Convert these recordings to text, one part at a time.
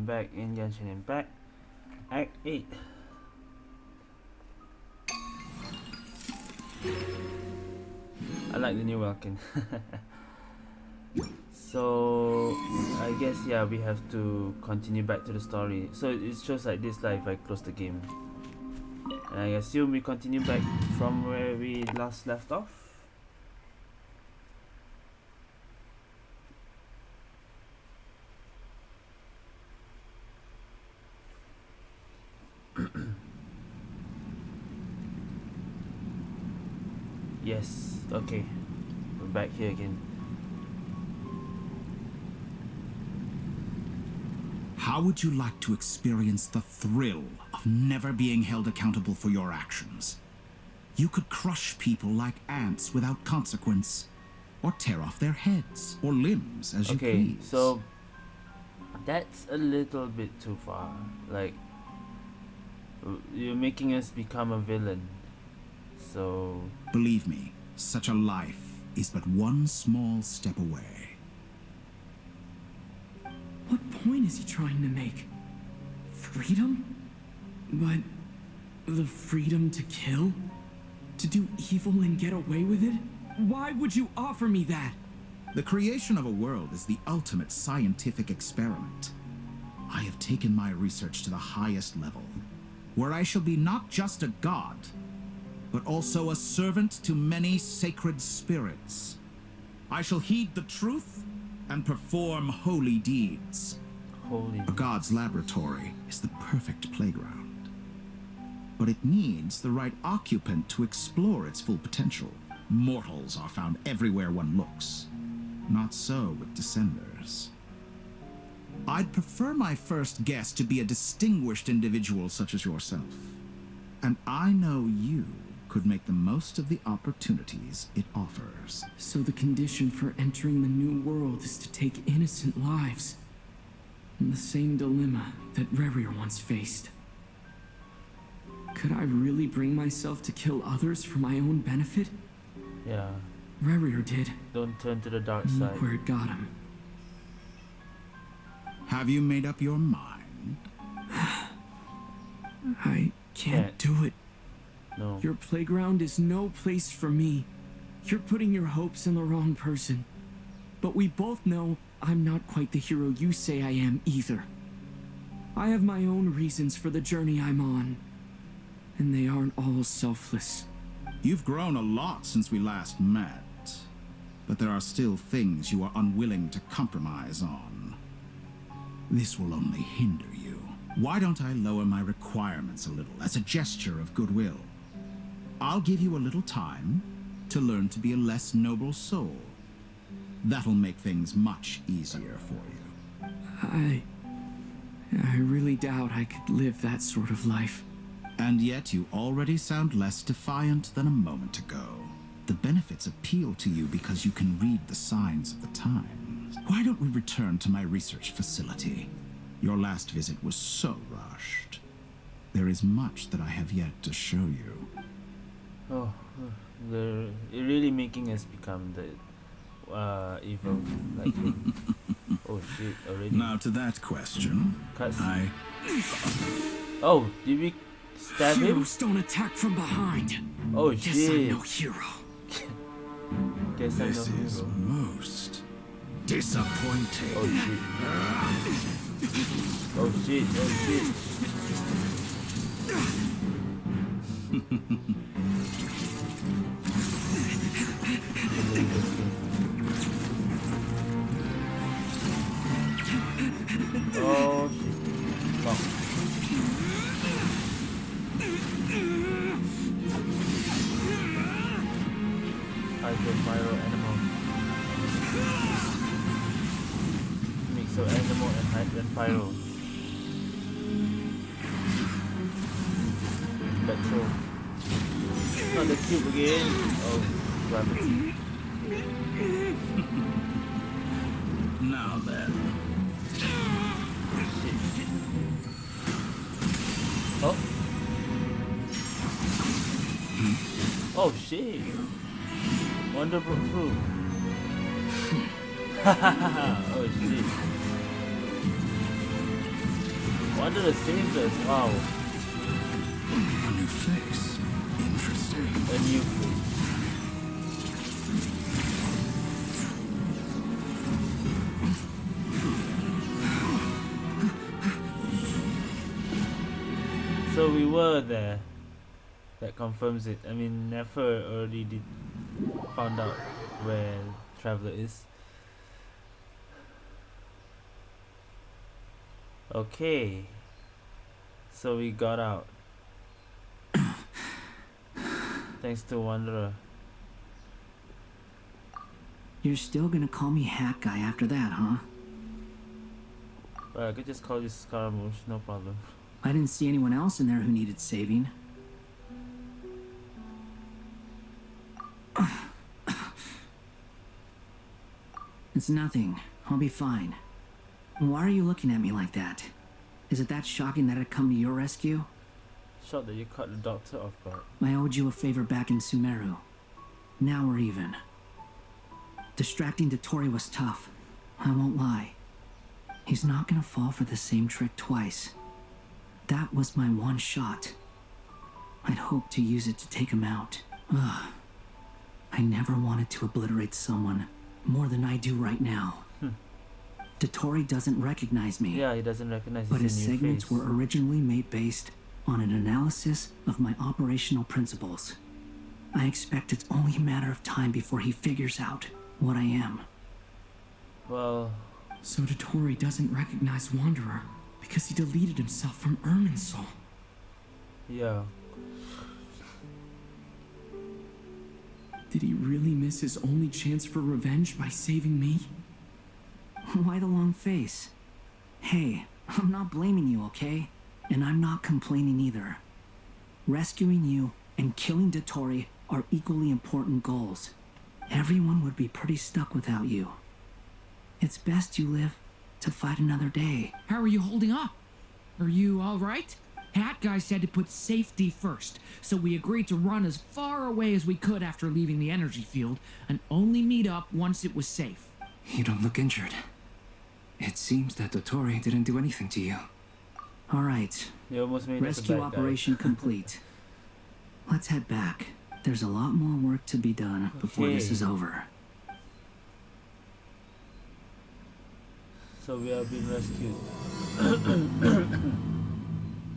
back in Genshin Impact, Act 8. I like the new Welkin. So I guess yeah, we have to continue back to the story. So it shows like this if I close the game. And I assume we continue back from where we last left off. Yes, okay. We're back here again. How would you like to experience the thrill of never being held accountable for your actions? You could crush people like ants without consequence, or tear off their heads or limbs as you please. Okay, so that's a little bit too far. Like, you're making us become a villain. So believe me, such a life is but one small step away. What point is he trying to make? Freedom? But the freedom to kill? To do evil and get away with it? Why would you offer me that? The creation of a world is the ultimate scientific experiment. I have taken my research to the highest level, where I shall be not just a god, but also a servant to many sacred spirits. I shall heed the truth and perform holy deeds. A god's laboratory is the perfect playground. But it needs the right occupant to explore its full potential. Mortals are found everywhere one looks. Not so with Descenders. I'd prefer my first guest to be a distinguished individual such as yourself. And I know you could make the most of the opportunities it offers. So the condition for entering the new world is to take innocent lives. The same dilemma that Rerir once faced. Could I really bring myself to kill others for my own benefit? yeah, Rerir did. don't turn to the dark And side. look where it got him. Have you made up your mind? I can't do it. No. Your playground is no place for me. You're putting your hopes in the wrong person. But we both know I'm not quite the hero you say I am either. I have my own reasons for the journey I'm on. And they aren't all selfless. You've grown a lot since we last met. But there are still things you are unwilling to compromise on. This will only hinder you. Why don't I lower my requirements a little as a gesture of goodwill? I'll give you a little time to learn to be a less noble soul. That'll make things much easier for you. I really doubt I could live that sort of life. And yet you already sound less defiant than a moment ago. The benefits appeal to you because you can read the signs of the times. Why don't we return to my research facility? Your last visit was so rushed. There is much that I have yet to show you. Oh, they're really making us become the evil like him. Oh shit, already. Now to that question, Cuts. Oh, Oh, did we stab him? Heroes don't attack from behind. Oh Guess shit. I'm no hero. Guess I'm this no is hero. most disappointing. Oh shit. Oh shit, oh shit. Oh shit. Lock. Hydro Pyro Animal. Mix of Animal and Hydro and Pyro. Petrol. Not the cube again. Oh, gravity. Now then, Oh. Oh shit. Wonder broke through. Oh shit. Wanderer saved us. Wow. A new face. Interesting. A new face. So we were there. That confirms it. I mean, Nefer already did found out where Traveler is. Okay. So we got out. Thanks to Wanderer. You're still gonna call me Hat Guy after that, huh? Well, I could just call you Scaramouche, no problem. I didn't see anyone else in there who needed saving. It's nothing. I'll be fine. Why are you looking at me like that? Is it that shocking that I'd come to your rescue? Shocked that you caught the doctor off guard. I owed you a favor back in Sumeru. Now we're even. Distracting Dotori was tough. I won't lie. He's not gonna fall for the same trick twice. That was my one shot. I'd hoped to use it to take him out. Ugh. I never wanted to obliterate someone more than I do right now. Dotori doesn't recognize me. Yeah, he doesn't recognize But his new segments face. were originally made based on an analysis of my operational principles. I expect it's only a matter of time before he figures out what I am. Well, So Dotori doesn't recognize Wanderer because he deleted himself from Irminsul. yeah. Did he really miss his only chance for revenge by saving me? Why the long face? Hey, I'm not blaming you, okay? And I'm not complaining either. Rescuing you and killing Dotori are equally important goals. Everyone would be pretty stuck without you. It's best you live to fight another day. How are you holding up? Are you all right? Hat Guy said to put safety first, so we agreed to run as far away as we could after leaving the energy field and only meet up once it was safe. You don't look injured. It seems that Dotori didn't do anything to you. All right, You almost made us a rescue bad guy. operation complete. Let's head back. There's a lot more work to be done before this Okay. is over. So we have been rescued.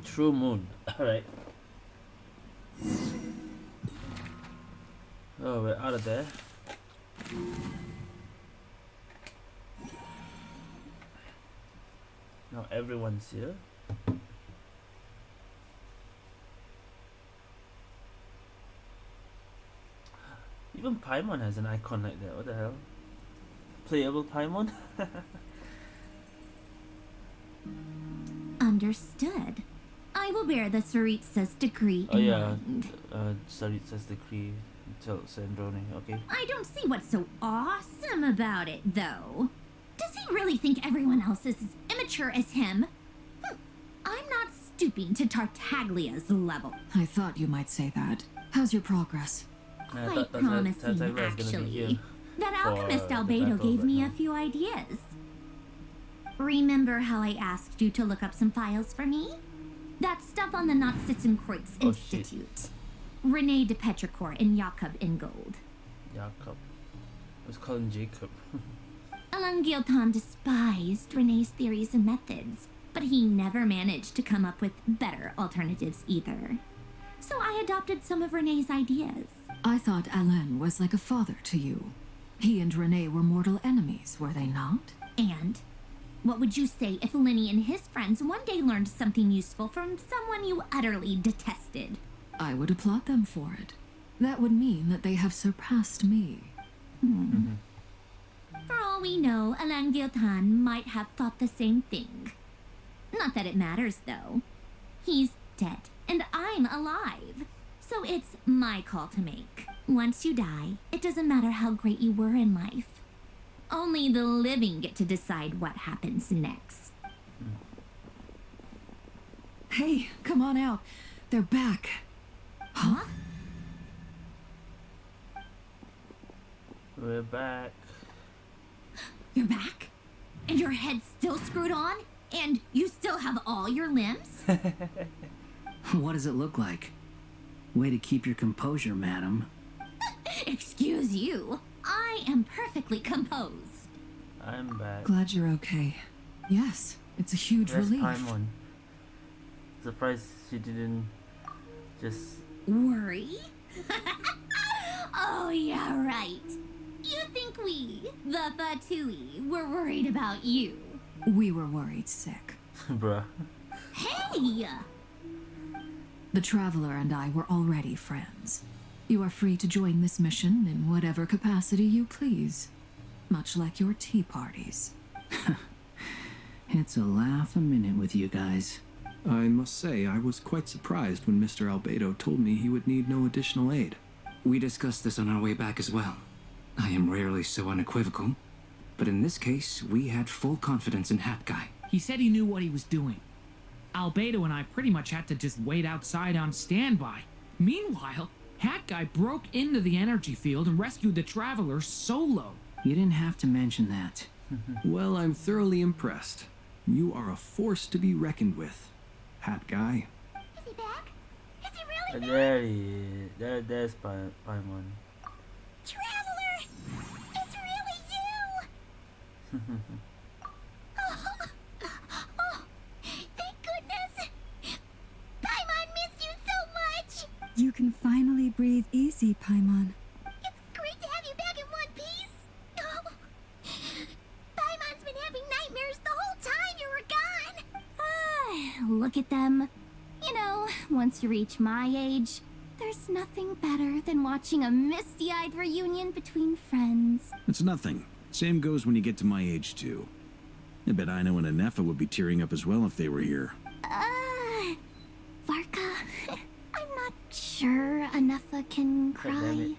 True Moon. Alright. Oh, we're out of there. Now everyone's here. Even Paimon has an icon like that. What the hell? Playable Paimon? Understood. I will bear the Saritsa's decree Oh in yeah, mind. Saritsa's decree until Sandrone. Okay. I don't see what's so awesome about it, though. Does he really think everyone else is as immature as him? I'm not stooping to Tartaglia's level. I thought you might say that. How's your progress? I Quite thought promising, Tartaglia was gonna be here actually. That for alchemist the Albedo battle, gave but me no. a few ideas. Remember how I asked you to look up some files for me? That stuff on the Nazi-Kreuz Oh, shit. Institute. René de Petrichor and Jakob Ingold. Jakob. I was calling Jacob. Alain Guillotin despised René's theories and methods, but he never managed to come up with better alternatives either. So I adopted some of René's ideas. I thought Alain was like a father to you. He and Renee were mortal enemies, were they not? And what would you say if Lenny and his friends one day learned something useful from someone you utterly detested? I would applaud them for it. That would mean that they have surpassed me. For all we know, Alain Guillotin might have thought the same thing. Not that it matters, though. He's dead, and I'm alive. So it's my call to make. Once you die, it doesn't matter how great you were in life. Only the living get to decide what happens next. Hey, come on out. They're back. Huh? We're back. You're back? And your head's still screwed on? And you still have all your limbs? What does it look like? Way to keep your composure, madam. Excuse you. I am perfectly composed. I'm back. Glad you're okay. Yes, it's a huge Where's relief. Paimon? Surprised she didn't just... Worry? Oh, yeah, right. You think we, the Fatui, were worried about you? We were worried sick. Bruh. Hey! The Traveler and I were already friends. You are free to join this mission in whatever capacity you please. Much like your tea parties. It's a laugh a minute with you guys. I must say, I was quite surprised when Mr. Albedo told me he would need no additional aid. We discussed this on our way back as well. I am rarely so unequivocal, but in this case, we had full confidence in Hat Guy. He said he knew what he was doing. Albedo and I pretty much had to just wait outside on standby. Meanwhile, Hat Guy broke into the energy field and rescued the Traveler solo. You didn't have to mention that. Well, I'm thoroughly impressed. You are a force to be reckoned with, Hat Guy. Is he back? Is he really back? There he is. There's Paimon. Traveler! It's really you! Oh, thank goodness! Paimon missed you so much! You can finally breathe easy, Paimon. It's great to have you back in one piece! Oh, Paimon's been having nightmares the whole time you were gone! Look at them. You know, once you reach my age, there's nothing better than watching a misty-eyed reunion between friends. It's nothing. Same goes when you get to my age, too. I bet Ino and Anefa would be tearing up as well if they were here. Varka, I'm not sure Anefa can cry.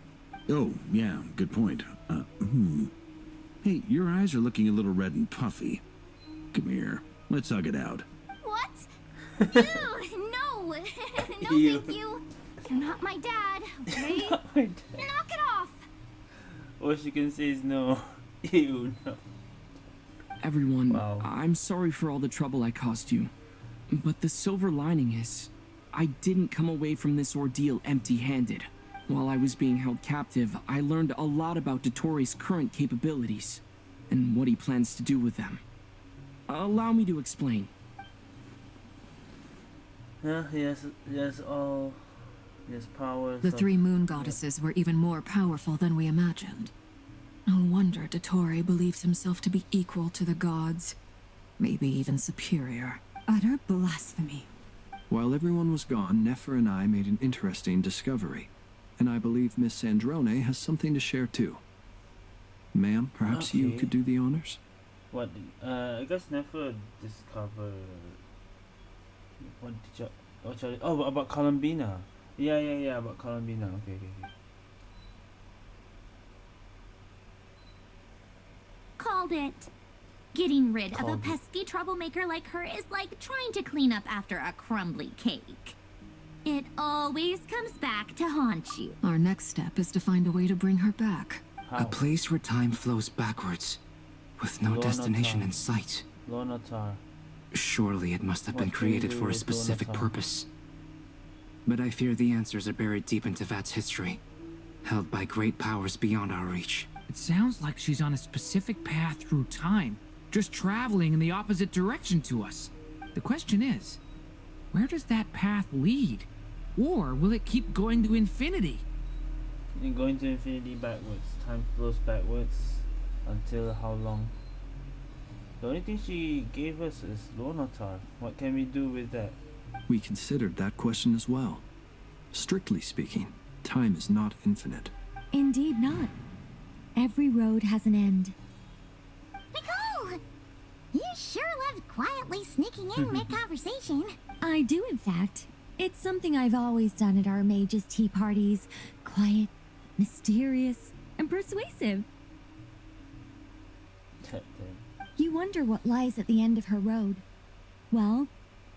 Oh, yeah, good point. Hey, your eyes are looking a little red and puffy. Come here. Let's hug it out. What? Ew, no! No, thank you. You're not my dad, okay? Not my dad. Knock it off! All she can say is no. Ew, no. Everyone, Wow. I'm sorry for all the trouble I caused you. But the silver lining is, I didn't come away from this ordeal empty-handed. While I was being held captive, I learned a lot about Dotori's current capabilities, and what he plans to do with them. Allow me to explain. Yeah, he has powers. The of- three moon goddesses were even more powerful than we imagined. No wonder Dottore believes himself to be equal to the gods, maybe even superior. Utter blasphemy. While everyone was gone, Nefer and I made an interesting discovery. And I believe Miss Sandrone has something to share too. Ma'am, perhaps you Okay. could do the honors? What? I guess never discover. What did you? Oh, about Columbina. Yeah, about Columbina. Okay. Called it. Getting rid of a Called it. pesky troublemaker like her is like trying to clean up after a crumbly cake. It always comes back to haunt you. Our next step is to find a way to bring her back. How? A place where time flows backwards, with no Lorna destination Tar. in sight. Lorna Tar. Surely it must have been What can we created do for a with specific Lorna Tar? purpose. But I fear the answers are buried deep into Vat's history, held by great powers beyond our reach. It sounds like she's on a specific path through time, just traveling in the opposite direction to us. The question is, where does that path lead? Or will it keep going to infinity? And going to infinity backwards. Time flows backwards. Until how long? The only thing she gave us is Lorna Tar. What can we do with that? We considered that question as well. Strictly speaking, time is not infinite. Indeed not. Every road has an end. Nicole! You sure love quietly sneaking in mid-conversation. I do, in fact. It's something I've always done at our mages' tea parties. Quiet, mysterious, and persuasive. You wonder what lies at the end of her road. Well,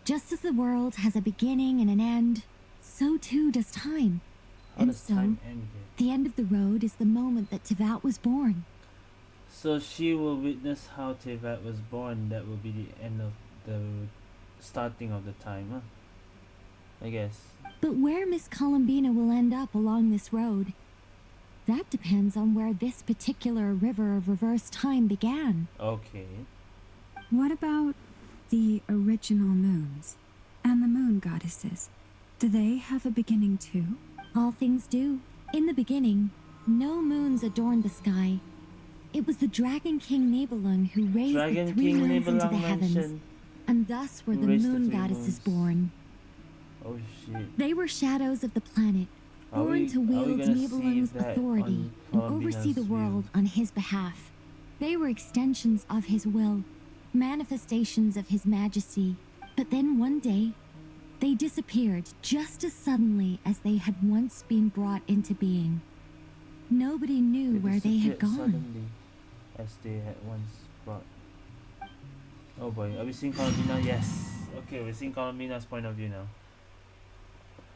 just as the world has a beginning and an end, so too does time. How And does so, time end here? the end of the road is the moment that Tevat was born. So she will witness how Tevat was born. That will be the end of the starting of the time, huh? I guess. But where Miss Columbina will end up along this road, that depends on where this particular river of reverse time began. Okay. What about the original moons and the moon goddesses? Do they have a beginning too? All things do. In the beginning, no moons adorned the sky. It was the Dragon King Nibelung who raised Dragon the three King moons into the Nibelung heavens, mentioned. and thus were the Raised the moon three goddesses moons. born. Oh shit. They were shadows of the planet, born to wield Nibelung's authority and oversee the world on his behalf. They were extensions of his will, manifestations of his majesty. But then one day, they disappeared just as suddenly as they had once been brought into being. Nobody knew where they had gone. Suddenly, as they had once brought. Oh boy, are we seeing Columbina? Yes. Okay, we're seeing Columbina's point of view now.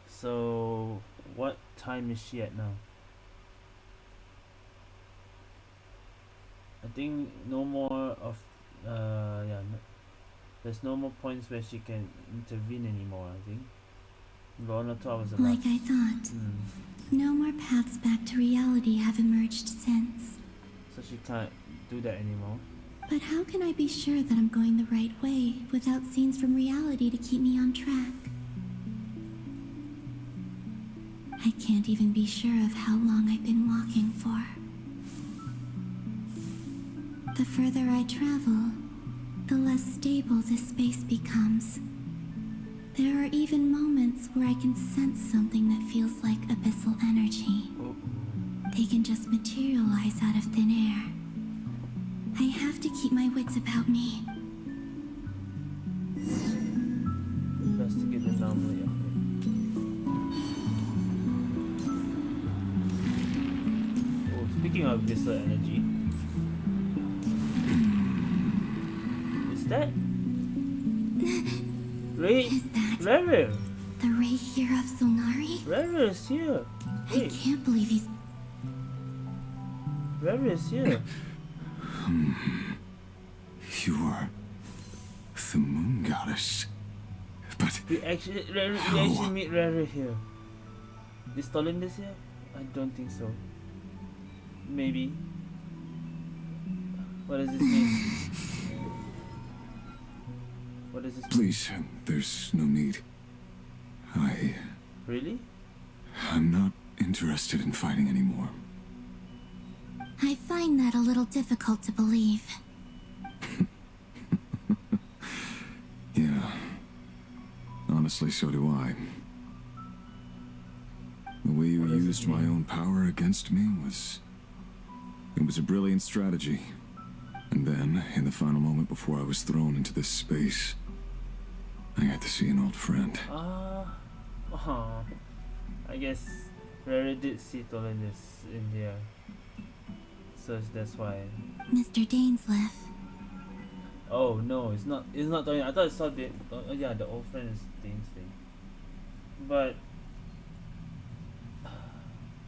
So, what time is she at now? I think no more of, there's no more points where she can intervene anymore, I think. Got 2 hours left. Like I thought. No more paths back to reality have emerged since. So she can't do that anymore. But how can I be sure that I'm going the right way without scenes from reality to keep me on track? I can't even be sure of how long I've been walking for. The further I travel, the less stable this space becomes. There are even moments where I can sense something that feels like abyssal energy. They can just materialize out of thin air. I have to keep my wits about me. Investigate the anomaly. Oh, speaking of abyssal energy, is that Ray? Rara! The Ray here of Solnari? Rara is here! I can't believe he's... Rara is here! You are the moon goddess. But we actually meet Rara here. Is Tolin this here? I don't think so. Maybe. What does this mean? What does this mean? Please, there's no need. Really? I'm not interested in fighting anymore. I find that a little difficult to believe. Yeah. Honestly, so do I. The way you used my own power against me was... It was a brilliant strategy. And then, in the final moment before I was thrown into this space, I got to see an old friend. I guess Rara did see Tolin in here. So that's why. Mr. Dainsleif. Oh no, it's not Tolin. I thought I saw the yeah, the old friend is Dane's thing. But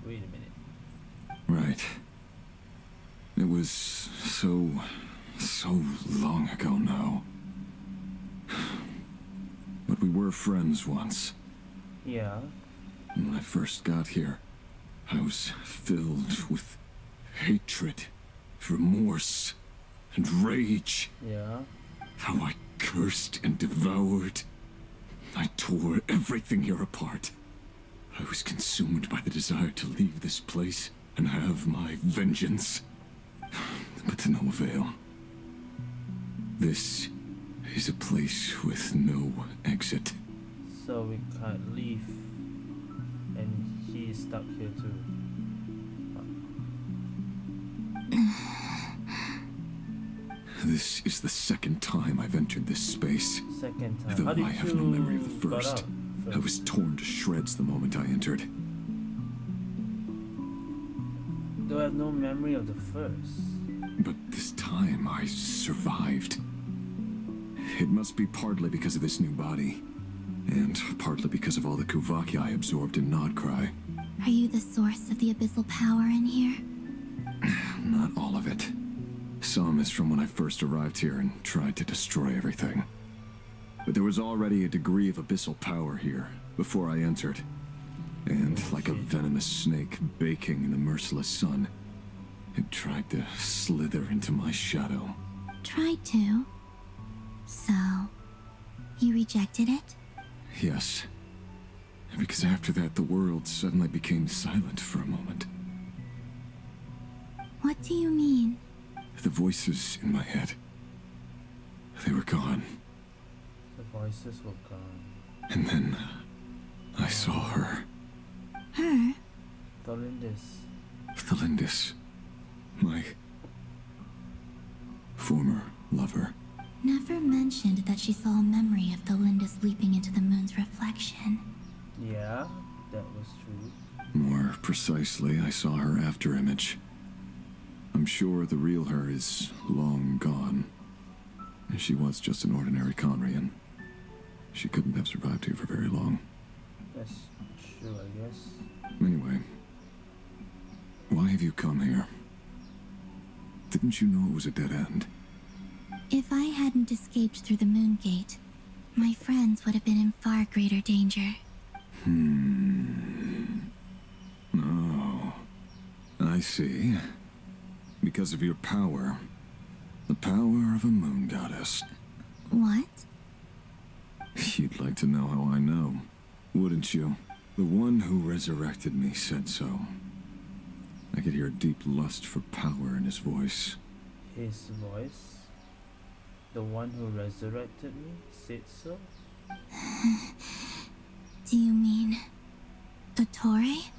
wait a minute. Right. It was so long ago now. But we were friends once. Yeah. When I first got here, I was filled with hatred, remorse, and rage. Yeah. How I cursed and devoured. I tore everything here apart. I was consumed by the desire to leave this place and have my vengeance. But to no avail. This is a place with no exit. So we can't leave. And he is stuck here too. This is the second time I've entered this space. Second time. Though How did I have you no memory of the got first. out I was torn to shreds the moment I entered. Though I have no memory of the first. But this time I survived. It must be partly because of this new body, and partly because of all the Kuvaki I absorbed in Nod-Krai. Are you the source of the abyssal power in here? Not all of it. Some is from when I first arrived here and tried to destroy everything. but there was already a degree of abyssal power here before I entered. And like a venomous snake baking in the merciless sun, it tried to slither into my shadow. Tried to? So, you rejected it? Yes. Because after that, the world suddenly became silent for a moment. What do you mean? The voices in my head, they were gone. The voices were gone. And then I saw her. Her? Thalindis. My former lover. Never mentioned that she saw a memory of Thalindis leaping into the moon's reflection. Yeah, that was true. More precisely, I saw her afterimage. I'm sure the real her is long gone. She was just an ordinary Conrian. She couldn't have survived here for very long. That's true, I guess. Anyway, why have you come here? Didn't you know it was a dead end? If I hadn't escaped through the moon gate, my friends would have been in far greater danger. Oh, I see. Because of your power. The power of a moon goddess. What? You'd like to know how I know, wouldn't you? The one who resurrected me said so. I could hear a deep lust for power in his voice. His voice? The one who resurrected me said so? Do you mean... Dottore?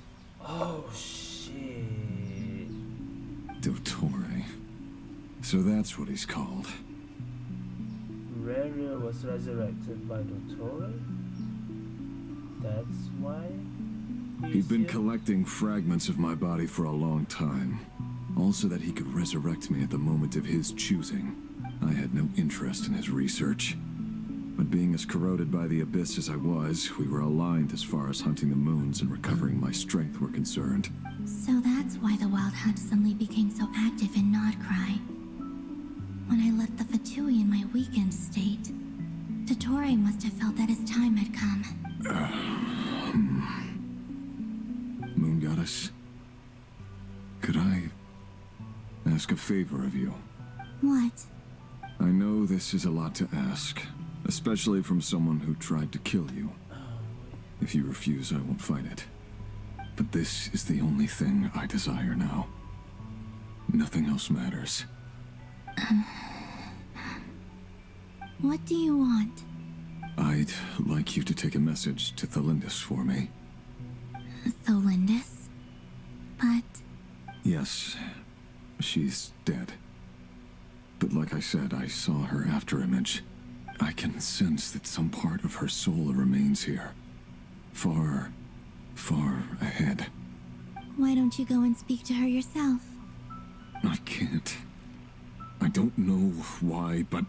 Oh, shit. Dottore. So that's what he's called. Reria was resurrected by Dottore? That's why? He'd been collecting fragments of my body for a long time. Also that he could resurrect me at the moment of his choosing. I had no interest in his research. But being as corroded by the abyss as I was, we were aligned as far as hunting the moons and recovering my strength were concerned. So that's why the Wild Hunt suddenly became so active in Nod-Krai. When I left the Fatui in my weakened state, Dottore must have felt that his time had come. Moon Goddess, could I ask a favor of you? What? I know this is a lot to ask, especially from someone who tried to kill you. If you refuse, I won't fight it. But this is the only thing I desire now. Nothing else matters. What do you want? I'd like you to take a message to Thalindis for me. Thalindis? But... Yes, she's dead. But like I said, I saw her afterimage. I can sense that some part of her soul remains here. Far, far ahead. Why don't you go and speak to her yourself? I can't. I don't know why, but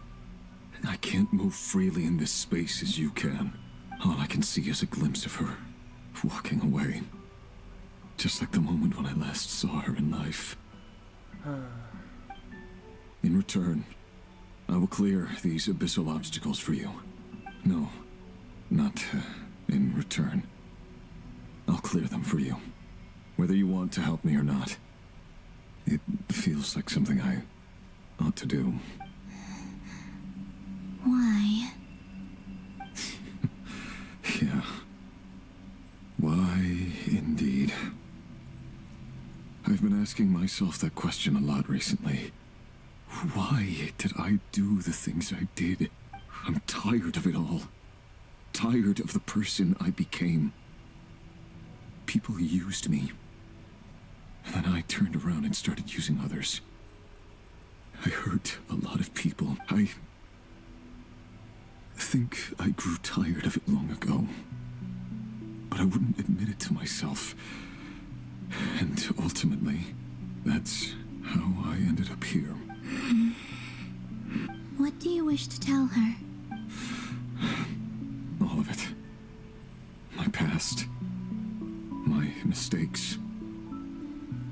I can't move freely in this space as you can. All I can see is a glimpse of her, walking away. Just like the moment when I last saw her in life. In return, I will clear these abyssal obstacles for you. No, not in return. I'll clear them for you, whether you want to help me or not. It feels like something I ought to do. Why? Yeah. Why, indeed. I've been asking myself that question a lot recently. Why did I do the things I did? I'm tired of it all. Tired of the person I became. People used me. And then I turned around and started using others. I hurt a lot of people. I think I grew tired of it long ago. But I wouldn't admit it to myself. And ultimately, that's how I ended up here. What do you wish to tell her? All of it. My past. My mistakes.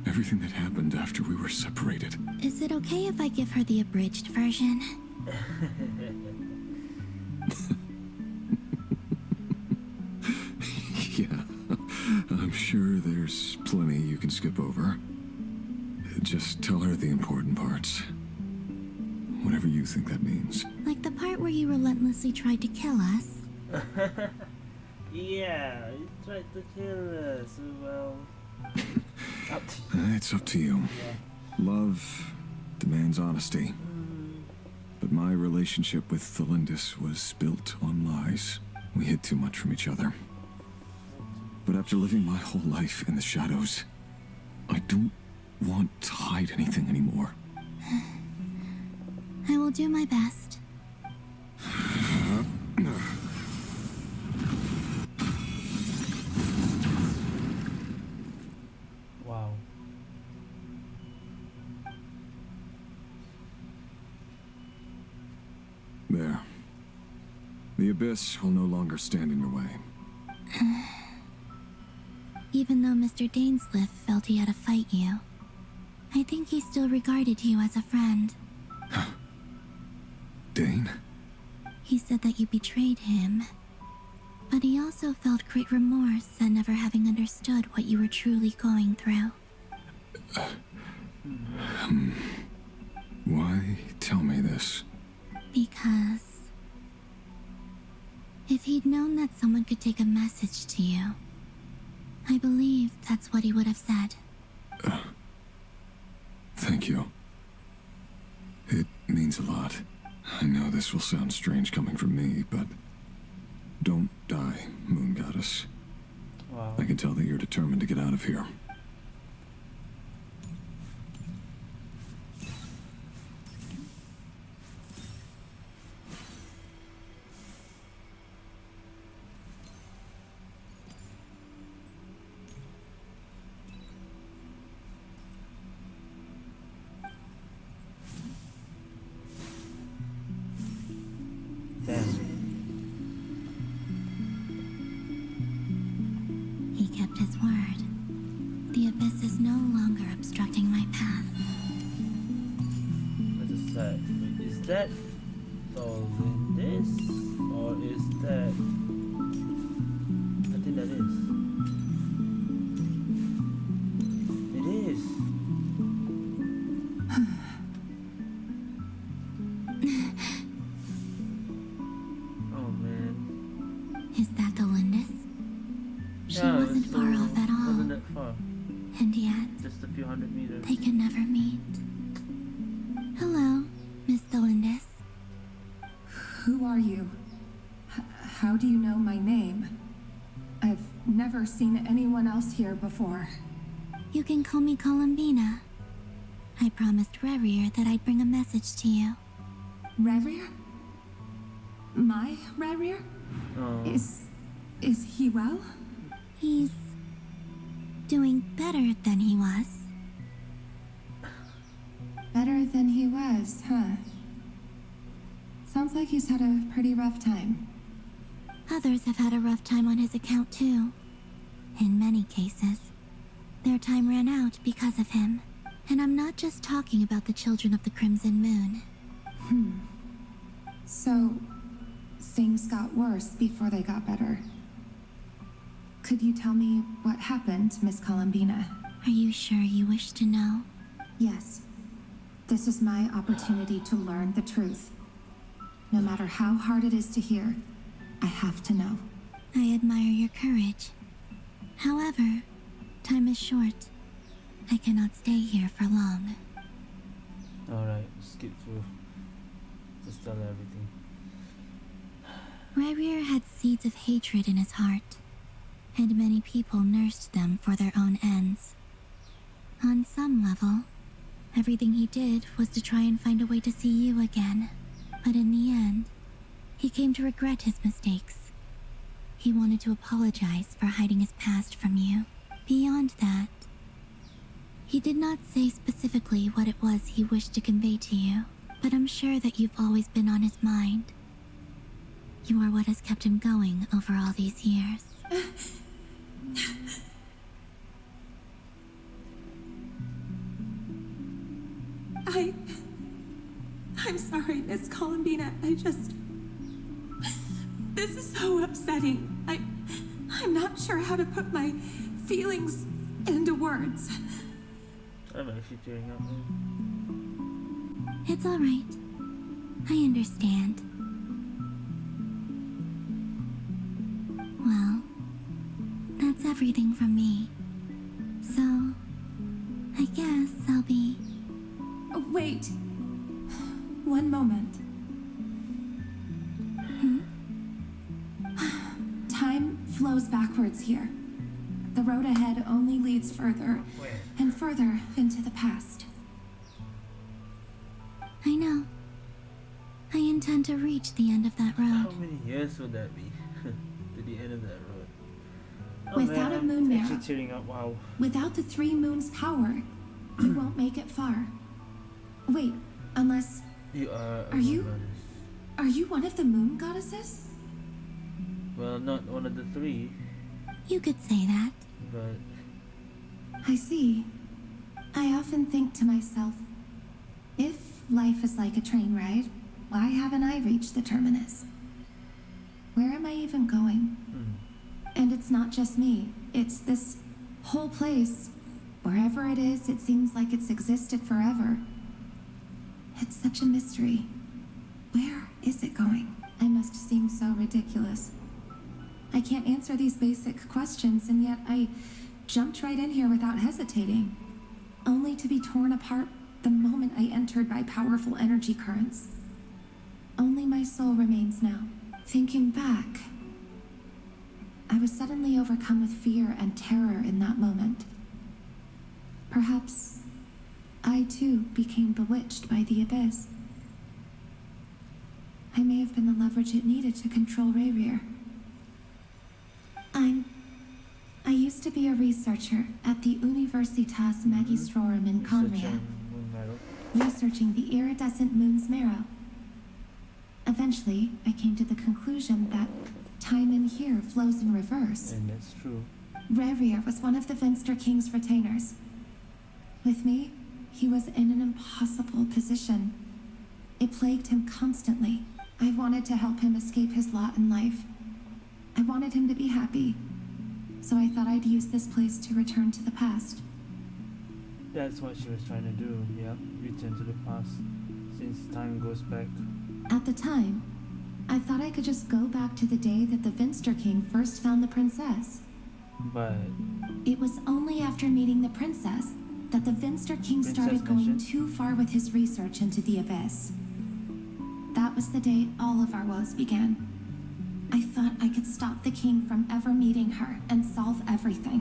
Everything that happened after we were separated. Is it okay if I give her the abridged version? there's plenty you can skip over. Just tell her the important parts. Whatever you think that means. Like the part where you relentlessly tried to kill us. Yeah, he tried to kill us. Well, it's up to you. Yeah. Love demands honesty. But my relationship with Thelindis was built on lies. We hid too much from each other. But after living my whole life in the shadows, I don't want to hide anything anymore. I will do my best. Wow. There. The abyss will no longer stand in your way. Even though Mr. Dainsleif felt he had to fight you, I think he still regarded you as a friend. Dane? He said that you betrayed him, but he also felt great remorse at never having understood what you were truly going through. Why tell me this? Because if he'd known that someone could take a message to you, I believe that's what he would have said. Thank you. It means a lot. I know this will sound strange coming from me, but don't die, Moon Goddess. Wow. I can tell that you're determined to get out of here. He kept his word. The abyss is no longer obstructing my path. What is that? Is that Thelindis? Or is that... I think that is. It is. Oh man. Is that Thelindis? She wasn't far off at all. Wasn't that far? And yet, Just a few hundred meters. they can never meet. Hello, Miss Thelindis. Who are you? How do you know my name? I've never seen anyone else here before. You can call me Columbina. I promised Rerir that I'd bring a message to you. Rerir? My Rerir? Oh. Is he well? He's doing better than he was. Better than he was, huh? Sounds like he's had a pretty rough time. Others have had a rough time on his account too. In many cases, their time ran out because of him. And I'm not just talking about the children of the Crimson Moon. So, things got worse before they got better. Could you tell me what happened, Miss Columbina? Are you sure you wish to know? Yes. This is my opportunity to learn the truth. No matter how hard it is to hear, I have to know. I admire your courage. However, time is short. I cannot stay here for long. Alright, skip through. Just tell everything. Rerir had seeds of hatred in his heart, and many people nursed them for their own ends. On some level, everything he did was to try and find a way to see you again. But in the end, he came to regret his mistakes. He wanted to apologize for hiding his past from you. Beyond that, he did not say specifically what it was he wished to convey to you, but I'm sure that you've always been on his mind. You are what has kept him going over all these years. I'm sorry, Miss Columbina. This is so upsetting. I'm not sure how to put my feelings into words. I'm actually tearing up. It's all right. I understand. Well, that's everything from me. So, I guess I'll be... Oh, wait. One moment. Time flows backwards here. The road ahead only leads further and further into the past. I know. I intend to reach the end of that road. How many years would that be? To the end of that road. Oh, Without man, a moon I'm mirror, actually tearing up. Wow. without the 3 moons' power, you won't make it far. Wait, unless... You are. Are you one of the moon goddesses? Well, not one of the 3, You could say that. but I see. I often think to myself, if life is like a train ride, why haven't I reached the terminus? Where am I even going? And it's not just me. It's this whole place. Wherever it is, it seems like it's existed forever. It's such a mystery. Where is it going? I must seem so ridiculous. I can't answer these basic questions, and yet I jumped right in here without hesitating, only to be torn apart the moment I entered by powerful energy currents. Only my soul remains now. Thinking back, I was suddenly overcome with fear and terror in that moment. Perhaps I too became bewitched by the abyss. I may have been the leverage it needed to control Rayrir. I used to be a researcher at the Universitas Magistrorum in Conria, researching the iridescent moon's marrow. Eventually, I came to the conclusion that time in here flows in reverse. and that's true. Rayrir was one of the Venster King's retainers. With me, he was in an impossible position. It plagued him constantly. I wanted to help him escape his lot in life. I wanted him to be happy. So I thought I'd use this place to return to the past. That's what she was trying to do. Yeah, return to the past, since time goes back. At the time, I thought I could just go back to the day that the Venster King first found the princess. But It was only after meeting the princess that the Venster King started going too far with his research into the abyss. That was the day all of our woes began. I thought I could stop the king from ever meeting her and solve everything.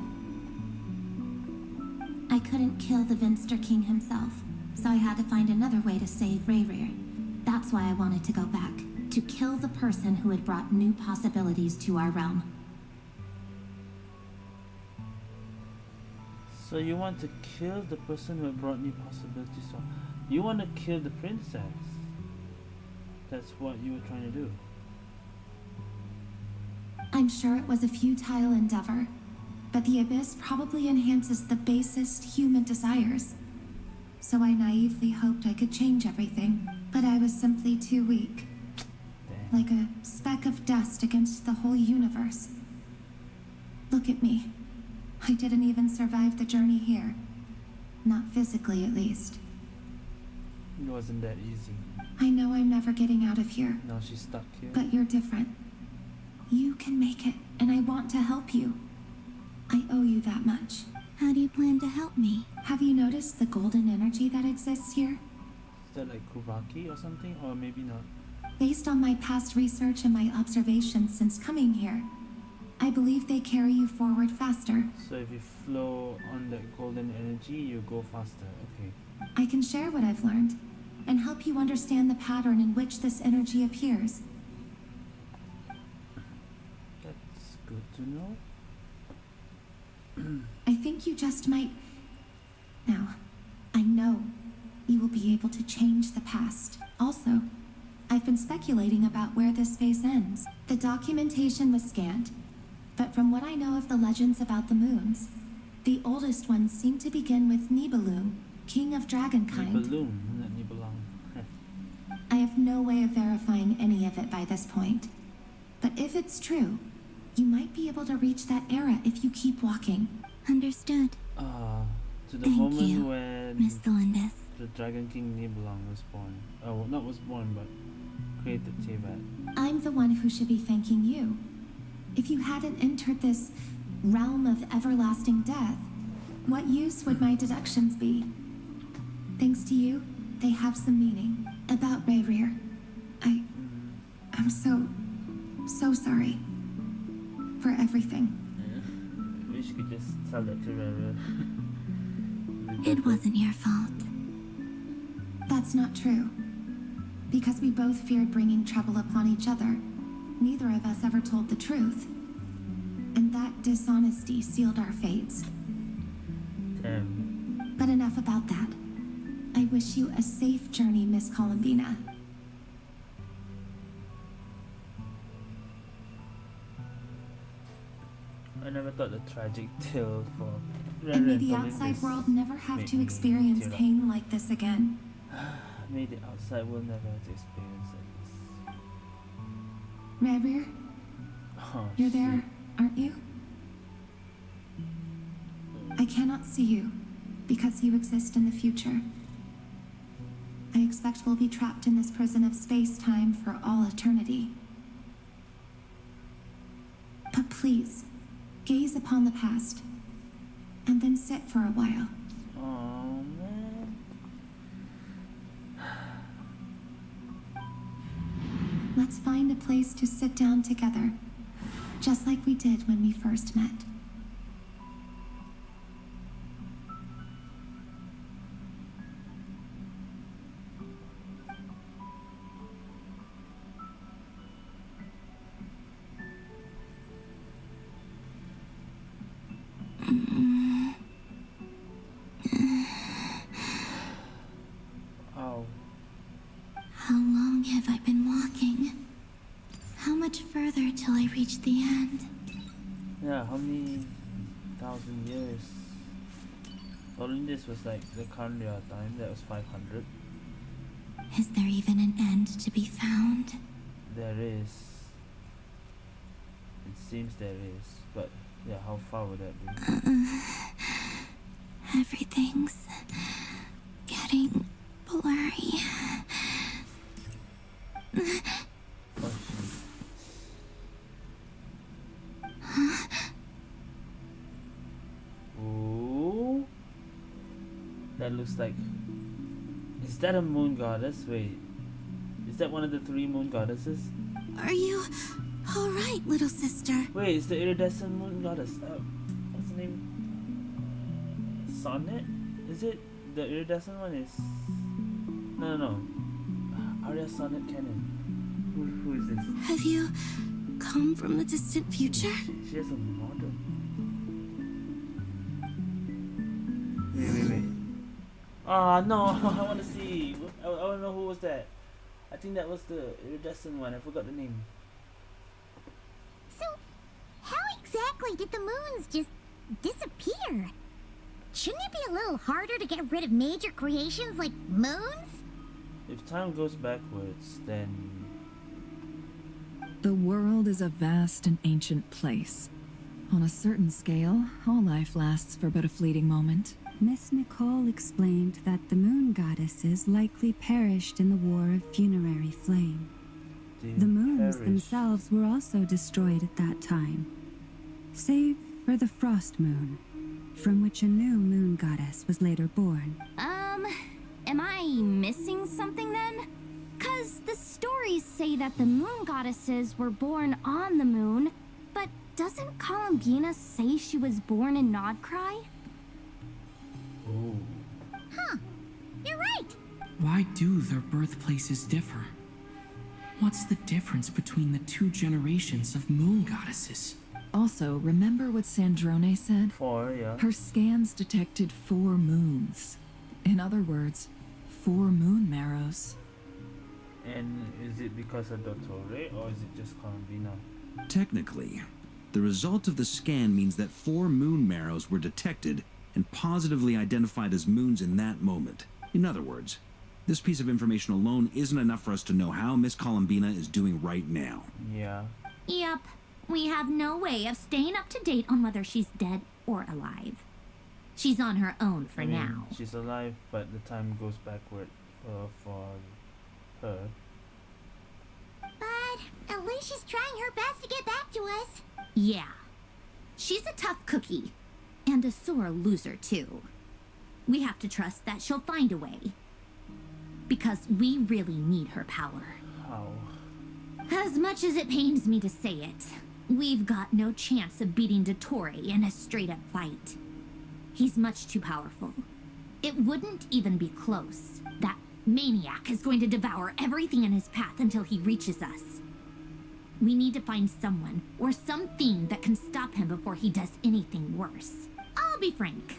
I couldn't kill the Venster King himself, so I had to find another way to save Rayrir. That's why I wanted to go back, to kill the person who had brought new possibilities to our realm. so you want to kill the person who brought new possibilities? So you want to kill the princess? That's what you were trying to do. I'm sure it was a futile endeavor, but the abyss probably enhances the basest human desires. So I naively hoped I could change everything, but I was simply too weak. Like a speck of dust against the whole universe. Look at me. I didn't even survive the journey here. Not physically, at least. It wasn't that easy. I know I'm never getting out of here, Now she's stuck here. but you're different. You can make it, and I want to help you. I owe you that much. How do you plan to help me? Have you noticed the golden energy that exists here? Is that like Kuvaki or something? Or maybe not. Based on my past research and my observations since coming here, I believe they carry you forward faster. So if you flow on that golden energy, you go faster. Okay. I can share what I've learned and help you understand the pattern in which this energy appears. That's good to know. I think you just might... Now, I know you will be able to change the past. Also, I've been speculating about where this phase ends. The documentation was scanned, but from what I know of the legends about the moons, the oldest ones seem to begin with Nibelung, king of dragonkind. Nibelung, not Nibelung. I have no way of verifying any of it by this point. But if it's true, you might be able to reach that era if you keep walking. Understood. To the Thank moment you, when Miss Delindis. the Dragon King Nibelung was born. Oh, well, not was born, but created Teyvat. I'm the one who should be thanking you. If you hadn't entered this realm of everlasting death, what use would my deductions be? Thanks to you, they have some meaning. About Rayrir, I'm so sorry for everything. Yeah. Wish you could just tell that to Rayrir. It wasn't your fault. That's not true. Because we both feared bringing trouble upon each other, neither of us ever told the truth. And that dishonesty sealed our fates. Damn. But enough about that. I wish you a safe journey, Miss Columbina. I never thought the tragic tale for And may the outside world never have to experience pain like this again. May the outside world never have to experience like this. Rayrir, Oh, you're there, aren't you? I cannot see you because you exist in the future. I expect we'll be trapped in this prison of space-time for all eternity. But please, gaze upon the past, and then sit for a while. Oh man. Let's find a place to sit down together, just like we did when we first met. Oh. How long have I been walking? How much further till I reach the end? Yeah, how many thousand years? Following this was like the current real time, that was 500. Is there even an end to be found? There is. It seems there is, but yeah, how far would that be? Everything's getting blurry. Oh shit. Ooh. That looks like... Is that a moon goddess? Wait. Is that one of the 3 moon goddesses? Are you alright, little sister? Wait, it's the iridescent moon goddess. What's the name? Sonnet? Is it? The iridescent one is... No. Arya Sonnet Canon. Who is this? Have you come from the distant future? She has a model. Wait. Ah, no, I want to see. I want to know who was that. I think that was the iridescent one. I forgot the name. So, how exactly did the moons just disappear? Shouldn't it be a little harder to get rid of major creations like moons? If time goes backwards, then... The world is a vast and ancient place. On a certain scale, all life lasts for but a fleeting moment. Miss Nicole explained that the moon goddesses likely perished in the War of Funerary Flame. The moons themselves were also destroyed at that time, save for the Frost Moon, from which a new moon goddess was later born. Am I missing something then? 'Cause the stories say that the moon goddesses were born on the moon, but doesn't Columbina say she was born in Nod-Krai? Ooh. Huh. You're right. Why do their birthplaces differ? What's the difference between the 2 generations of moon goddesses? Also, remember what Sandrone said? 4, yeah. Her scans detected 4 moons. In other words, 4 moon marrows. And is it because of Dottore, or is it just Columbina? Technically, the result of the scan means that 4 moon marrows were detected and positively identified as moons in that moment. In other words, this piece of information alone isn't enough for us to know how Miss Columbina is doing right now. Yeah. Yep. We have no way of staying up to date on whether she's dead or alive. She's on her own for now. She's alive, but the time goes backward for her. But at least she's trying her best to get back to us. Yeah. She's a tough cookie. And a sore loser, too. We have to trust that she'll find a way. Because we really need her power. How? As much as it pains me to say it, we've got no chance of beating Dottore in a straight-up fight. He's much too powerful. It wouldn't even be close. That maniac is going to devour everything in his path until he reaches us. We need to find someone or something that can stop him before he does anything worse. I'll be frank.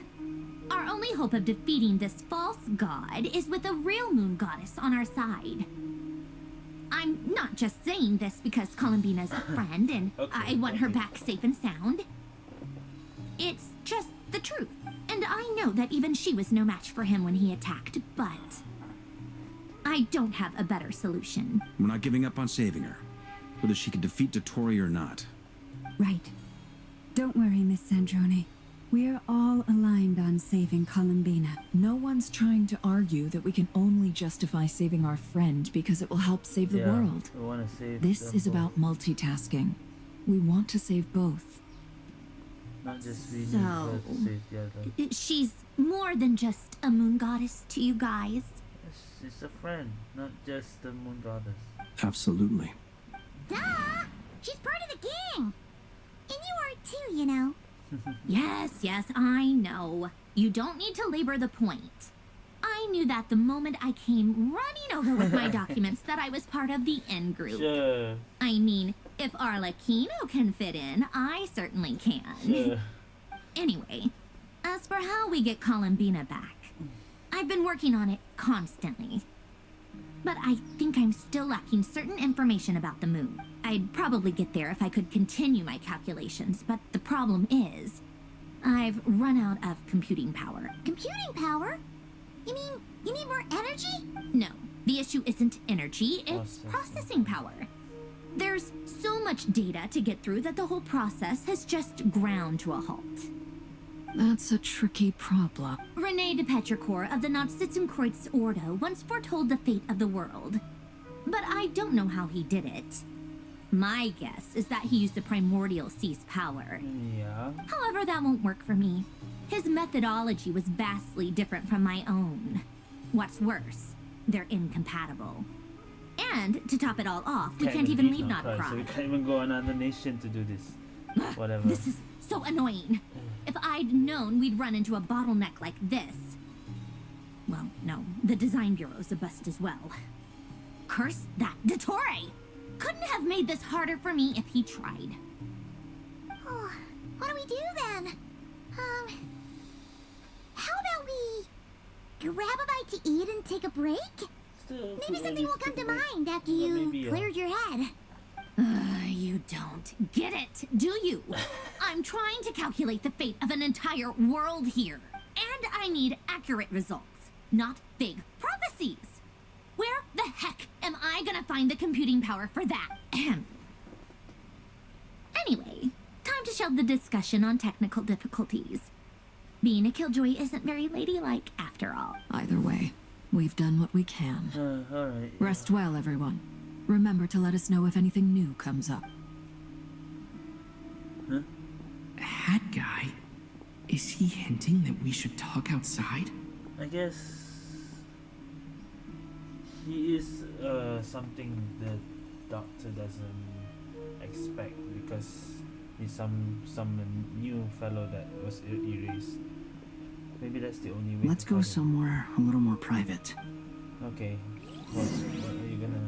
Our only hope of defeating this false god is with a real moon goddess on our side. I'm not just saying this because Columbina's a friend and I want her back safe and sound. It's just the truth. And I know that even she was no match for him when he attacked, but I don't have a better solution. We're not giving up on saving her, whether she can defeat Dottore or not. Right. Don't worry, Miss Sandrone. We're all aligned on saving Columbina. No one's trying to argue that we can only justify saving our friend because it will help save the world. We want to save This them is both. about multitasking. We want to save both. Not just we need So, her to save the other. She's more than just a moon goddess to you guys. Yes, she's a friend, not just the moon goddess. Absolutely. Duh! She's part of the gang! And you are too, you know. Yes, I know. You don't need to labor the point. I knew that the moment I came running over with my documents that I was part of the N group. Sure. I mean, if Arlecchino can fit in, I certainly can. Sure. Anyway, as for how we get Columbina back, I've been working on it constantly. But I think I'm still lacking certain information about the moon. I'd probably get there if I could continue my calculations, but the problem is, I've run out of computing power. Computing power? You mean you need more energy? No, the issue isn't energy, it's processing power. There's so much data to get through that the whole process has just ground to a halt. That's a tricky problem. René de Petrichor of the Nod-Krai Ordo once foretold the fate of the world. But I don't know how he did it. My guess is that he used the primordial sea's power. Yeah. However, that won't work for me. His methodology was vastly different from my own. What's worse, they're incompatible. And to top it all off, we can't even leave Nod-Krai. So we can't even go another nation to do this. Whatever. This is so annoying. If I'd known we'd run into a bottleneck like this... Well, no, the design bureau's a bust as well. Curse that Dottore! Couldn't have made this harder for me if he tried. Oh, what do we do then? How about we grab a bite to eat and take a break? Maybe something will come to mind after you cleared your head. You don't get it, do you? I'm trying to calculate the fate of an entire world here. And I need accurate results, not big prophecies. Where the heck am I gonna find the computing power for that? Anyway, time to shelve the discussion on technical difficulties. Being a killjoy isn't very ladylike after all. Either way, we've done what we can. Alright. Rest well, everyone. Remember to let us know if anything new comes up. Huh? Hat guy? Is he hinting that we should talk outside? I guess he is something the doctor doesn't expect because he's some new fellow that was erased. Maybe that's the only way. Let's go somewhere a little more private. Okay. What are you gonna...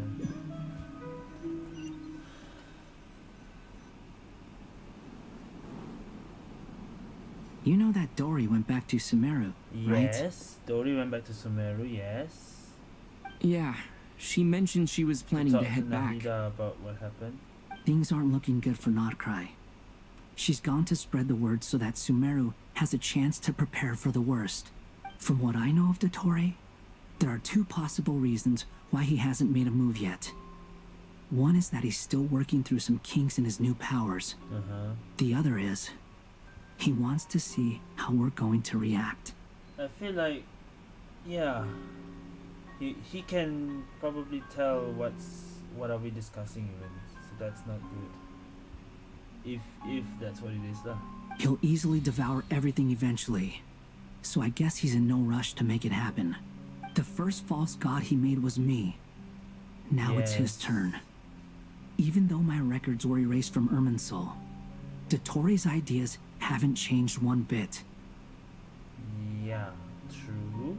You know that Dori went back to Sumeru, right? Yes, Dori went back to Sumeru, yes. Yeah, she mentioned she was planning to head back. Nahida about what happened. Things aren't looking good for Nod-Krai. She's gone to spread the word so that Sumeru has a chance to prepare for the worst. From what I know of Dottore, there are two possible reasons why he hasn't made a move yet. One is that he's still working through some kinks in his new powers. The other is He wants to see how we're going to react. I feel like, yeah, he can probably tell what are we discussing even, so that's not good. If that's what it is, lah. He'll easily devour everything eventually, so I guess he's in no rush to make it happen. The first false god he made was me. Now it's his turn. Even though my records were erased from Irminsul, Dottoro's ideas haven't changed one bit. Yeah, true.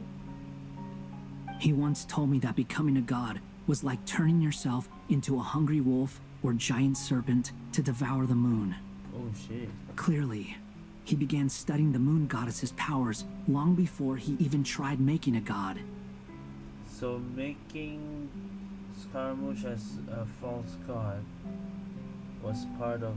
He once told me that becoming a god was like turning yourself into a hungry wolf or giant serpent to devour the moon. Oh shit. Clearly, he began studying the moon goddess's powers long before he even tried making a god. So making Scaramouche as a false god was part of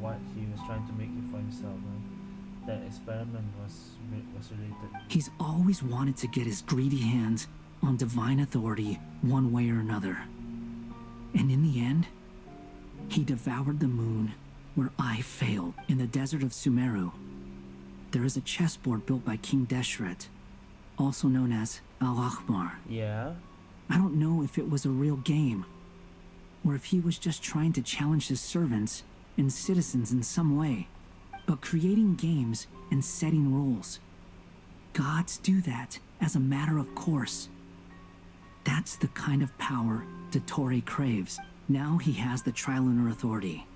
what he was trying to make it for himself. Huh? That experiment was related. He's always wanted to get his greedy hands on divine authority one way or another. And in the end, he devoured the moon where I failed in the desert of Sumeru. There is a chessboard built by King Deshret, also known as Al-Ahmar. Yeah? I don't know if it was a real game, or if he was just trying to challenge his servants and citizens in some way. But creating games and setting rules, gods do that as a matter of course. That's the kind of power Dottore craves. Now he has the Trilunar Authority.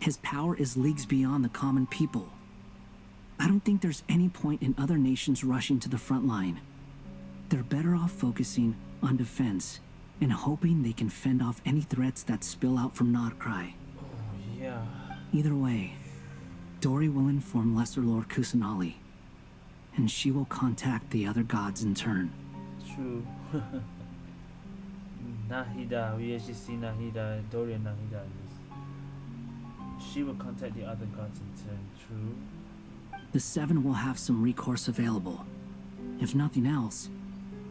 His power is leagues beyond the common people. I don't think there's any point in other nations rushing to the front line. They're better off focusing on defense and hoping they can fend off any threats that spill out from Nod-Krai. Oh, yeah. Either way, Dori will inform Lesser Lord Kusanali, and she will contact the other gods in turn. True. Nahida, we actually see Nahida, Dori and Nahida. She will contact the other gods in turn. True. The Seven will have some recourse available. If nothing else,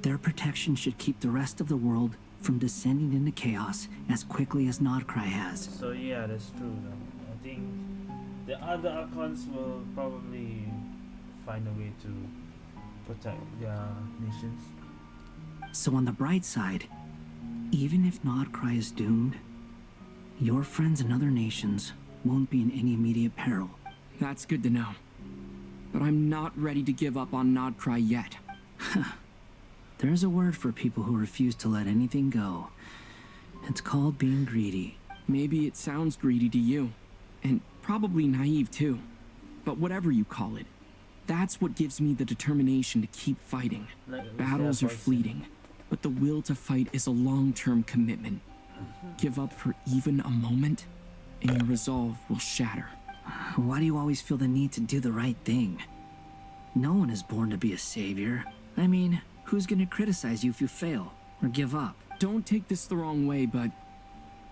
their protection should keep the rest of the world from descending into chaos as quickly as Nod-Krai has. So yeah, that's true. I think the other Archons will probably find a way to protect their nations. So on the bright side, even if Nod-Krai is doomed, your friends in other nations won't be in any immediate peril. That's good to know. But I'm not ready to give up on Nod-Krai yet. There's a word for people who refuse to let anything go. It's called being greedy. Maybe it sounds greedy to you, and probably naive too. But whatever you call it, that's what gives me the determination to keep fighting. Battles are fleeting, but the will to fight is a long-term commitment. Give up for even a moment, and your resolve will shatter. Why do you always feel the need to do the right thing? No one is born to be a savior. I mean, who's gonna criticize you if you fail or give up? Don't take this the wrong way, but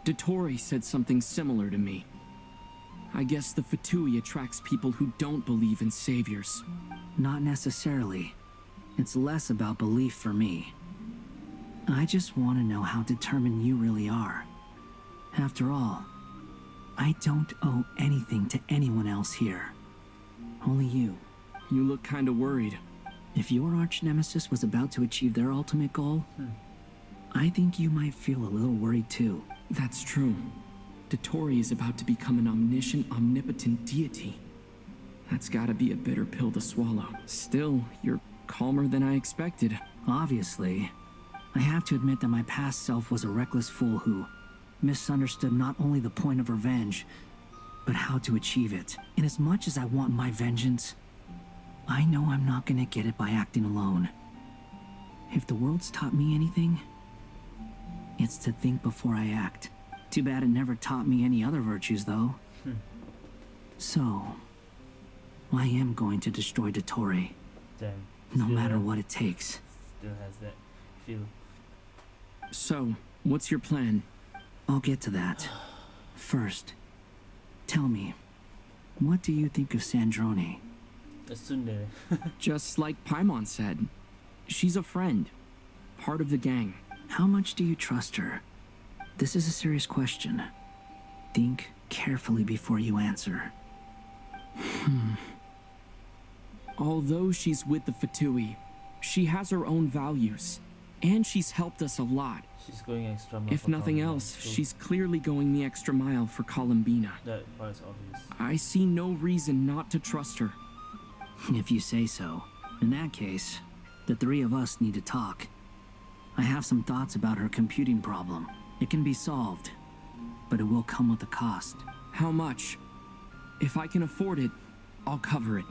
Dottore said something similar to me. I guess the Fatui attracts people who don't believe in saviors. Not necessarily. It's less about belief for me. I just want to know how determined you really are. After all, I don't owe anything to anyone else here. Only you. You look kinda worried. If your arch-nemesis was about to achieve their ultimate goal, I think you might feel a little worried too. That's true. Dottore is about to become an omniscient, omnipotent deity. That's gotta be a bitter pill to swallow. Still, you're calmer than I expected. Obviously. I have to admit that my past self was a reckless fool who misunderstood not only the point of revenge, but how to achieve it. And as much as I want my vengeance, I know I'm not gonna get it by acting alone. If the world's taught me anything, it's to think before I act. Too bad it never taught me any other virtues, though. So, I am going to destroy Dottore. Damn. No matter what it takes. Still has that feel. So, what's your plan? I'll get to that. First, tell me, what do you think of Sandrone? A tsundere. Just like Paimon said, she's a friend, part of the gang. How much do you trust her? This is a serious question. Think carefully before you answer. Although she's with the Fatui, she has her own values, and she's helped us a lot. She's going extra mile. If nothing else, she's clearly going the extra mile for Columbina. That part's obvious. I see no reason not to trust her. If you say so. In that case, the three of us need to talk. I have some thoughts about her computing problem. It can be solved, but it will come with a cost. How much? If I can afford it, I'll cover it.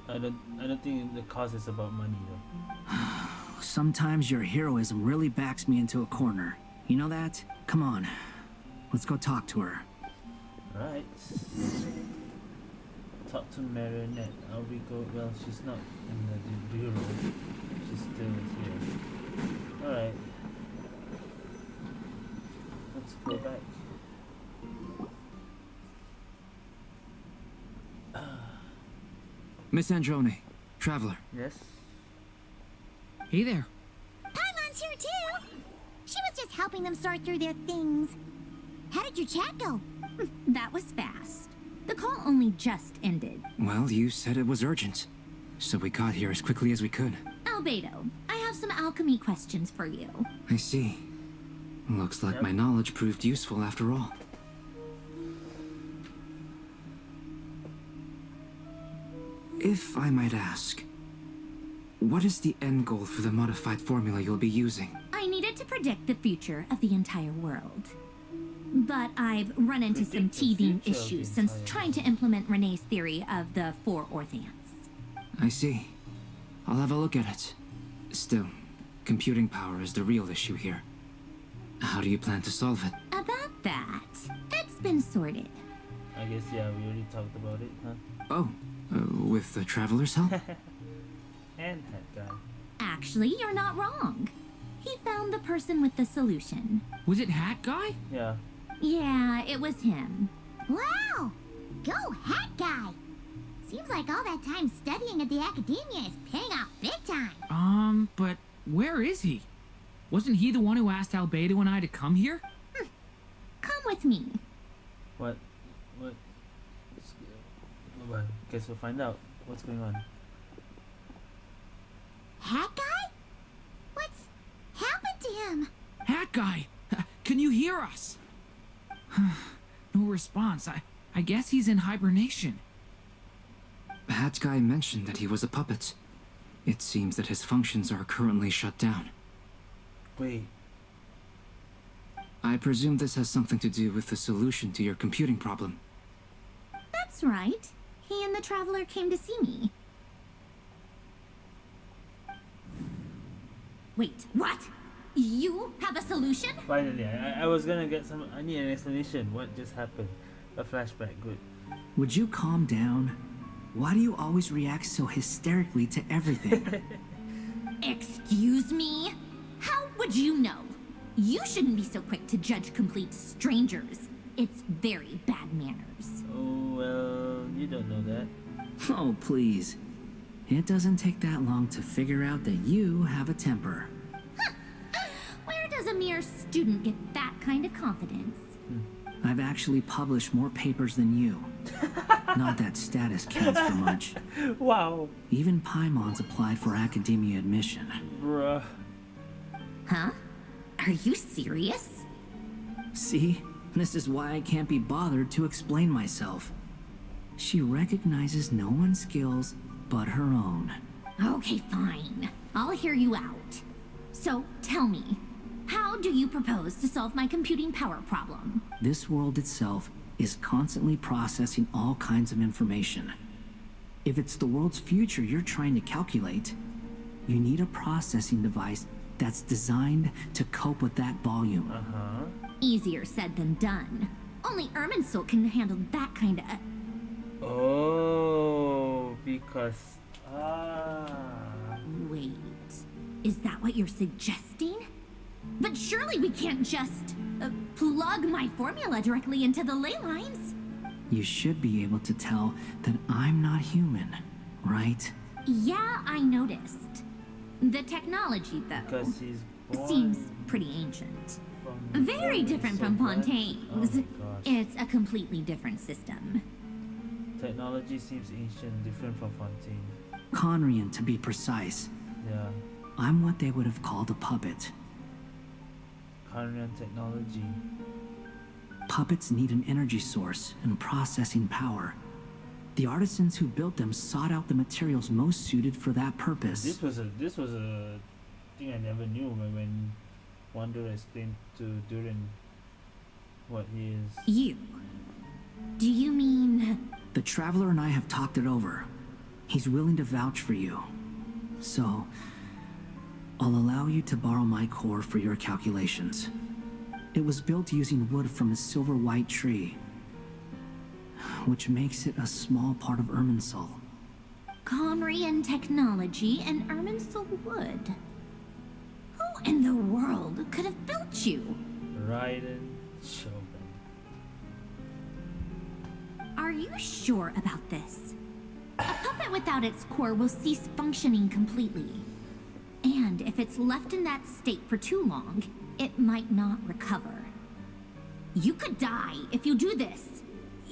I don't think the cost is about money though. Sometimes your heroism really backs me into a corner. You know that? Come on. Let's go talk to her. Alright. Talk to Marionette. How we go? Well, she's not in the bureau. She's still here. Alright. Let's go back. Miss Androne, Traveler. Yes? Hey there. Paimon's here too! She was just helping them sort through their things. How did your chat go? That was fast. The call only just ended. Well, you said it was urgent, so we got here as quickly as we could. Albedo, I have some alchemy questions for you. I see. Looks like my knowledge proved useful after all. If I might ask, what is the end goal for the modified formula you'll be using? I needed to predict the future of the entire world. But I've run into some teething issues since trying to implement Renee's theory of the four Orthants. I see. I'll have a look at it. Still, computing power is the real issue here. How do you plan to solve it? About that, it's been sorted. I guess, yeah, we already talked about it, huh? Oh, with the Traveler's help? And that guy. Actually, you're not wrong. He found the person with the solution. Was it Hat Guy? Yeah. Yeah, it was him. Wow! Go Hat Guy! Seems like all that time studying at the academia is paying off big time. But where is he? Wasn't he the one who asked Albedo and I to come here? Come with me. What? Well, guess we'll find out what's going on. Hat Guy? What's happened to him? Hat Guy! Can you hear us? No response. I guess he's in hibernation. Hat Guy mentioned that he was a puppet. It seems that his functions are currently shut down. Wait. I presume this has something to do with the solution to your computing problem. That's right. He and the Traveler came to see me. Wait, what? You have a solution? Finally, I was gonna get some. I need an explanation. What just happened? A flashback, good. Would you calm down? Why do you always react so hysterically to everything? Excuse me? How would you know? You shouldn't be so quick to judge complete strangers. It's very bad manners. Oh, well, you don't know that. Oh, please. It doesn't take that long to figure out that you have a temper. Where does a mere student get that kind of confidence? I've actually published more papers than you. Not that status counts for much. Wow. Even Paimon's applied for academia admission. Bruh. Huh? Are you serious? See? This is why I can't be bothered to explain myself. She recognizes no one's skills but her own. Okay, fine. I'll hear you out. So, tell me, how do you propose to solve my computing power problem? This world itself is constantly processing all kinds of information. If it's the world's future you're trying to calculate, you need a processing device that's designed to cope with that volume. Easier said than done. Only Irminsul can handle that kind of... Oh, because... Wait, is that what you're suggesting? But surely we can't just plug my formula directly into the ley lines. You should be able to tell that I'm not human, right? Yeah, I noticed. The technology, though, seems pretty ancient. Very different from Fontaine's. It's a completely different system. Technology seems ancient, different from Fontaine. Conrian to be precise. Yeah. I'm what they would have called a puppet. Conrian technology. Puppets need an energy source and processing power. The artisans who built them sought out the materials most suited for that purpose. This was a thing I never knew when Wanderer explained to Durin what he is. You? Do you mean... The Traveler and I have talked it over. He's willing to vouch for you. So, I'll allow you to borrow my core for your calculations. It was built using wood from a silver white tree, which makes it a small part of Irminsul. Conrian technology and Irminsul wood. Who in the world could have built you? Raiden Shogun. Are you sure about this? A puppet without its core will cease functioning completely. And if it's left in that state for too long, it might not recover. You could die if you do this.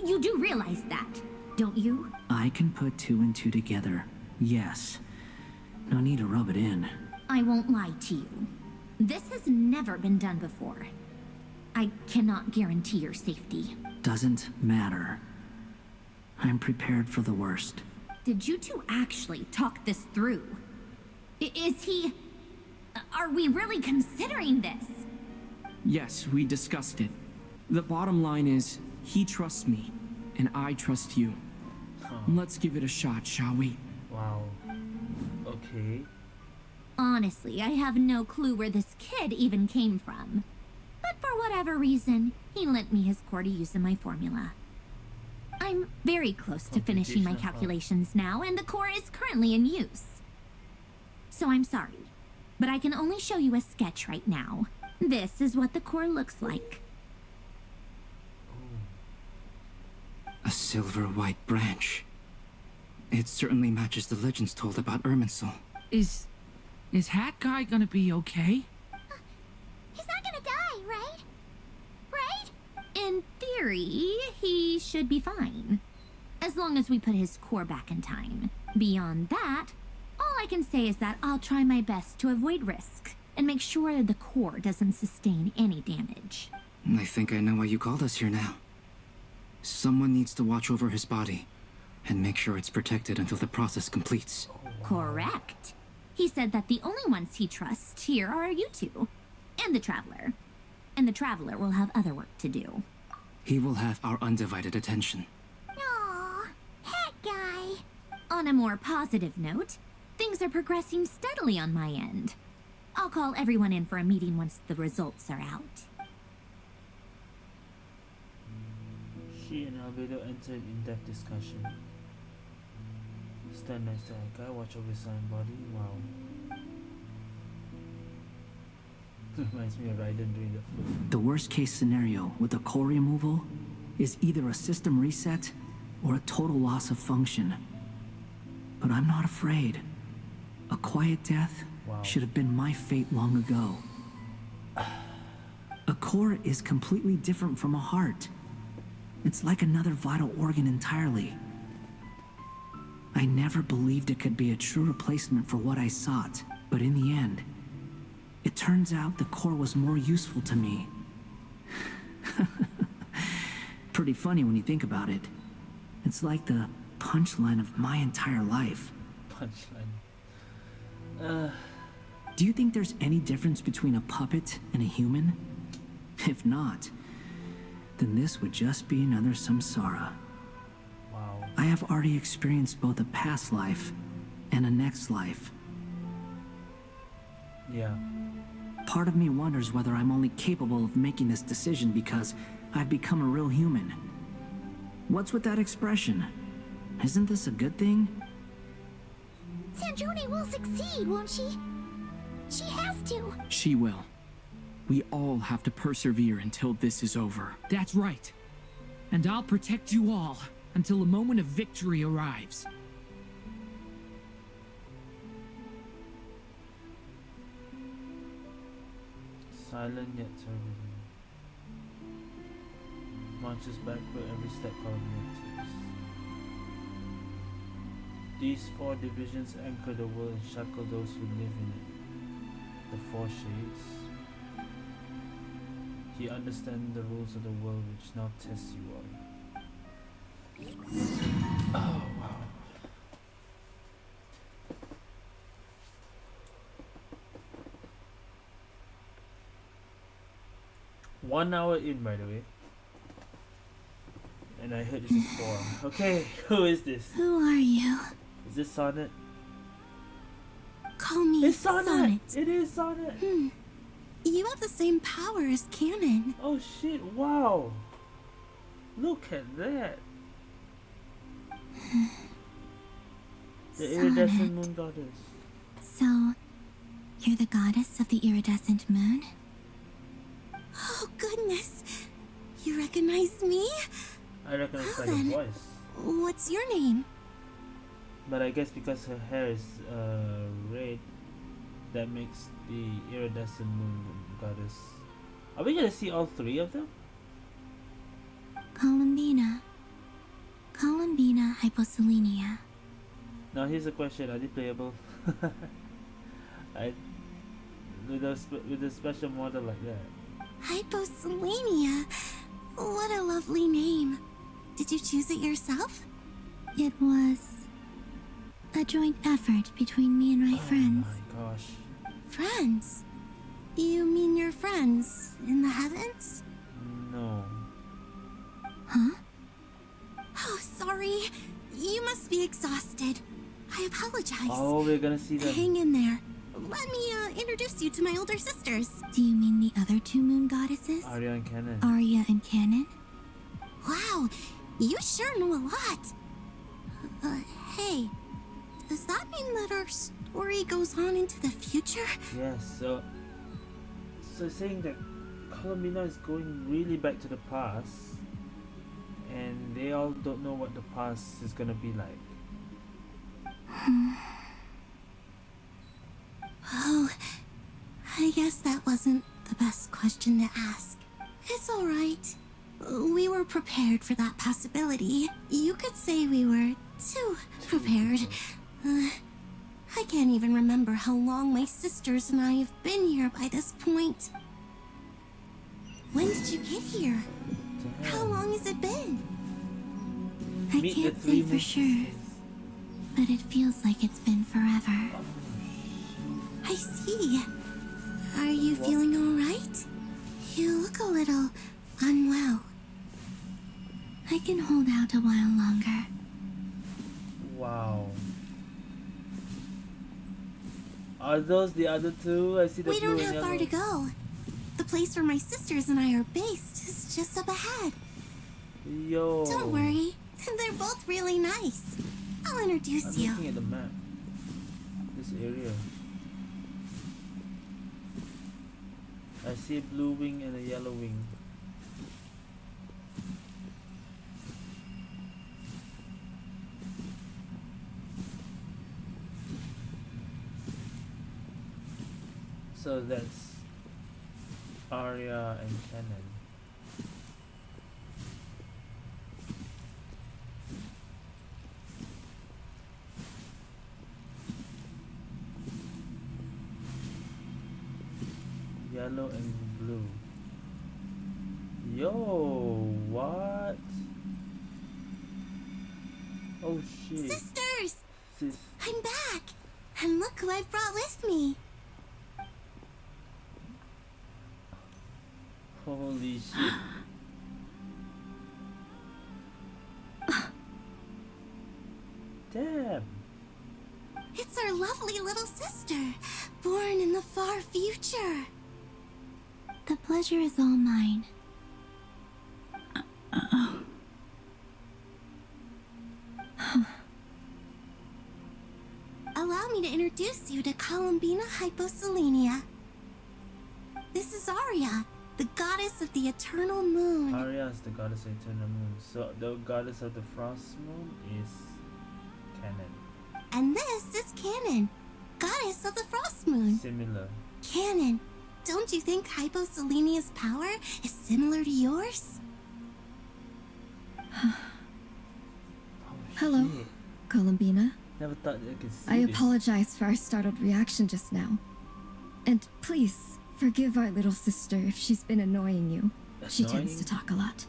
You do realize that, don't you? I can put 2 and 2 together, yes. No need to rub it in. I won't lie to you. This has never been done before. I cannot guarantee your safety. Doesn't matter. I'm prepared for the worst. Did you two actually talk this through? Is he... Are we really considering this? Yes, we discussed it. The bottom line is, he trusts me, and I trust you. Let's give it a shot, shall we? Wow. Okay. Honestly, I have no clue where this kid even came from. But for whatever reason, he lent me his core to use in my formula. I'm very close to finishing my calculations now, and the core is currently in use. So I'm sorry, but I can only show you a sketch right now. This is what the core looks like. A silver white branch. It certainly matches the legends told about Irminsul. Is Hat Guy gonna be okay? He's not gonna die, right? Right? In theory, he should be fine. As long as we put his core back in time. Beyond that, all I can say is that I'll try my best to avoid risk and make sure the core doesn't sustain any damage. I think I know why you called us here now. Someone needs to watch over his body and make sure it's protected until the process completes. Correct. He said that the only ones he trusts here are you two, and the Traveler. And the Traveler will have other work to do. He will have our undivided attention. Aww, Hat Guy. On a more positive note, things are progressing steadily on my end. I'll call everyone in for a meeting once the results are out. She and Albedo entered in-depth discussion. Stand next to Heka, watch over his son body. Wow. Reminds me of Raiden doing the flip. The worst case scenario with the core removal is either a system reset or a total loss of function. But I'm not afraid. A quiet death should have been my fate long ago. A core is completely different from a heart. It's like another vital organ entirely. I never believed it could be a true replacement for what I sought, but in the end, it turns out the core was more useful to me. Pretty funny when you think about it. It's like the punchline of my entire life. Punchline. Do you think there's any difference between a puppet and a human? If not, then this would just be another samsara. Wow. I have already experienced both a past life and a next life. Yeah. Part of me wonders whether I'm only capable of making this decision because I've become a real human. What's with that expression? Isn't this a good thing? Sandrone will succeed, won't she? She has to. She will. We all have to persevere until this is over. That's right. And I'll protect you all until a moment of victory arrives. Silent yet turbulent. Marches backward every step calculates. These four divisions anchor the world and shackle those who live in it. The four shades. He understands the rules of the world which now tests you all. Oh wow. One hour in, by the way. And I heard this is 4. Okay, who is this? Who are you? Is this Sonnet? Call me It's Sonnet! Sonnet. It is Sonnet! You have the same power as Canon. Oh shit, wow! Look at that! The iridescent moon goddess. So, you're the goddess of the iridescent moon? Oh goodness! You recognize me? I recognize by the then, voice. What's your name? But I guess because her hair is red, that makes the iridescent moon goddess. Are we gonna see all 3 of them? Columbina. Columbina hyposelenia. Now here's a question: are they playable? With a special model like that. Hyposelenia? What a lovely name. Did you choose it yourself? It was a joint effort between me and my friends. Oh my gosh. Friends? You mean your friends in the heavens? No. Huh? Oh, sorry. You must be exhausted. I apologize. Oh, we're gonna see them. Hang in there. Let me introduce you to my older sisters. Do you mean the other 2 moon goddesses? Arya and Canon. Arya and Canon? Wow, you sure know a lot. Hey, does that mean that our story goes on into the future? Yes, so saying that Columbina is going really back to the past, and they all don't know what the past is gonna be like. Oh, I guess that wasn't the best question to ask. It's alright. We were prepared for that possibility. You could say we were too prepared. I can't even remember how long my sisters and I have been here by this point. When did you get here? How long has it been? I can't say for sure, but it feels like it's been forever. I see. Are you feeling alright? You look a little unwell. I can hold out a while longer. Wow. Are those the other 2? I see the We blue don't and have yellow. far to go. The place where my sisters and I are based is just up ahead. Yo. Don't worry. They're both really nice. I'll introduce I'm you. looking at the map. This area. I see a blue wing and a yellow wing. So that's Arya and Canon. Yellow and blue. Yo, what? Oh shit. Sisters! Sis. I'm back! And look who I've brought with me. Holy shit. Damn. It's our lovely little sister, born in the far future. The pleasure is all mine. Allow me to introduce you to Columbina hyposelenia. This is Arya, the goddess of the eternal moon. Arya is the goddess of eternal moon. So the goddess of the frost moon is Canon. And this is Canon, goddess of the frost moon. Similar. Canon, don't you think hyposelenia's power is similar to yours? Hello, Columbina. Never thought I could see I this. apologize for our startled reaction just now. And please, forgive our little sister if she's been annoying you. She tends to talk a lot.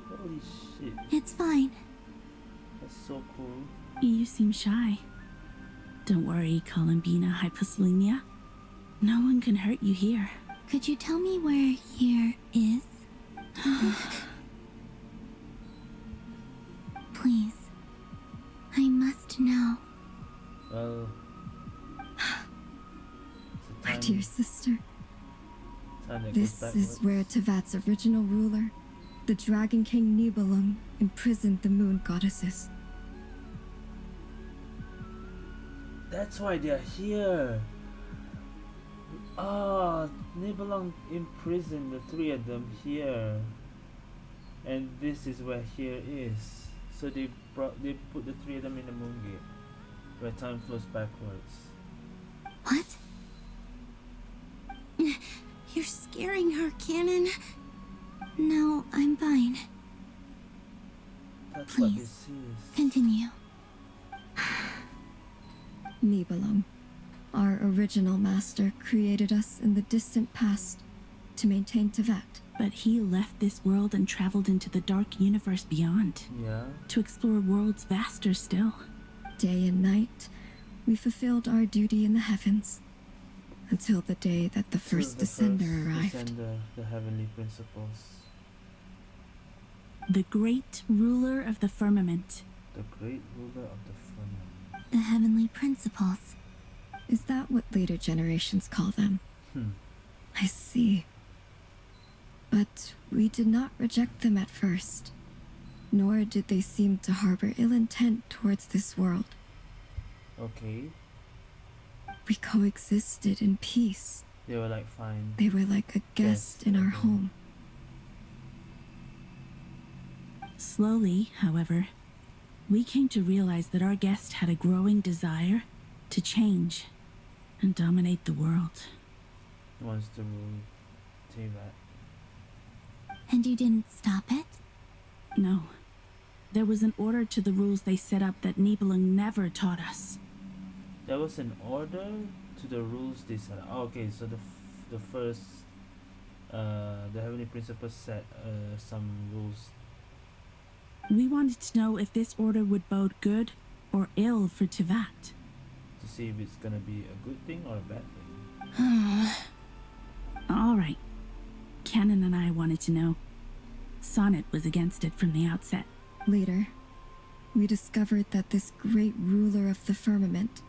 Holy shit. It's fine. That's so cool. You seem shy. Don't worry, Columbina Hyposalemia. No one can hurt you here. Could you tell me where here is? Please. I must know. Well, My dear sister, this is where Tevat's original ruler, the Dragon King Nibelung, imprisoned the moon goddesses. That's why they're here. Ah, Nibelung imprisoned the three of them here, and this is where here is. So they put the three of them in the moon gate, where time flows backwards. What? You're scaring her, Canon. No, I'm fine. That's Please, what this is. continue. Nibelung, our original master, created us in the distant past to maintain Tevat. But he left this world and traveled into the dark universe beyond. Yeah. To explore worlds vaster still. Day and night, we fulfilled our duty in the heavens, until the day that the first descender arrived. The heavenly principles. The great ruler of the firmament. The great ruler of the firmament. The heavenly principles. Is that what later generations call them? I see. But we did not reject them at first, nor did they seem to harbor ill intent towards this world. Okay. We coexisted in peace. They were like fine. They were like a guest in our home. Slowly, however, we came to realize that our guest had a growing desire to change and dominate the world. He wants to rule Tevat. And you didn't stop it? No. There was an order to the rules they set up that Nibelung never taught us. There was an order to the rules they set up. Oh, okay, so the first, the heavenly principles set some rules. We wanted to know if this order would bode good or ill for Tevat. To see if it's gonna be a good thing or a bad thing. All right. Canon and I wanted to know. Sonnet was against it from the outset. Later, we discovered that this great ruler of the firmament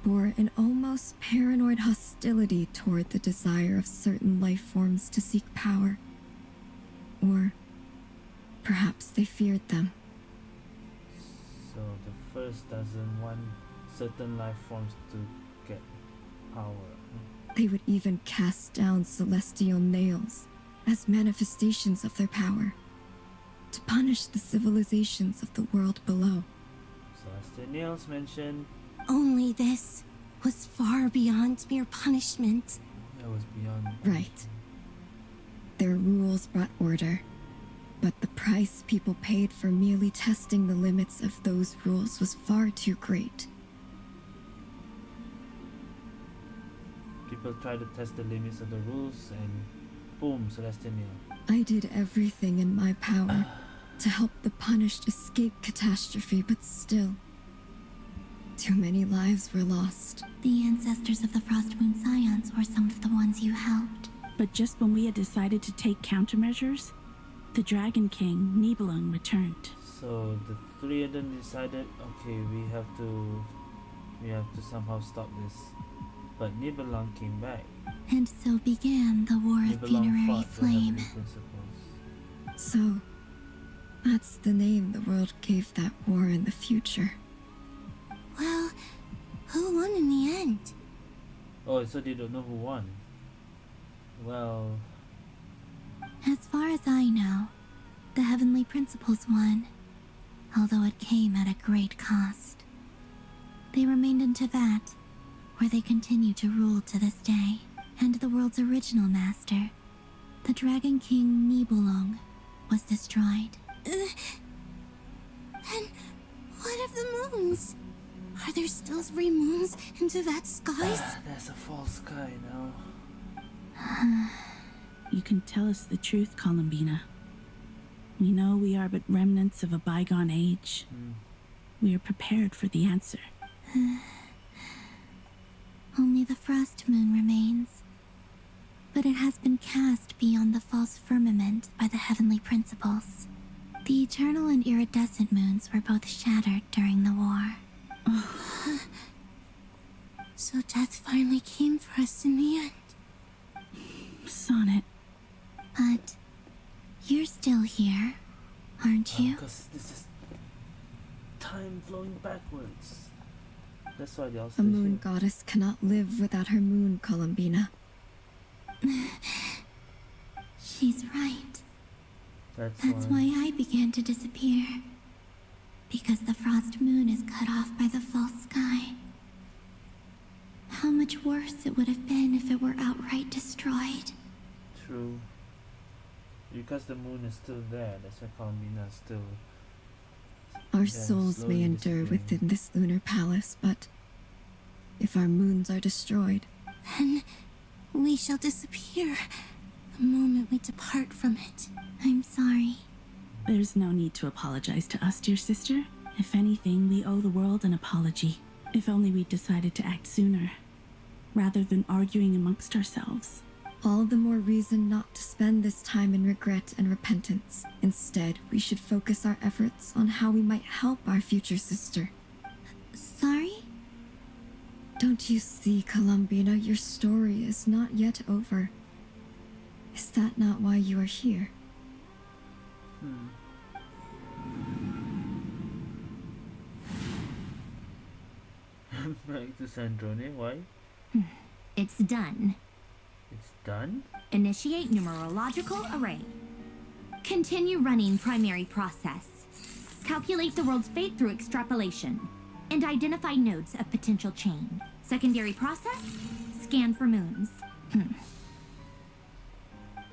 bore an almost paranoid hostility toward the desire of certain life forms to seek power. Or perhaps they feared them. So the first doesn't want certain life forms to get power. They would even cast down celestial nails as manifestations of their power, to punish the civilizations of the world below. Celestial nails mentioned. Only this was far beyond mere punishment. That was beyond. Right. Their rules brought order, but the price people paid for merely testing the limits of those rules was far too great. People try to test the limits of the rules and boom, Celestial Nail. I did everything in my power to help the punished escape catastrophe, but still, too many lives were lost. The ancestors of the Frostmoon Scions were some of the ones you helped. But just when we had decided to take countermeasures, the Dragon King, Nibelung, returned. So the three of them decided, okay, we have to somehow stop this. But Nibelung came back. And so began the War of Funerary Flame. So, that's the name the world gave that war in the future. Well, who won in the end? Oh, so they don't know who won. Well... As far as I know, the Heavenly Principles won, although it came at a great cost. They remained in Tevat, where they continue to rule to this day, and the world's original master, the Dragon King Nibelung, was destroyed. And What of the moons? Are there still 3 moons in Tevat skies? That's a false sky now. You can tell us the truth, Columbina. We know we are but remnants of a bygone age. We are prepared for the answer. Only the frost moon remains. But it has been cast beyond the false firmament by the heavenly principles. The eternal and iridescent moons were both shattered during the war. So death finally came for us in the end. Sonnet. But you're still here, aren't you? Because this is time flowing backwards. That's why they all A stay moon here. goddess cannot live without her moon, Columbina. She's right. That's why I began to disappear. Because the frost moon is cut off by the false sky. How much worse it would have been if it were outright destroyed. True. Because the moon is still there, that's why Columbina is still Our yeah, souls slowly may endure disappearing. within this lunar palace, but if our moons are destroyed, Then we shall disappear the moment we depart from it. I'm sorry. There's no need to apologize to us, dear sister. If anything, we owe the world an apology. If only we'd decided to act sooner, rather than arguing amongst ourselves. all the more reason not to spend this time in regret and repentance. Instead, we should focus our efforts on how we might help our future sister. Sorry? Don't you see, Columbina, your story is not yet over. Is that not why you are here? Back to Sandrone, why? It's done. It's done? Initiate numerological array. Continue running primary process. Calculate the world's fate through extrapolation. And identify nodes of potential chain. Secondary process? Scan for moons.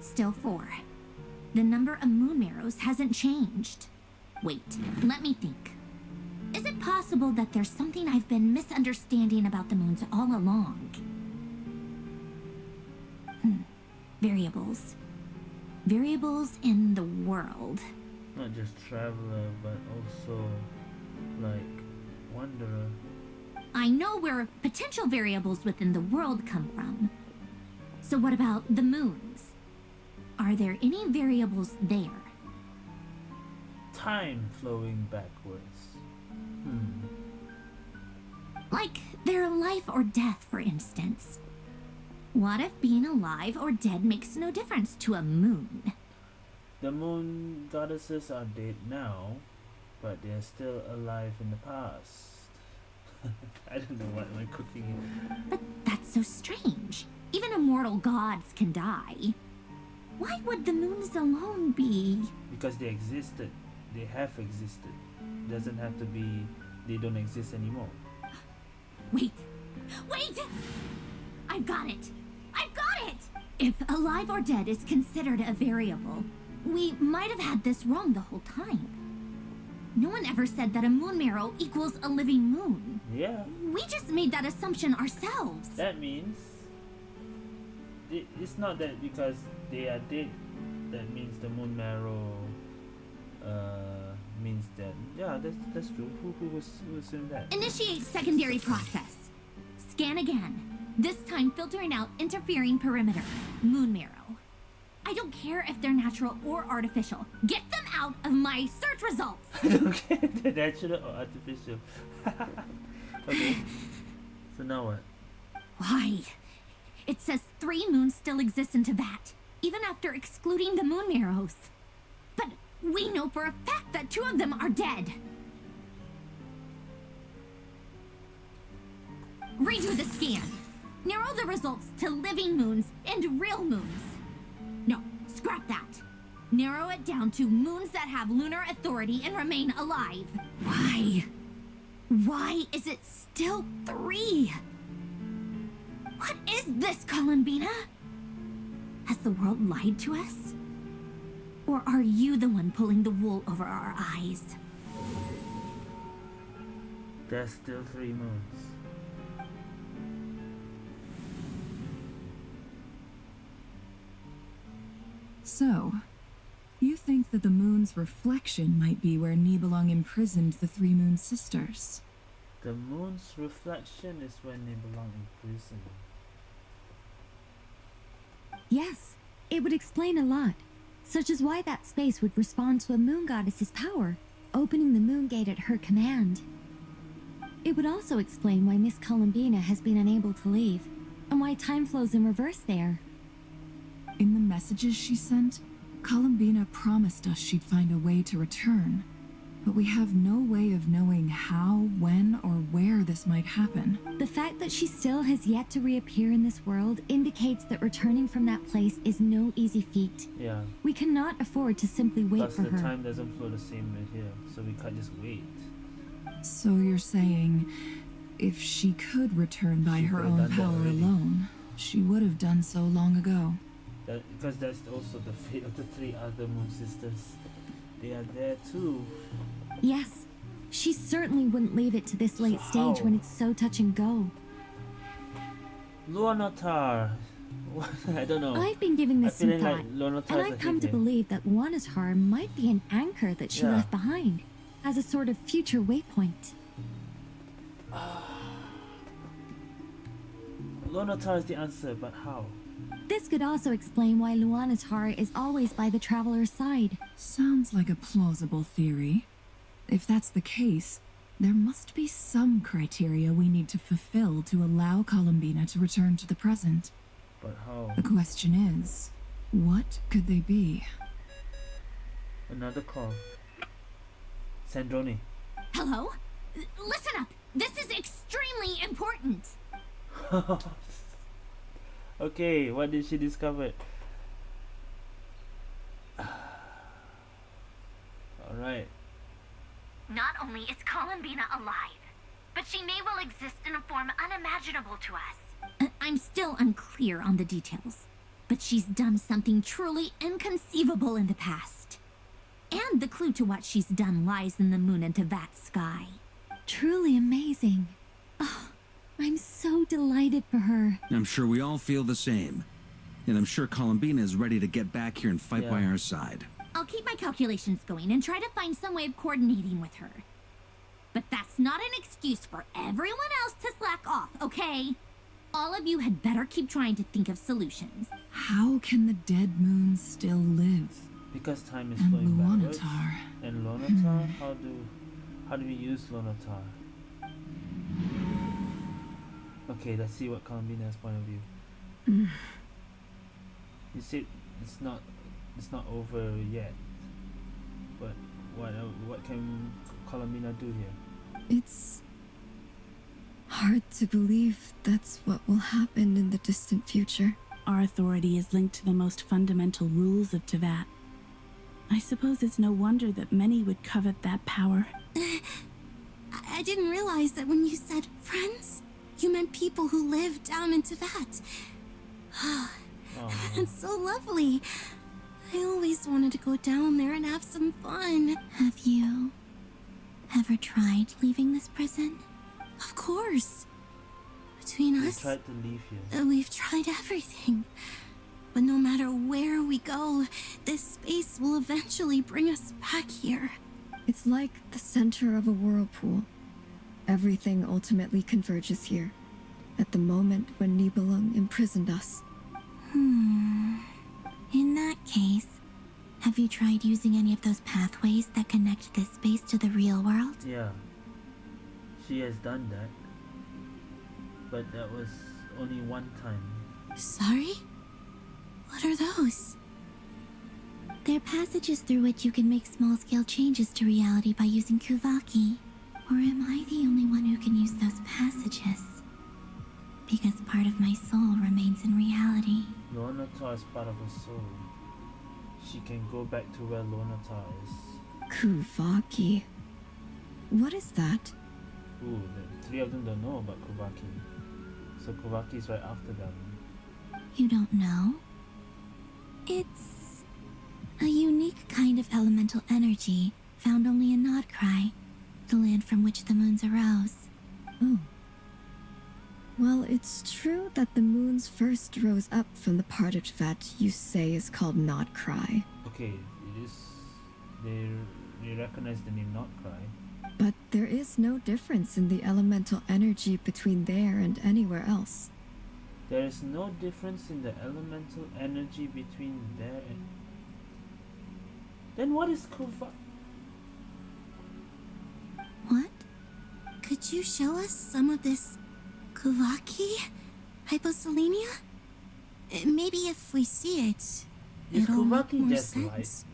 Still 4. The number of moon marrows hasn't changed. Wait, let me think. Is it possible that there's something I've been misunderstanding about the moons all along? Variables. Variables in the world. Not just traveler, but also like wanderer. I know where potential variables within the world come from. So what about the moons? Are there any variables there? Time flowing backwards. Like their life or death, for instance. What if being alive or dead makes no difference to a moon? The moon goddesses are dead now, but they're still alive in the past. I don't know what am I cooking in. But that's so strange. Even immortal gods can die. Why would the moons alone be? Because they existed. They have existed. Doesn't have to be they don't exist anymore. Wait! Wait! I've got it! I've got it! If alive or dead is considered a variable, we might have had this wrong the whole time. No one ever said that a moon marrow equals a living moon. Yeah. We just made that assumption ourselves. That means it's not that because they are dead that means the moon marrow means that. Yeah, that's true. Who assumed that? Initiate secondary process. Scan again. This time filtering out interfering perimeter. Moon marrow. I don't care if they're natural or artificial. Get them out of my search results! I don't care if they're natural or artificial. Okay. So now what? Why? It says 3 moons still exist in Tevat, even after excluding the moon marrows. But we know for a fact that 2 of them are dead. Redo the scan. Narrow the results to living moons and real moons. No, scrap that. Narrow it down to moons that have lunar authority and remain alive. Why? Why is it still 3? What is this, Columbina? Has the world lied to us? Or are you the one pulling the wool over our eyes? There's still 3 moons. So, you think that the moon's reflection might be where Nibelung imprisoned the 3 Moon Sisters? The moon's reflection is where they belong in prison. Yes, it would explain a lot, such as why that space would respond to a moon goddess's power, opening the moon gate at her command. It would also explain why Miss Columbina has been unable to leave, and why time flows in reverse there. In the messages she sent, Columbina promised us she'd find a way to return, but we have no way of knowing how, when, or where this might happen. The fact that she still has yet to reappear in this world indicates that returning from that place is no easy feat. Yeah. We cannot afford to simply wait Plus for the her. time doesn't flow the same right here, so we can't just wait. So you're saying, if she could return by her could've own done that power already. alone, she would have done so long ago. Because that's also the fate of the 3 other Moon Sisters. They are there too. Yes, she certainly wouldn't leave it to this late stage how? when it's so touch and go. Luanatar. I don't know. I've been giving this some feeling thought, like Luanatar and is I've a come to hit. believe that Luanatar might be an anchor that she Yeah. left behind, as a sort of future waypoint. Luanatar is the answer, but how? This could also explain why Luanatar is always by the traveler's side. Sounds like a plausible theory. If that's the case, there must be some criteria we need to fulfill to allow Columbina to return to the present. But how? The question is, what could they be? Another call. Sandrone. Hello? Listen up. This is extremely important. Okay, what did she discover? Alright. Not only is Columbina alive, but she may well exist in a form unimaginable to us. I'm still unclear on the details, but she's done something truly inconceivable in the past. And the clue to what she's done lies in the moon and Tevat sky. Truly amazing. Oh, I'm so delighted for her. I'm sure we all feel the same. And I'm sure Columbina is ready to get back here and fight by Yeah. our side. I'll keep my calculations going and try to find some way of coordinating with her. But that's not an excuse for everyone else to slack off, okay? All of you had better keep trying to think of solutions. How can the dead moon still live? Because time is And flowing backwards. Luanatar. And Luanatar? How do we use Luanatar? Okay, let's see what Columbina's point of view. You said it's not over yet. But what can Columbina do here? It's hard to believe that's what will happen in the distant future. Our authority is linked to the most fundamental rules of Tevat. I suppose it's no wonder that many would covet that power. I didn't realize that when you said friends, you meant people who live down in Tevat. It's so lovely. I always wanted to go down there and have some fun. Have you ever tried leaving this prison? Of course. Between We us, tried to leave here. we've tried everything. But no matter where we go, this space will eventually bring us back here. It's like the center of a whirlpool. Everything ultimately converges here, at the moment when Nibelung imprisoned us. In that case, have you tried using any of those pathways that connect this space to the real world? Yeah. She has done that. But that was only one time. Sorry? What are those? They're passages through which you can make small-scale changes to reality by using Kuvaki. Or am I the only one who can use those passages? Because part of my soul remains in reality. Luanatar is part of her soul. She can go back to where Luanatar is. Kuvaki. What is that? Ooh, the 3 of them don't know about Kuvaki. So Kuvaki is right after them. You don't know? It's a unique kind of elemental energy found only in Nod-Krai. the land from which the moons arose. Oh. Well, it's true that the moons first rose up from the part of that you say is called Nod-Krai. Okay, it is. They recognize the name Nod-Krai. But there is no difference in the elemental energy between there and anywhere else. There is no difference in the elemental energy between there and... Then what is Kuva? What? Could you show us some of this Kuvaki hyposelenia? Maybe if we see it, Is it'll make Kuvaki more just sense.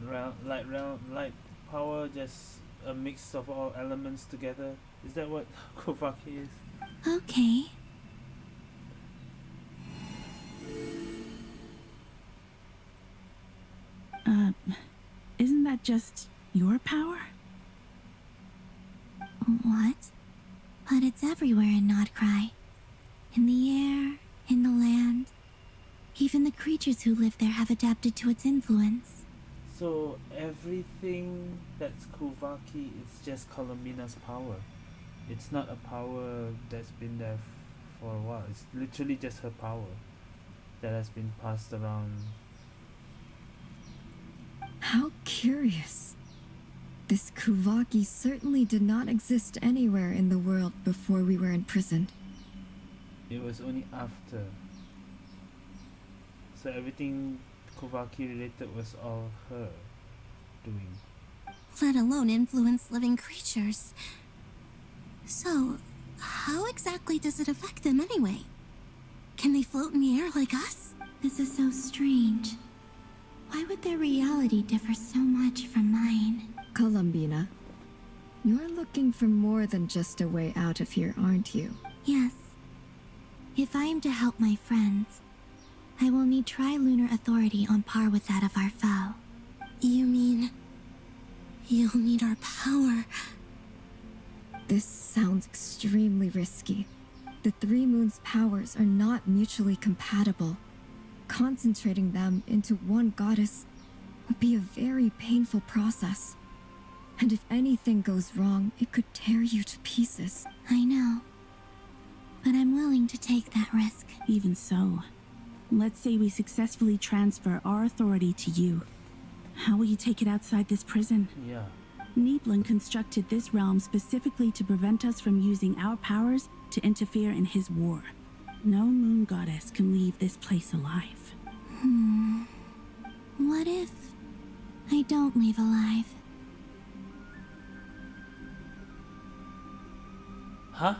light power, just a mix of all elements together? Is that what Kuvaki is? Okay. Isn't that just your power? What? But it's everywhere in Nod-Krai. In the air, in the land. Even the creatures who live there have adapted to its influence. So everything that's Kuvaki is just Columbina's power. It's not a power that's been there for a while. It's literally just her power that has been passed around. How curious. This Kuvaki certainly did not exist anywhere in the world before we were imprisoned. It was only after. So everything Kuvaki related was all her doing. Let alone influence living creatures. So, how exactly does it affect them anyway? Can they float in the air like us? This is so strange. Why would their reality differ so much from mine? Columbina, you're looking for more than just a way out of here, aren't you? Yes. If I am to help my friends, I will need tri-lunar authority on par with that of our foe. You mean... you'll need our power? This sounds extremely risky. The three moons' powers are not mutually compatible. Concentrating them into one goddess would be a very painful process. And if anything goes wrong, it could tear you to pieces. I know. But I'm willing to take that risk. Even so, let's say we successfully transfer our authority to you. How will you take it outside this prison? Yeah. Nibelung constructed this realm specifically to prevent us from using our powers to interfere in his war. No moon goddess can leave this place alive. What if I don't leave alive? Huh?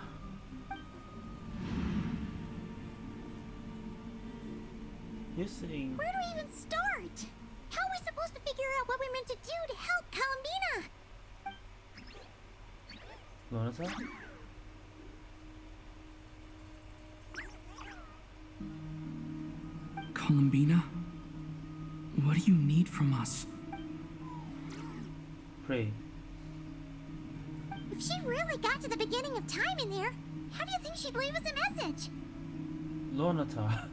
You're saying... Where do we even start? How are we supposed to figure out what we're meant to do to help Columbina? Lonata? Columbina? What do you need from us? Pray. If she really got to the beginning of time in there, how do you think she'd leave us a message? Lonata.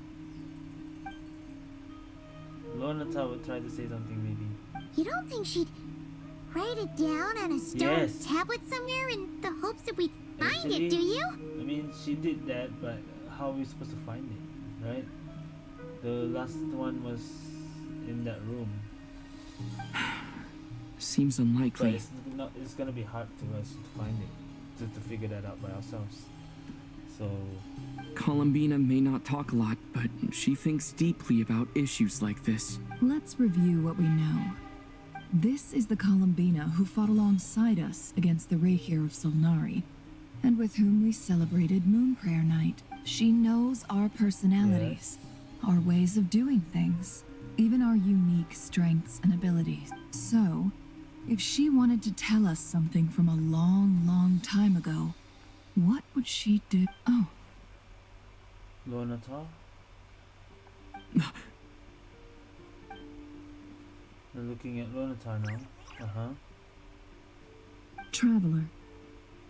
Lonata would try to say something maybe. You don't think she'd write it down on a stone Yes. tablet somewhere in the hopes that we'd find Actually, it, do you? I mean, she did that, but how are we supposed to find it, right? The last one was in that room. Seems But unlikely. it's gonna be hard to us to find it, to figure that out by ourselves. So, Columbina may not talk a lot, but she thinks deeply about issues like this. Let's review what we know. This is the Columbina who fought alongside us against the Rahir of Solnari, and with whom we celebrated Moon Prayer Night. She knows our personalities, our ways of doing things, even our unique strengths and abilities. So, if she wanted to tell us something from a long, long time ago, what would she do? Oh. Lonata? We're looking at Lonata now. Traveler,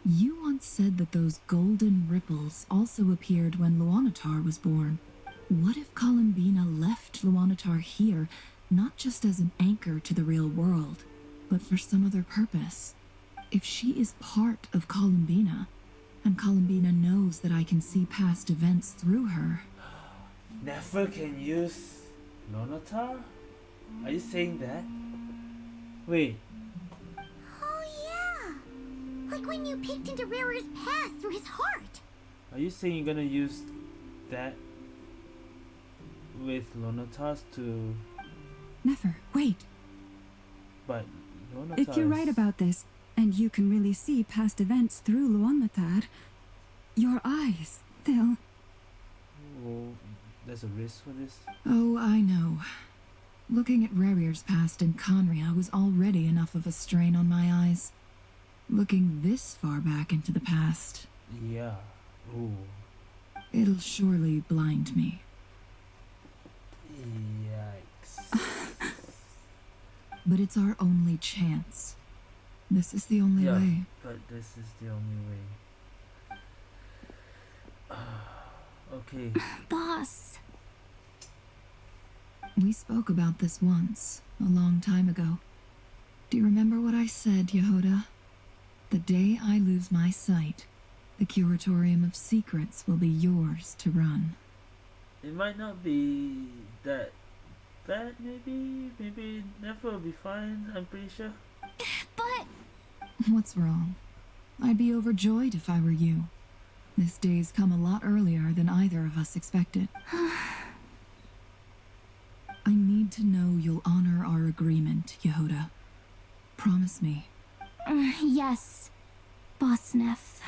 you once said that those golden ripples also appeared when Luanatar was born. What if Columbina left Luanatar here, not just as an anchor to the real world, but for some other purpose? if she is part of Columbina, and Columbina knows that I can see past events through her... Nefer can use Lonatar? Are you saying that? Wait. Oh yeah! Like when you peeked into Rarer's past through his heart! Are you saying you're gonna use that with Lonatar's to... Nefer, wait. But Lonatar If you're right about this, and you can really see past events through Luonatar, your eyes, they'll... Oh, there's a risk for this? Oh, I know. Looking at Rerir's past in Conria was already enough of a strain on my eyes. Looking this far back into the past... Yeah. Ooh. It'll surely blind me. Yikes. But it's our only chance. This is the only way. But this is the only way. Okay. Boss. We spoke about this once, a long time ago. Do you remember what I said, Yehoda? The day I lose my sight, the Curatorium of Secrets will be yours to run. It might not be that bad, maybe? Maybe Nefer will be fine, I'm pretty sure. But... What's wrong? I'd be overjoyed if I were you. This day's come a lot earlier than either of us expected. I need to know you'll honor our agreement, Yehoda. Promise me. Yes, Boss Neff.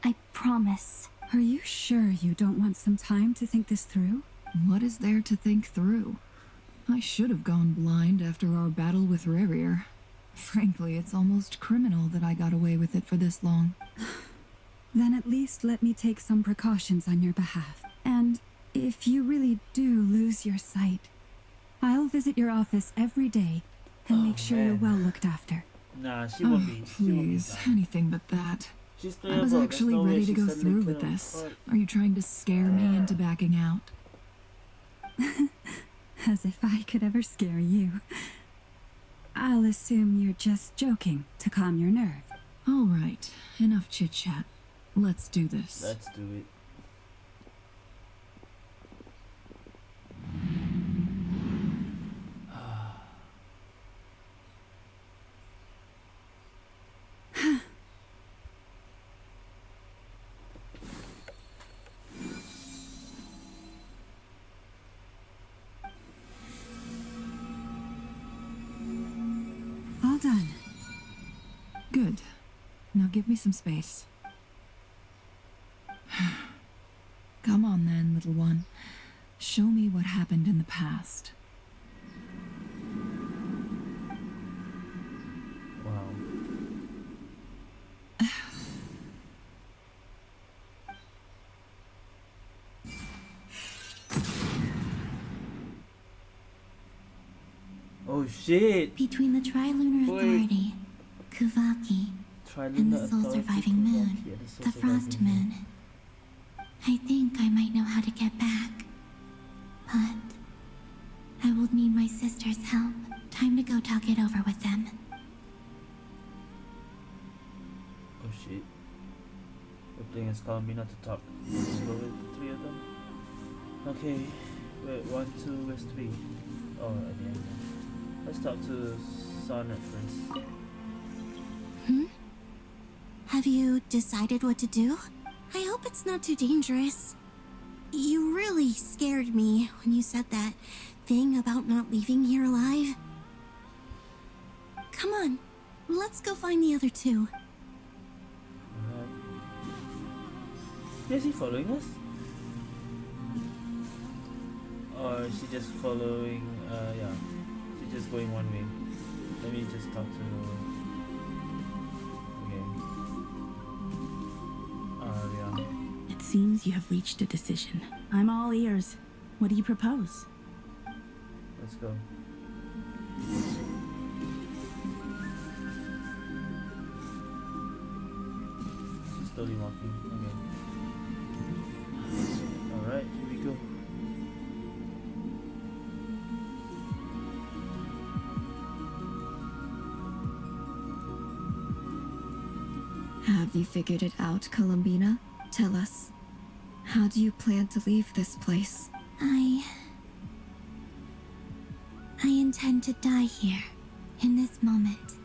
I promise. Are you sure you don't want some time to think this through? What is there to think through? I should have gone blind after our battle with Rerir. Frankly, it's almost criminal that I got away with it for this long. Then at least let me take some precautions on your behalf. And if you really do lose your sight, I'll visit your office every day and make sure you're well looked after. Nah, she won't be. Please, anything but that. She's I was actually ready to go through with this. Are you trying to scare me into backing out? As if I could ever scare you. I'll assume you're just joking to calm your nerve. All right, enough chit-chat. Let's do this. Let's do it. All done. Good. Now give me some space. Come on then, little one. Show me what happened in the past. Wow. Oh shit! Between the Trilunar Authority, Kuvaki, and the sole surviving moon, the Frost Moon. I think I might know how to get back. But I will need my sister's help. Time to go talk it over with them. Oh shit. We're playing as Columbina to talk. Let's go with the three of them. Okay. Wait, 1, 2, where's 3? Oh, at the end. Let's talk to Sonnet first. Have you decided what to do? I hope it's not too dangerous. You really scared me when you said that thing about not leaving here alive. Come on, let's go find the other two. Is he following us? Or is she just following, yeah. She's just going one way. Let me just talk to her. Okay. Yeah. It seems you have reached a decision. I'm all ears. What do you propose? Let's go. She's slowly walking. Okay. Alright, here we go. Have you figured it out, Columbina? Tell us. How do you plan to leave this place? I intend to die here, in this moment.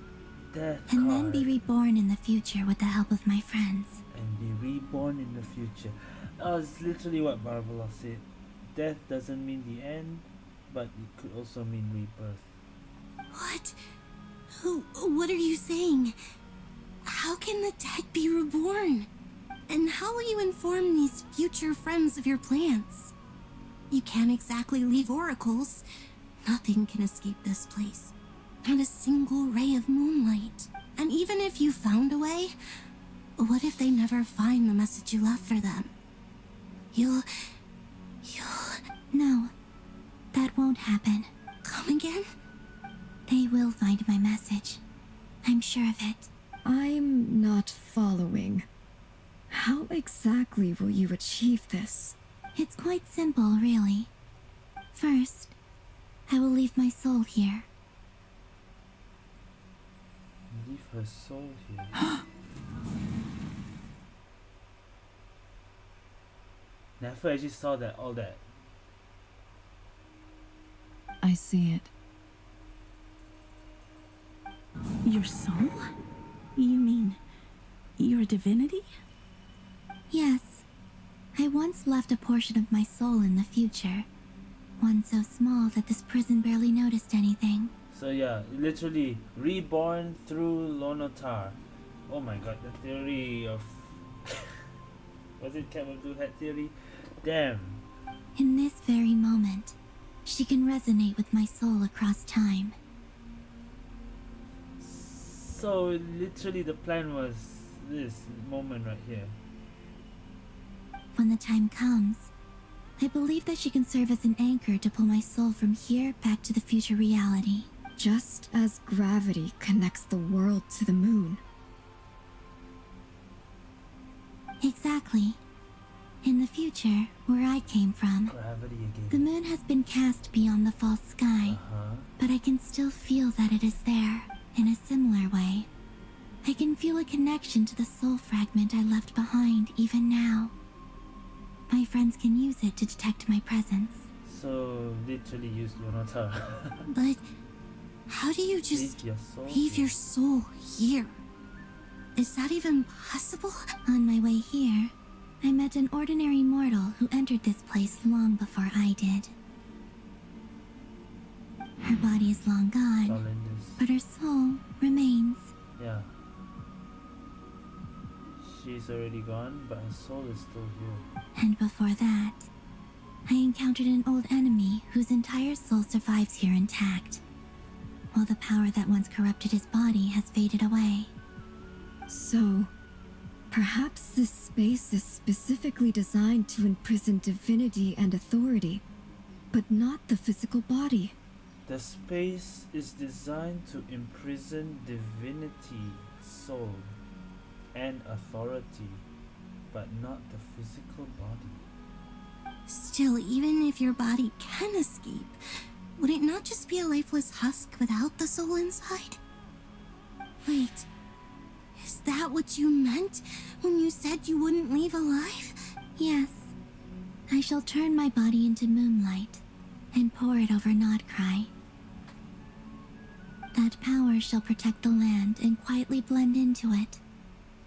And then be reborn in the future with the help of my friends. And be reborn in the future. Oh, it's literally what Barbara said. Death doesn't mean the end, but it could also mean rebirth. What? What are you saying? How can the dead be reborn? And how will you inform these future friends of your plans? You can't exactly leave oracles. Nothing can escape this place. Not a single ray of moonlight. And even if you found a way, what if they never find the message you left for them? You'll... No, that won't happen. Come again? They will find my message. I'm sure of it. I'm not following. How exactly will you achieve this? It's quite simple, really. First, I will leave my soul here. Leave her soul here. Never actually saw that, all that. I see it. Your soul? You mean your divinity? Yes. I once left a portion of my soul in the future. One so small that this prison barely noticed anything. So yeah, literally reborn through Lonotar. Oh my god, the theory of... Was it Cat Abdul had theory? Damn. In this very moment, she can resonate with my soul across time. So literally the plan was this moment right here. When the time comes, I believe that she can serve as an anchor to pull my soul from here back to the future reality. Just as gravity connects the world to the moon. Exactly. In the future, where I came from, Gravity again. the moon has been cast beyond the false sky, but I can still feel that it is there, in a similar way. I can feel a connection to the soul fragment I left behind even now. My friends can use it to detect my presence. So literally use Lonotar. But how do you just leave your soul here? Is that even possible? On my way here, I met an ordinary mortal who entered this place long before I did. Her body is long gone, but her soul remains. Yeah. She's already gone, but her soul is still here. And before that, I encountered an old enemy whose entire soul survives here intact, while the power that once corrupted his body has faded away. So, perhaps this space is specifically designed to imprison divinity and authority, but not the physical body. The space is designed to imprison divinity, soul, and authority, but not the physical body. Still, even if your body can escape, would it not just be a lifeless husk without the soul inside? Wait, is that what you meant when you said you wouldn't leave alive? Yes. I shall turn my body into moonlight and pour it over Nod-Krai. That power shall protect the land and quietly blend into it,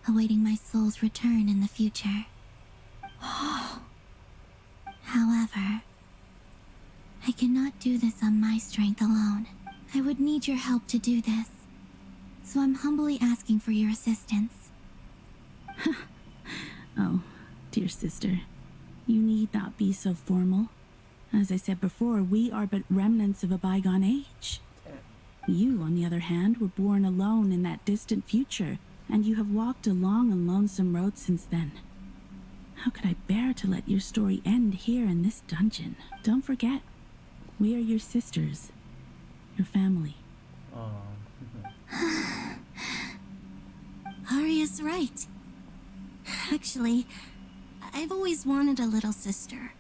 awaiting my soul's return in the future. However, I cannot do this on my strength alone. I would need your help to do this, so I'm humbly asking for your assistance. Oh, dear sister, you need not be so formal. As I said before, we are but remnants of a bygone age. You, on the other hand, were born alone in that distant future, and you have walked a long and lonesome road since then. How could I bear to let your story end here in this dungeon? Don't forget, we are your sisters, your family. Arya's right. Actually, I've always wanted a little sister.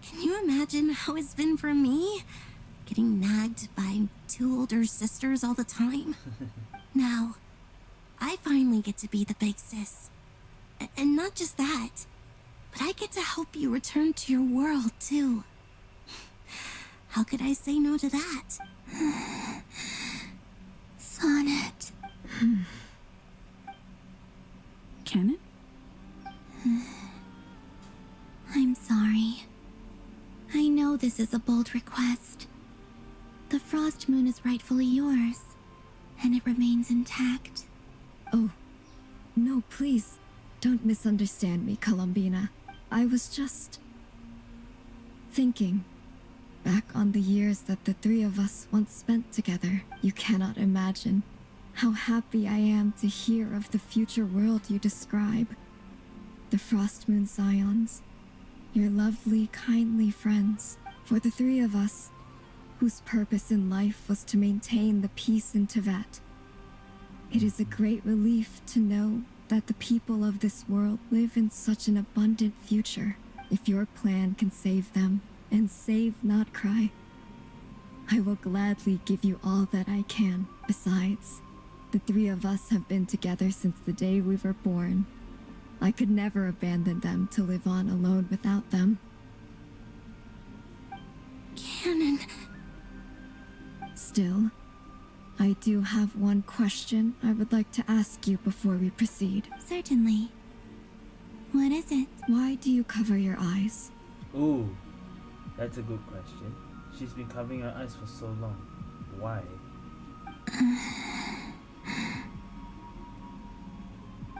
Can you imagine how it's been for me? Getting nagged by two older sisters all the time. Now, I finally get to be the big sis. And not just that, but I get to help you return to your world, too. How could I say no to that? Sonnet. Can it? I'm sorry. I know this is a bold request. The Frost Moon is rightfully yours, and it remains intact. Oh, no, please. Don't misunderstand me, Columbina. I was just thinking back on the years that the three of us once spent together. You cannot imagine how happy I am to hear of the future world you describe. The Frost Moon Scions, your lovely, kindly friends. For the three of us, whose purpose in life was to maintain the peace in Teyvat. It is a great relief to know that the people of this world live in such an abundant future. If your plan can save them and save Nod-Krai, I will gladly give you all that I can. Besides, the three of us have been together since the day we were born. I could never abandon them to live on alone without them. Canon. Still, I do have one question I would like to ask you before we proceed. Certainly. What is it? Why do you cover your eyes? Ooh, that's a good question. She's been covering her eyes for so long. Why?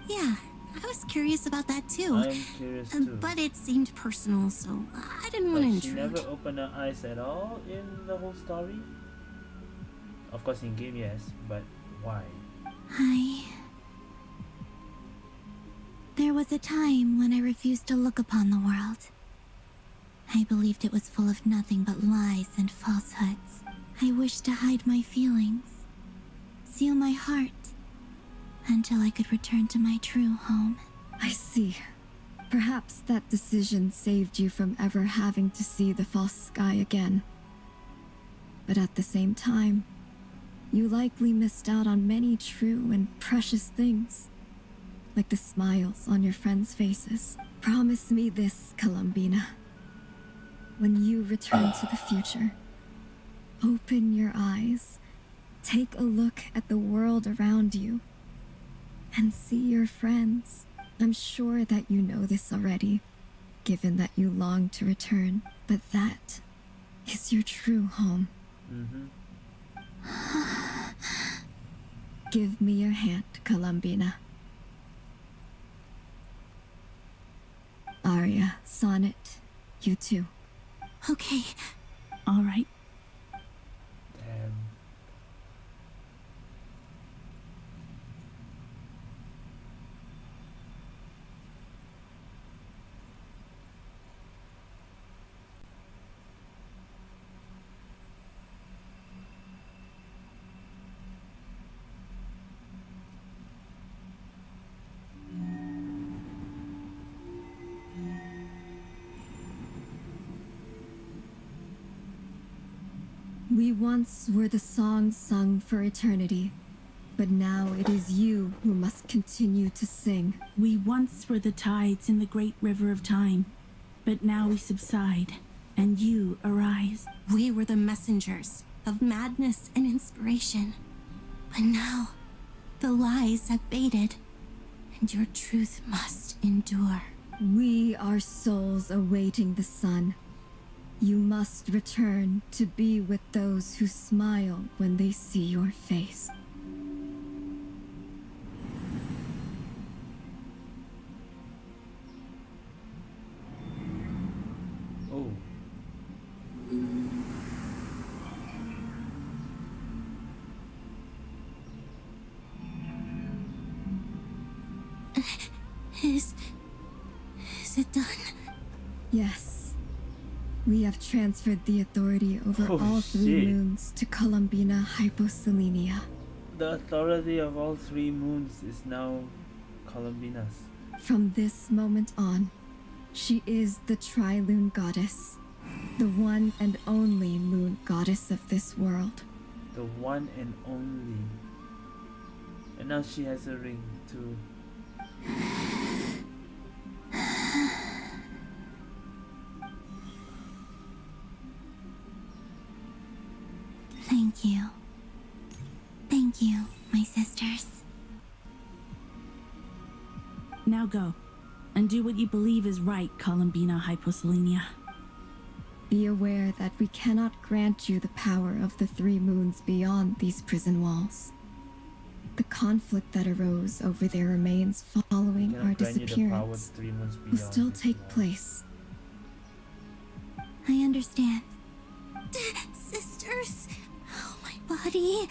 Yeah, I was curious about that too. I'm curious too. But it seemed personal, so I didn't want to She intrude. never opened her eyes at all in the whole story? Of course in game, yes, but why? There was a time when I refused to look upon the world. I believed it was full of nothing but lies and falsehoods. I wished to hide my feelings, seal my heart, until I could return to my true home. I see. Perhaps that decision saved you from ever having to see the false sky again. But at the same time, you likely missed out on many true and precious things, like the smiles on your friends' faces. Promise me this, Columbina. When you return to the future, open your eyes, take a look at the world around you, and see your friends. I'm sure that you know this already, given that you long to return, but that is your true home. Give me your hand, Columbina. Arya, Sonnet, you too. Okay. All right. Damn. We once were the songs sung for eternity, but now it is you who must continue to sing. We once were the tides in the great river of time, but now we subside, and you arise. We were the messengers of madness and inspiration. But now, the lies have faded, and your truth must endure. We are souls awaiting the sun. You must return to be with those who smile when they see your face. Oh. Is it done? Yes. We have transferred the authority over Oh, all three shit. moons to Columbina Hyposelenia. The authority of all three moons is now Columbina's. From this moment on, she is the Tri-Lune Goddess, the one and only moon goddess of this world. The one and only. And now she has a ring too. Thank you. Thank you, my sisters. Now go, and do what you believe is right, Columbina Hyposelenia. Be aware that we cannot grant you the power of the three moons beyond these prison walls. The conflict that arose over their remains following our disappearance will still take place. I understand. Sisters, oh, my body.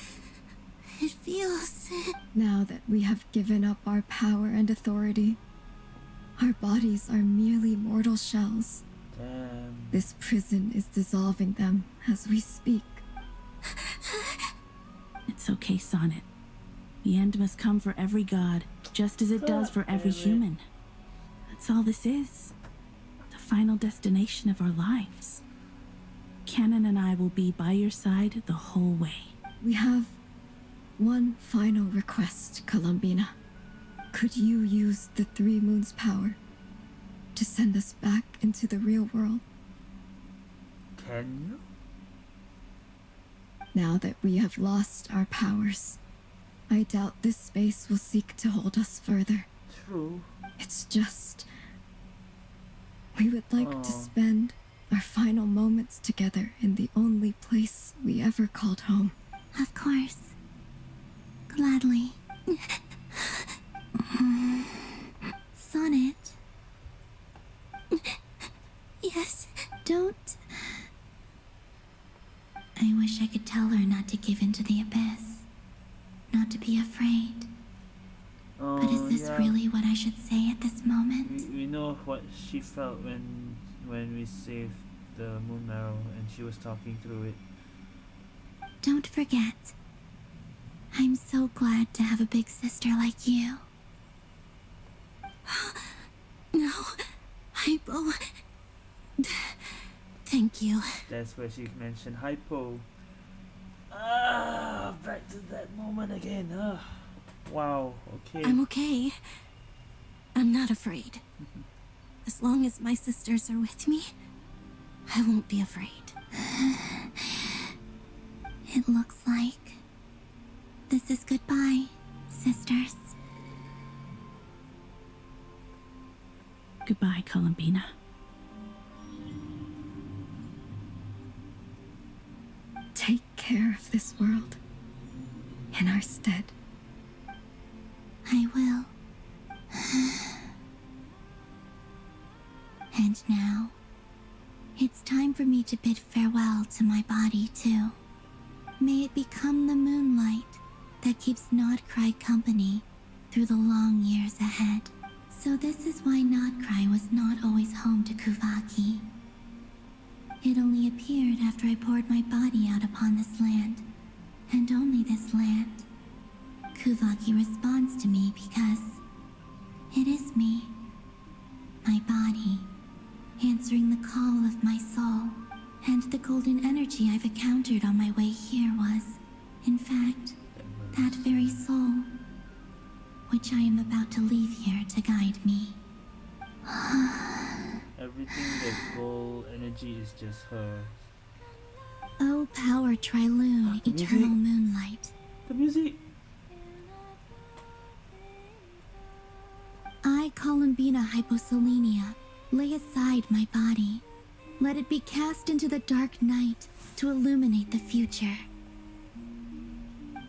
It feels... Now that we have given up our power and authority, our bodies are merely mortal shells. Damn. This prison is dissolving them as we speak. It's okay, Sonnet. The end must come for every god, just as it does for every human. That's all this is. The final destination of our lives. Canon and I will be by your side the whole way. We have one final request, Columbina. Could you use the three moons' power to send us back into the real world? Can you? Now that we have lost our powers, I doubt this space will seek to hold us further. True. It's just... we would like to spend our final moments together in the only place we ever called home. Of course. Gladly. Sonnet. Yes, don't... I wish I could tell her not to give in to the abyss. Not to be afraid. But is this really what I should say at this moment? We know what she felt when we saved the moon marrow and she was talking through it. Don't forget. I'm so glad to have a big sister like you. No, Hypo. Thank you. That's where she mentioned Hypo. Back to that moment again. Wow, okay. I'm okay. I'm not afraid. As long as my sisters are with me, I won't be afraid. It looks like this is goodbye, sisters. Goodbye, Columbina. Take care of this world in our stead. I will. And now, it's time for me to bid farewell to my body, too. May it become the moonlight that keeps Nod-Krai company through the long years ahead. So this is why Nod-Krai was not always home to Kuvaki. It only appeared after I poured my body out upon this land, and only this land. Kuvaki responds to me because it is me, my body, answering the call of my soul, and the golden energy I've encountered on my way here was, in fact, that very soul, which I am about to leave here to guide me. Everything that gold energy is just her. Oh, power Trilune, eternal moonlight. The music. I, Columbina Hyposelenia, lay aside my body. Let it be cast into the dark night to illuminate the future.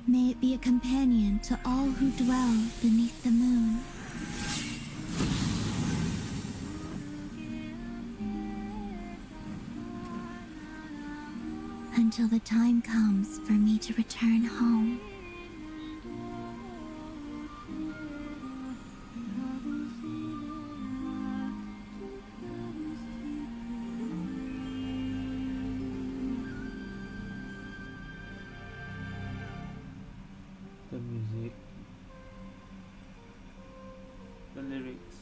May it be a companion to all who dwell beneath the moon. Until the time comes for me to return home. The music. The lyrics.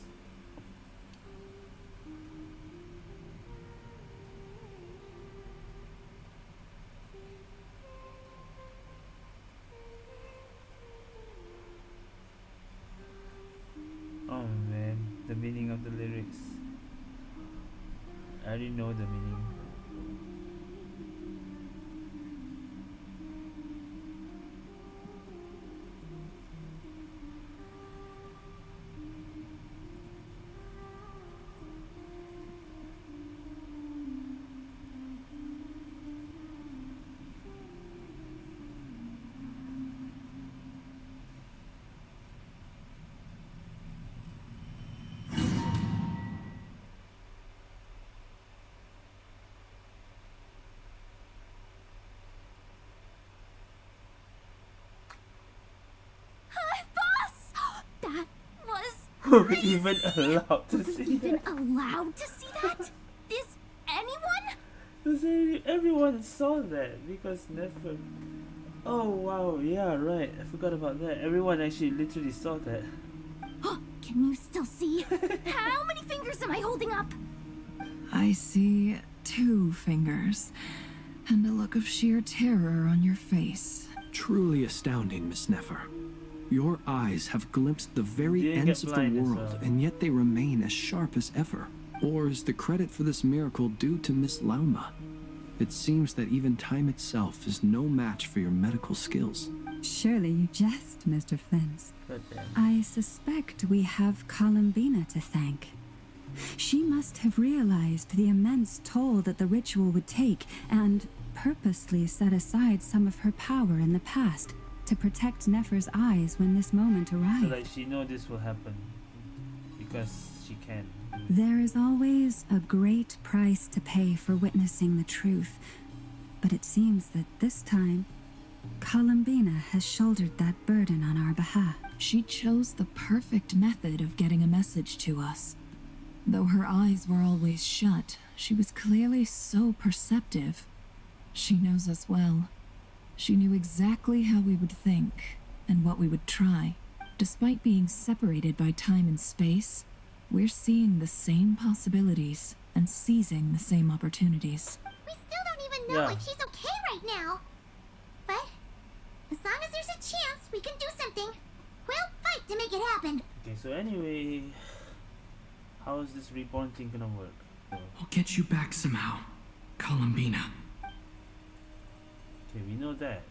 already know the meaning. Even allowed to see Even that? allowed to see that? Is anyone? Everyone saw that because Nefer. Oh wow, yeah, right. I forgot about that. Everyone actually literally saw that. Can you still see? How many fingers am I holding up? I see 2 fingers, and a look of sheer terror on your face. Truly astounding, Miss Nefer. Your eyes have glimpsed the very ends of the world, and yet they remain as sharp as ever. Or is the credit for this miracle due to Miss Lauma? It seems that even time itself is no match for your medical skills. Surely you jest, Mr. Flins. I suspect we have Columbina to thank. She must have realized the immense toll that the ritual would take and purposely set aside some of her power in the past to protect Nefer's eyes when this moment arrived. So that she know this will happen because she can. There is always a great price to pay for witnessing the truth, but it seems that this time, Columbina has shouldered that burden on our behalf. She chose the perfect method of getting a message to us. Though her eyes were always shut, she was clearly so perceptive. She knows us well. She knew exactly how we would think and what we would try. Despite being separated by time and space, we're seeing the same possibilities and seizing the same opportunities. We still don't even know if she's okay right now. But as long as there's a chance we can do something, we'll fight to make it happen. Okay, so anyway, how is this reborn thing gonna work? I'll get you back somehow, Columbina. Okay, we know that.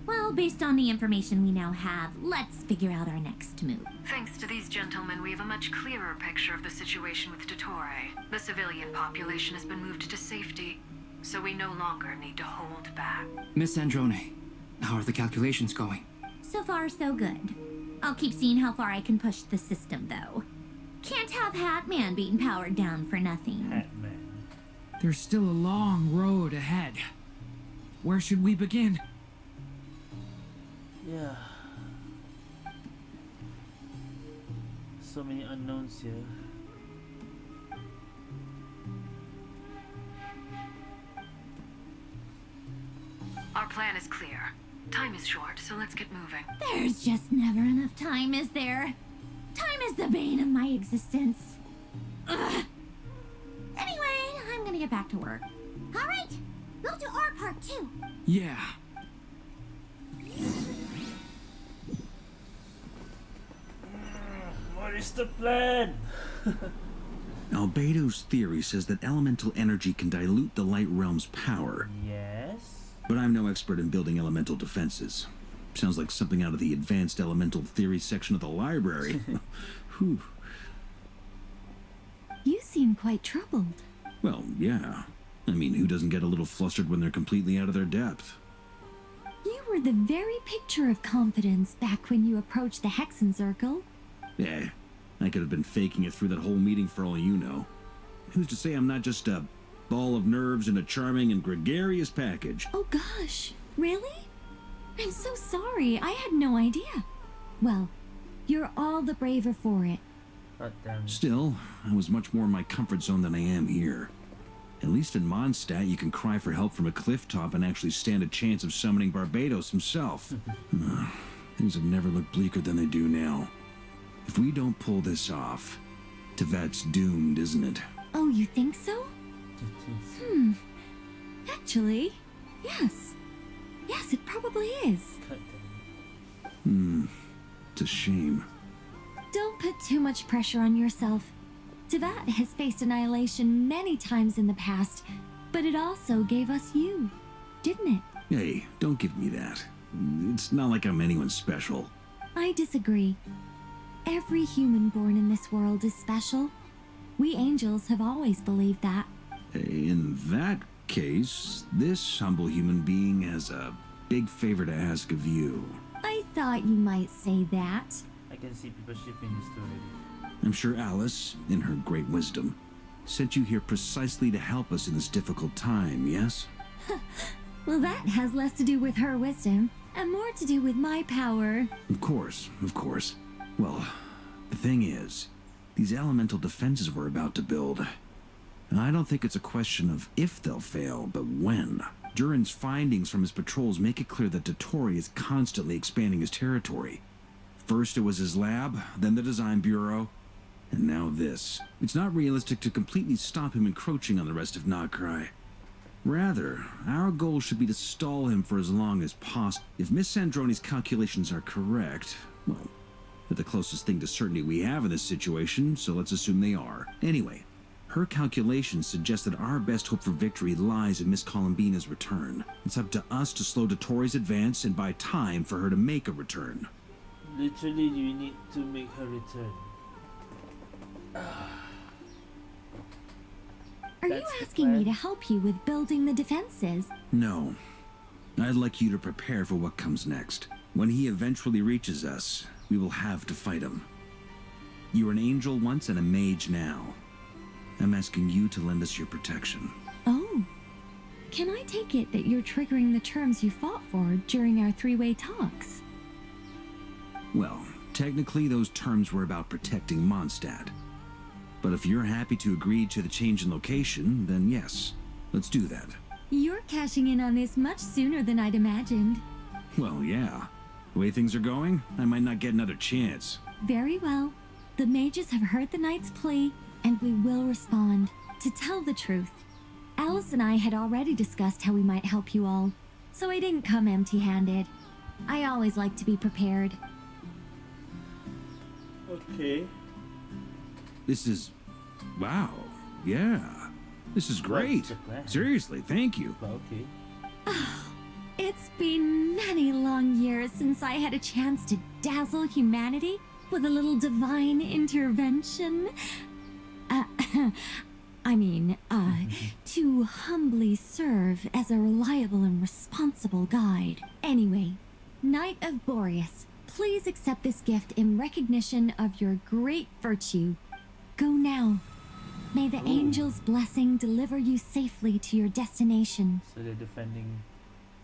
Well, based on the information we now have, let's figure out our next move. Thanks to these gentlemen, we have a much clearer picture of the situation with Dottore. The civilian population has been moved to safety, so we no longer need to hold back. Miss Androne, how are the calculations going? So far, so good. I'll keep seeing how far I can push the system, though. Can't have Hatman being powered down for nothing. Hatman. There's still a long road ahead. Where should we begin? Yeah. So many unknowns here. Our plan is clear. Time is short, so let's get moving. There's just never enough time, is there? Time is the bane of my existence. Ugh. Anyway, I'm gonna get back to work. All right, we'll do our part too. Yeah. What is the plan? Albedo's theory says that elemental energy can dilute the light realm's power. Yes. But I'm no expert in building elemental defenses. Sounds like something out of the advanced elemental theory section of the library. Whew. You seem quite troubled. Well, yeah. I mean, who doesn't get a little flustered when they're completely out of their depth? You were the very picture of confidence back when you approached the Hexen Circle. Yeah, I could have been faking it through that whole meeting for all you know. Who's to say I'm not just a ball of nerves in a charming and gregarious package? Oh gosh, really? I'm so sorry, I had no idea. Well, you're all the braver for it. God damn. Still, I was much more in my comfort zone than I am here. At least in Mondstadt, you can cry for help from a cliff top and actually stand a chance of summoning Barbados himself. Things have never looked bleaker than they do now. If we don't pull this off, Tevet's doomed, isn't it? Oh, you think so? Actually, yes. Yes, it probably is. It's a shame. Don't put too much pressure on yourself. Teyvat has faced annihilation many times in the past, but it also gave us you, didn't it? Hey, don't give me that. It's not like I'm anyone special. I disagree. Every human born in this world is special. We angels have always believed that. In that case, this humble human being has a big favor to ask of you. I thought you might say that. I can see people shipping this already. I'm sure Alice, in her great wisdom, sent you here precisely to help us in this difficult time, yes? Well, that has less to do with her wisdom and more to do with my power. Of course, of course. Well, the thing is, these elemental defenses we're about to build, I don't think it's a question of if they'll fail, but when. Durin's findings from his patrols make it clear that Dottore is constantly expanding his territory. First it was his lab, then the design bureau, and now this. It's not realistic to completely stop him encroaching on the rest of Nod-Krai. Rather, our goal should be to stall him for as long as possible. If Miss Sandroni's calculations are correct, well, they're the closest thing to certainty we have in this situation, so let's assume they are. Anyway, her calculations suggest that our best hope for victory lies in Miss Columbina's return. It's up to us to slow Dottore's advance and buy time for her to make a return. Literally, you need to make her return. Are you asking me to help you with building the defenses? No. I'd like you to prepare for what comes next. When he eventually reaches us, we will have to fight him. You were an angel once and a mage now. I'm asking you to lend us your protection. Oh. Can I take it that you're triggering the terms you fought for during our three-way talks? Well, technically those terms were about protecting Mondstadt. But if you're happy to agree to the change in location, then yes, let's do that. You're cashing in on this much sooner than I'd imagined. Well, yeah. The way things are going, I might not get another chance. Very well. The mages have heard the knight's plea, and we will respond. To tell the truth, Alice and I had already discussed how we might help you all, so I didn't come empty-handed. I always like to be prepared. Okay. This is... wow. Yeah. This is great. Seriously, thank you. Okay. It's been many long years since I had a chance to dazzle humanity with a little divine intervention. To humbly serve as a reliable and responsible guide. Anyway, Knight of Boreas, please accept this gift in recognition of your great virtue. Go now. May the angel's blessing deliver you safely to your destination. So they're defending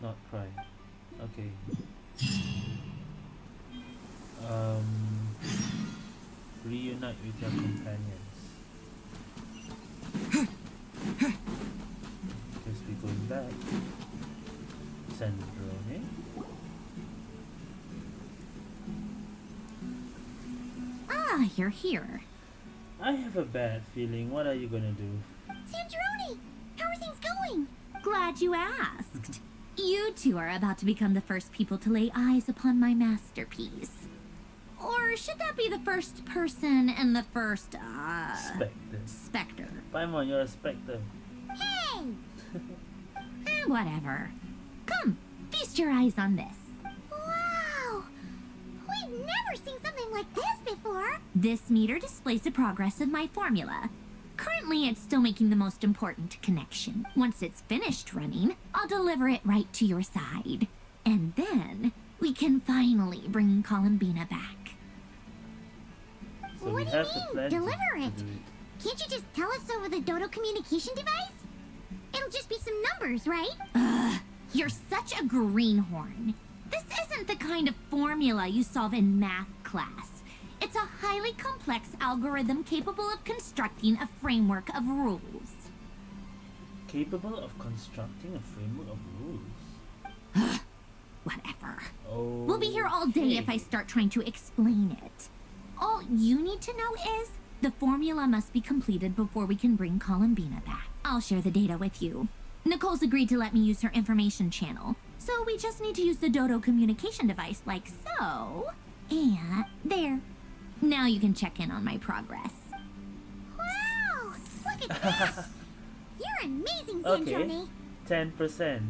Nod-Krai. Okay. Reunite with your companions. Guess we're going back. Sandrone. Ah, you're here. I have a bad feeling. What are you gonna do? Sandrone! How are things going? Glad you asked. You two are about to become the first people to lay eyes upon my masterpiece. Or should that be the first person and the first, Spectre. Paimon, you're a Spectre. Hey! Whatever. Come, feast your eyes on this. Wow! We've never seen something like this before. This meter displays the progress of my formula. Currently, it's still making the most important connection. Once it's finished running, I'll deliver it right to your side. And then, we can finally bring Columbina back. So what do you mean, deliver it? Can't you just tell us over the Dodo communication device? It'll just be some numbers, right? You're such a greenhorn. This isn't the kind of formula you solve in math class. It's a highly complex algorithm capable of constructing a framework of rules. Capable of constructing a framework of rules? Whatever. Oh. We'll be here all day if I start trying to explain it. All you need to know is the formula must be completed before we can bring Columbina back. I'll share the data with you. Nicole's agreed to let me use her information channel, So we just need to use the Dodo communication device like so. And there. Now you can check in on my progress. Wow! Look at this! You're amazing, Okay, Sanjoni. 10%.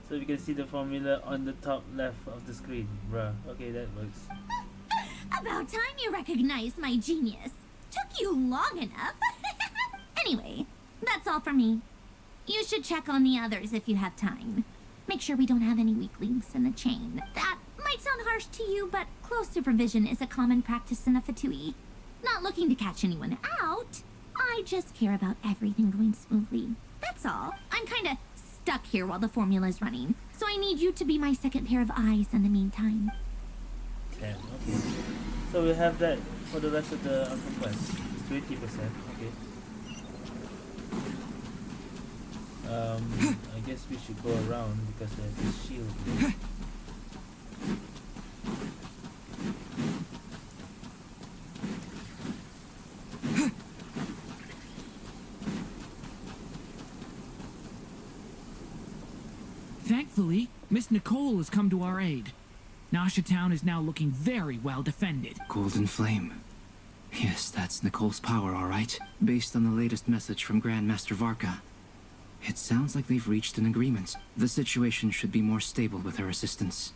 So we can see the formula on the top left of the screen. Bruh, okay, that works. About time you recognized my genius. Took you long enough. Anyway, that's all for me. You should check on the others if you have time. Make sure we don't have any weak links in the chain. That might sound harsh to you, but close supervision is a common practice in a Fatui. Not looking to catch anyone out. I just care about everything going smoothly. That's all. I'm kinda stuck here while the formula's running, so I need you to be my second pair of eyes in the meantime. 10, okay. So we have that for the rest of the Uncle Quest. It's 20%, okay. I guess we should go around because there's this shield here. Thankfully, Miss Nicole has come to our aid. Nasha Town is now looking very well defended. Golden Flame. Yes, that's Nicole's power, all right. Based on the latest message from Grandmaster Varka. It sounds like they've reached an agreement. The situation should be more stable with her assistance.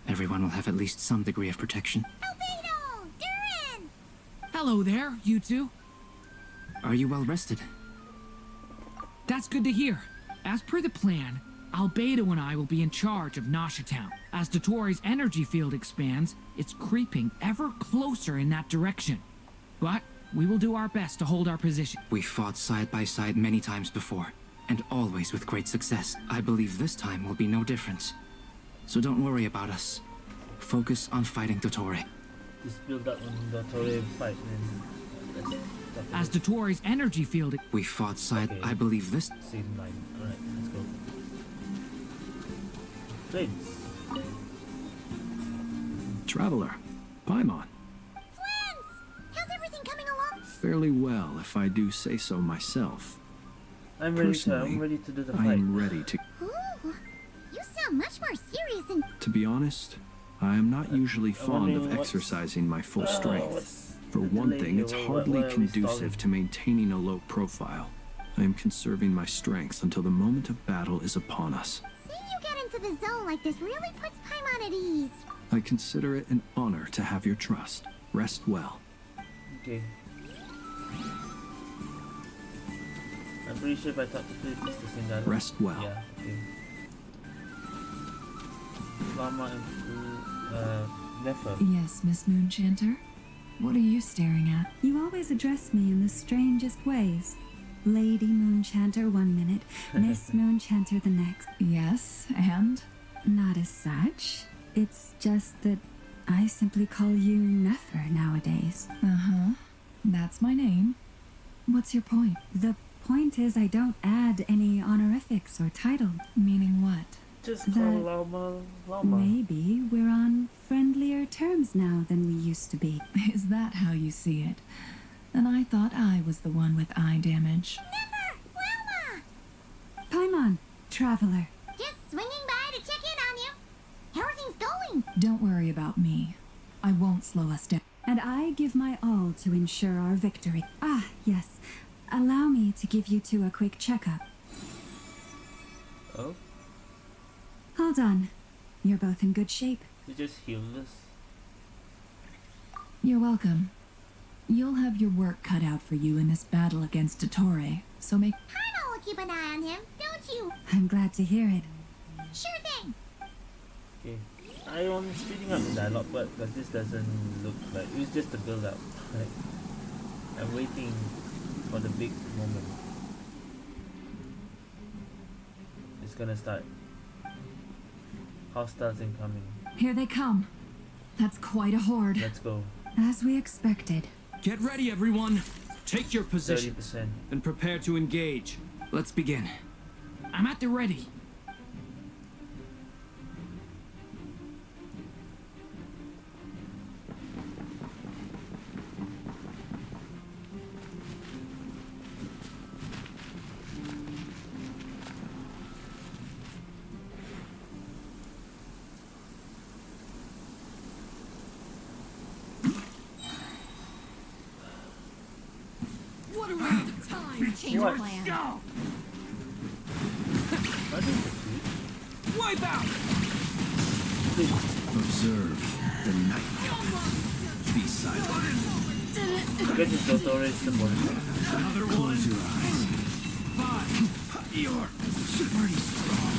Everyone will have at least some degree of protection. Albedo! Durin! Hello there, you two. Are you well rested? That's good to hear. As per the plan, Albedo and I will be in charge of Nasha Town. As Dotori's energy field expands, it's creeping ever closer in that direction. But we will do our best to hold our position. We fought side by side many times before, and always with great success. I believe this time will be no different. So don't worry about us. Focus on fighting Dotori. Just build up on Dotori fight and as Dotori's energy field... We fought side... Okay. I believe this... Season 9. Alright, let's go. Flames. Traveler. Paimon. Friends! How's everything coming along? Fairly well, if I do say so myself. I'm ready to do the fight. I am ready to... Ooh, you sound much more serious and... To be honest, I am not usually fond of exercising my full strength. For one thing, it's hardly conducive to maintaining a low profile. I am conserving my strength until the moment of battle is upon us. Seeing you get into the zone like this really puts Paimon at ease. I consider it an honor to have your trust. Rest well. Okay. I'm pretty sure if I talk to Philip, it's the same dialogue. Rest well. Yeah, okay. Lama and Nefer. Yes, Miss Moonchanter? What are you staring at? You always address me in the strangest ways. Lady Moonchanter 1 minute, Miss Moonchanter the next. Yes, and? Not as such. It's just that I simply call you Nefer nowadays. Uh-huh. That's my name. What's your point? The point is I don't add any honorifics or title. Meaning what? Just call Lama. Maybe we're on friendlier terms now than we used to be. Is that how you see it? And I thought I was the one with eye damage. Never! Lama! Paimon, traveler. Just swinging by to check in on you. How are things going? Don't worry about me. I won't slow us down. And I give my all to ensure our victory. Ah, yes. Allow me to give you two a quick checkup. Oh? Hold on. You're both in good shape. You just healed us. You're welcome. You'll have your work cut out for you in this battle against Dottore, so make... Paimon will keep an eye on him, don't you? I'm glad to hear it. Sure thing. Okay. I am speeding up the dialogue, but this doesn't look like... It was just a build-up. Right? I'm waiting for the big moment. It's gonna start. Hostiles incoming. Here they come. That's quite a horde. Let's go. As we expected. Get ready, everyone. Take your positions 30%. and prepare to engage. Let's begin. I'm at the ready. Not around the time. Change What? plan. What is it? Wipe out! Observe the night. Be silent. Get this Dottore symbol. Close your eyes. You're pretty strong.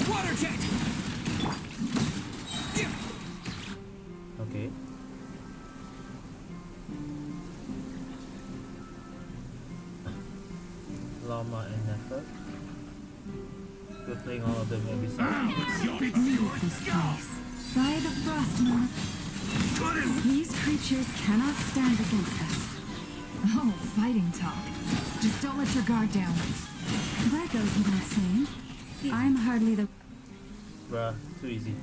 Water jet! Okay. Llama and Nefer. We're playing all of them every session. Leave this place. By the frost moon. These creatures cannot stand against us. Oh, fighting talk. Just don't let your guard down. That goes without saying. I'm hardly the... Bruh, too easy.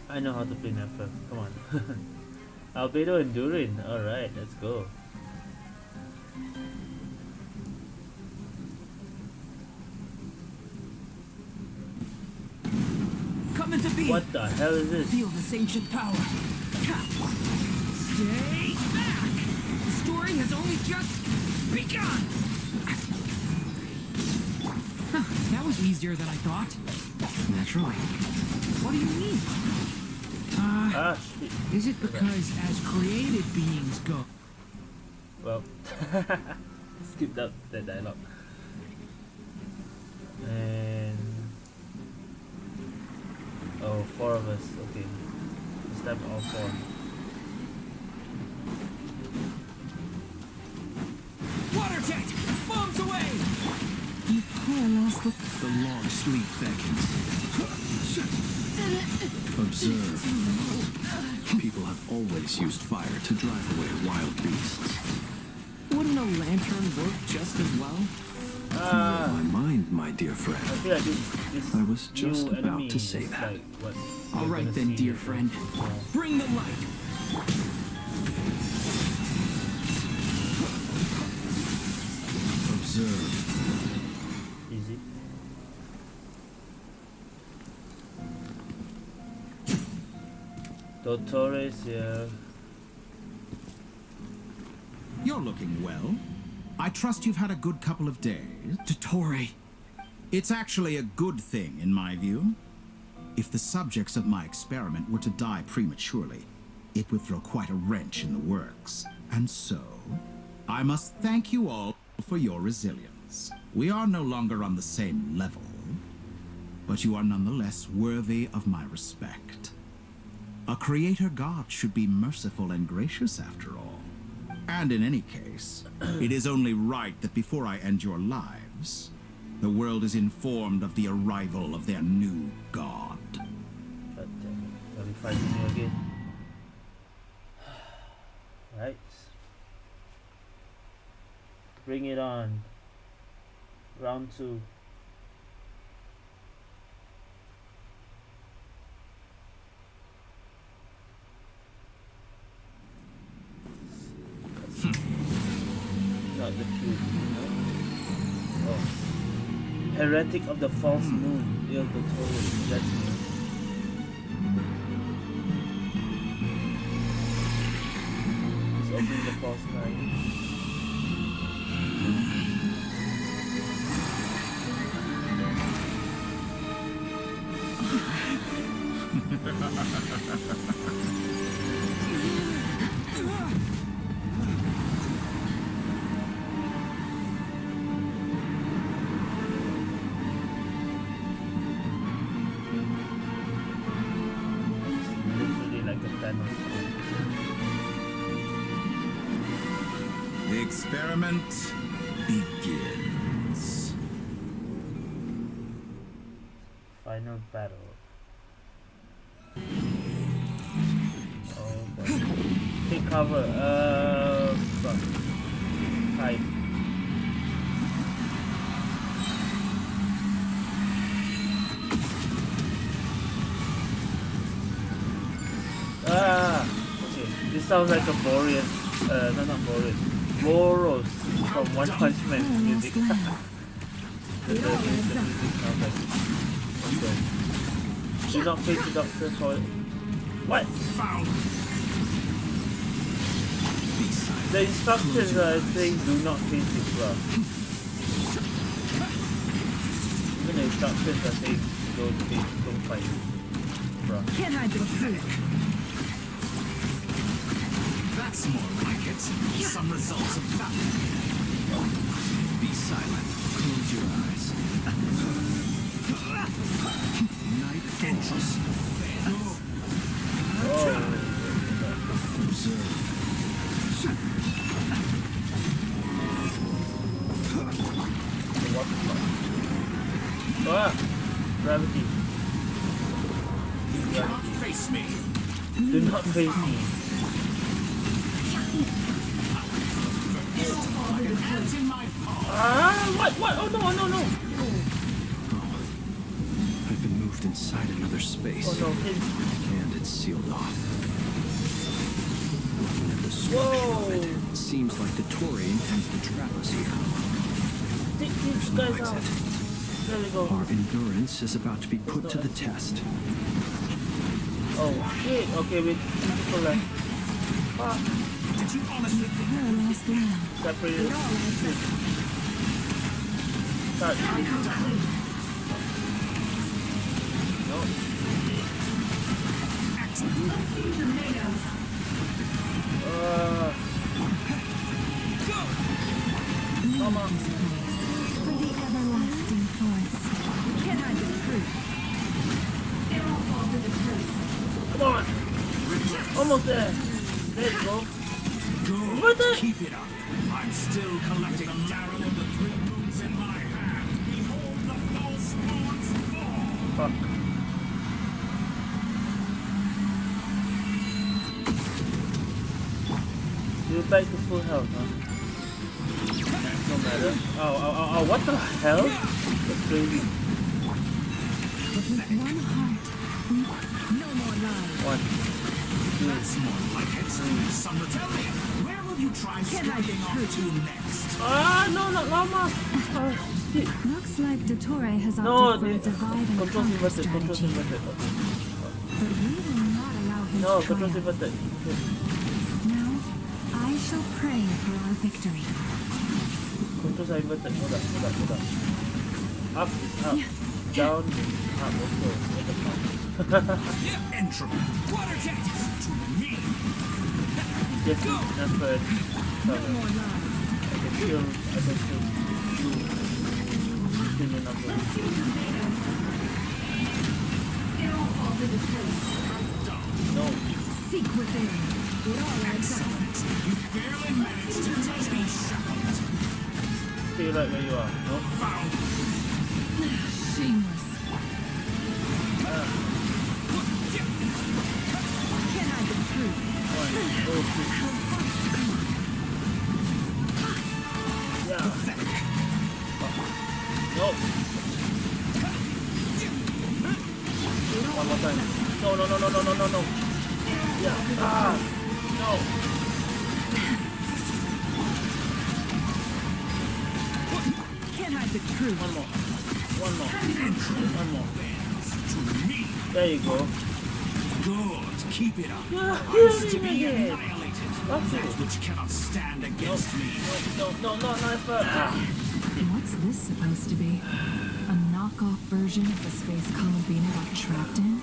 I know how to play Nefer. Come on. Albedo and Durin. Alright, let's go. Come into being. What the hell is this? Feel this ancient power. Stay back! The story has only just begun! Huh, that was easier than I thought. Naturally. What do you mean? Shit. Is it because as created beings go? Well, skip that dialogue. And oh, 4 of us. Okay, this time all 4. Water jet! Bombs away! You poor lost the... The long sleep beckons. Observe. People have always used fire to drive away wild beasts. Wouldn't a lantern work just as well? My mind, my dear I friend. feel like this I was new just enemy about to is say that. like what All we're right gonna then, see dear in the- friend. Bring the light. Observe. Easy. Dottore is here. You're looking well. I trust you've had a good couple of days. Dottore. It's actually a good thing, in my view. If the subjects of my experiment were to die prematurely, it would throw quite a wrench in the works. And so, I must thank you all for your resilience. We are no longer on the same level, but you are nonetheless worthy of my respect. A creator god should be merciful and gracious after all. And in any case, it is only right that before I end your lives, the world is informed of the arrival of their new god. God damn it. Are we fighting you again? Right. Bring it on. Round 2. Not the truth. Oh. Heretic of the false moon. Il Dottore. That's me. He's opening the false sky. Literally like a Thanos. The experiment begins. Final battle. Oh boy. Take cover. Fuck. Hide. Okay. This sounds like a Boreas. No, not Boreas. Boros from One Punch Man music. The music sounds like. Okay. Do not face the doctor for it. What? Foul. The instructions are saying do not face this, bro. Even the instructions are saying don't fight, bro. Can't hide the truth. That's more like it. Some results of that. Be silent. Close your eyes. Night falls. Observe. What the fuck? Ah! Gravity. You cannot face me. Do not face me. Ah! What? Oh no! I've been moved inside another space. Oh no! And it's sealed off. And the structure of it seems like the Tory intends to trap us here. There's no exit. There we go. Our endurance is about to be put to the test. Oh shit! Okay, wait. Beautiful line. Ah. Did you honestly think separated? Start. No. Come on. For the everlasting forest. Can't hide the truth. It all falls to the truth. Come on. Almost there. There you go. Good. Keep it up. I'm still collecting the marrow of the three moons in my hand. Behold the false horns fall. Fuck. You're back to full health, huh? No matter. Oh, what the hell? That's crazy. With one heart, no more lies. 1, 2, That's more like it. Some tell me, where will you try sliding off to next? Ah, no, not Llama. Shit. Looks like Dottore has opted No, for a divide and control conquer inverted. Control strategy. inverted. But we will not allow him No, to control triumph. inverted. Now, I shall pray for our victory. Control inverted. Hold up. Up, down, up, also. What the fuck? Entropy. Water jet to me. Just never. No more lies. I can still do the number. It all falls to the truth. No. Seek within. It all adds up. You barely managed to touch me shackled. Stay right where you are. No. Found. Shameless. Can't hide the truth. 1, 2, 3. Yeah. No. One more time. No. Yeah. Ah. No. Can't hide the truth. One more. There you go. Good. Keep it up. Yeah, I'm to be yeah. annihilated. That's That it. which cannot stand against me. No, not effort. Ah. What's this supposed to be? A knockoff version of the space Columbina got trapped in?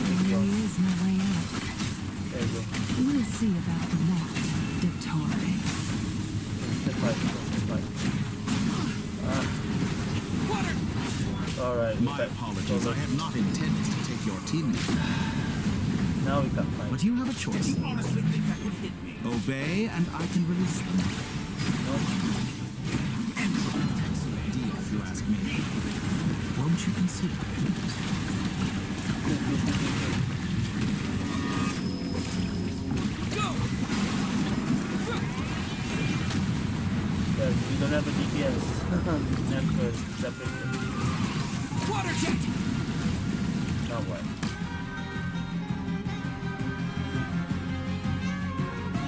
There really is no way out. There you go. We'll see about that, Dottore. Step by. Ah. Alright, My apologies. I had not intended to take your teammate. Now we can fight. But you have a choice. You honestly think that would hit me? Obey, and I can release them. Excellent deal, if you ask me. Won't you consider it? Yes, we don't have a DPS. Never separated. Water jet! Now what?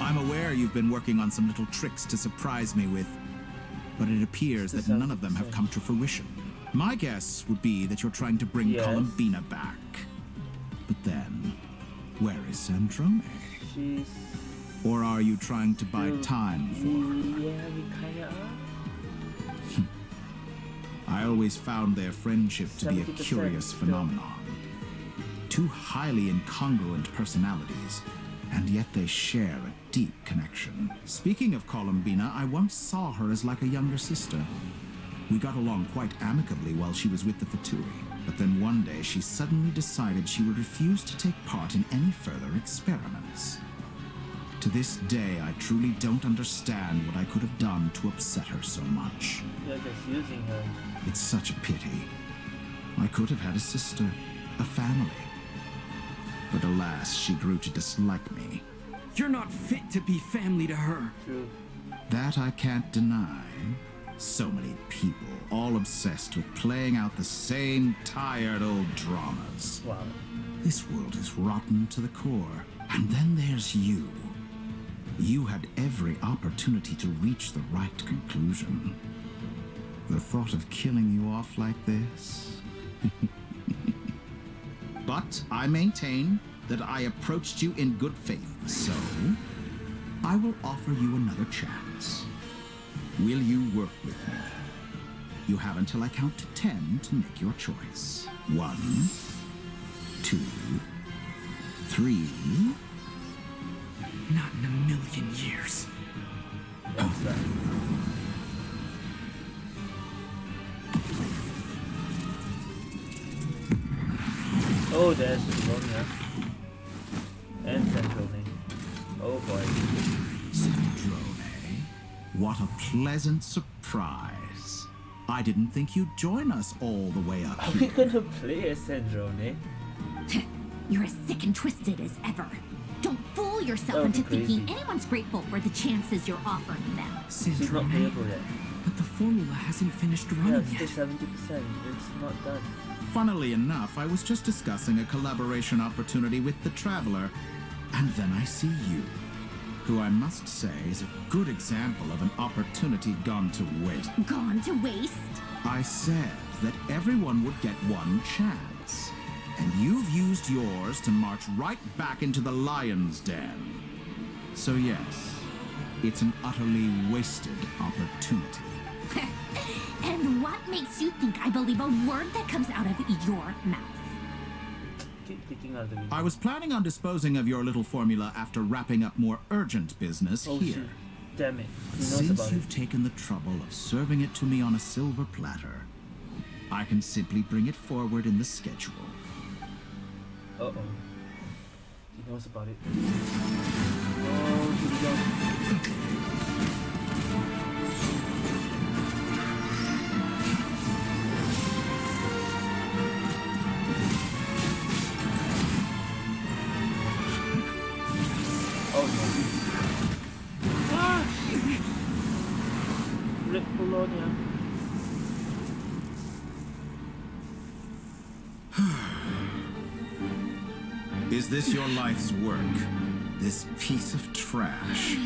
I'm aware you've been working on some little tricks to surprise me with, but it appears that none of them have come to fruition. My guess would be that you're trying to bring Yes. Columbina back. But then, where is Sandrone? She's... Or are you trying to buy time for her? Yeah, we kinda are. I always found their friendship to be a 70% curious still. phenomenon. Two highly incongruent personalities, and yet they share a deep connection. Speaking of Columbina, I once saw her as like a younger sister. We got along quite amicably while she was with the Fatui, but then one day she suddenly decided she would refuse to take part in any further experiments. To this day, I truly don't understand what I could have done to upset her so much. You're just using her. It's such a pity. I could have had a sister, a family. But alas, she grew to dislike me. You're not fit to be family to her. True. That I can't deny. So many people, all obsessed with playing out the same tired old dramas. Wow. This world is rotten to the core. And then there's you. You had every opportunity to reach the right conclusion. The thought of killing you off like this? But I maintain that I approached you in good faith, so I will offer you another chance. Will you work with me? You have until I count to 10 to make your choice. 1, 2, 3. Not in a million years. Oh, there's Sandrone. And Sandrone. Oh boy. Sandrone, what a pleasant surprise. I didn't think you'd join us all the way up Are here. we gonna play as Sandrone? You're as sick and twisted as ever. Don't fool yourself That would into be thinking crazy. anyone's grateful for the chances you're offering them. She's not Sandrone, playable yet. but the formula hasn't finished Yeah, running it's yet. still 70%. It's not done. Funnily enough, I was just discussing a collaboration opportunity with the Traveler, and then I see you, who I must say is a good example of an opportunity gone to waste. Gone to waste? I said that everyone would get one chance, and you've used yours to march right back into the lion's den. So yes, it's an utterly wasted opportunity. And what makes you think I believe a word that comes out of your mouth? Keep clicking out the video. I was planning on disposing of your little formula after wrapping up more urgent business Oh here. shit. Damn it. He knows Since about you've it. taken the trouble of serving it to me on a silver platter, I can simply bring it forward in the schedule. Uh-oh. He knows about it. Oh, here we go. Oh no. Ah! Red Polonia. Is this your life's work? This piece of trash?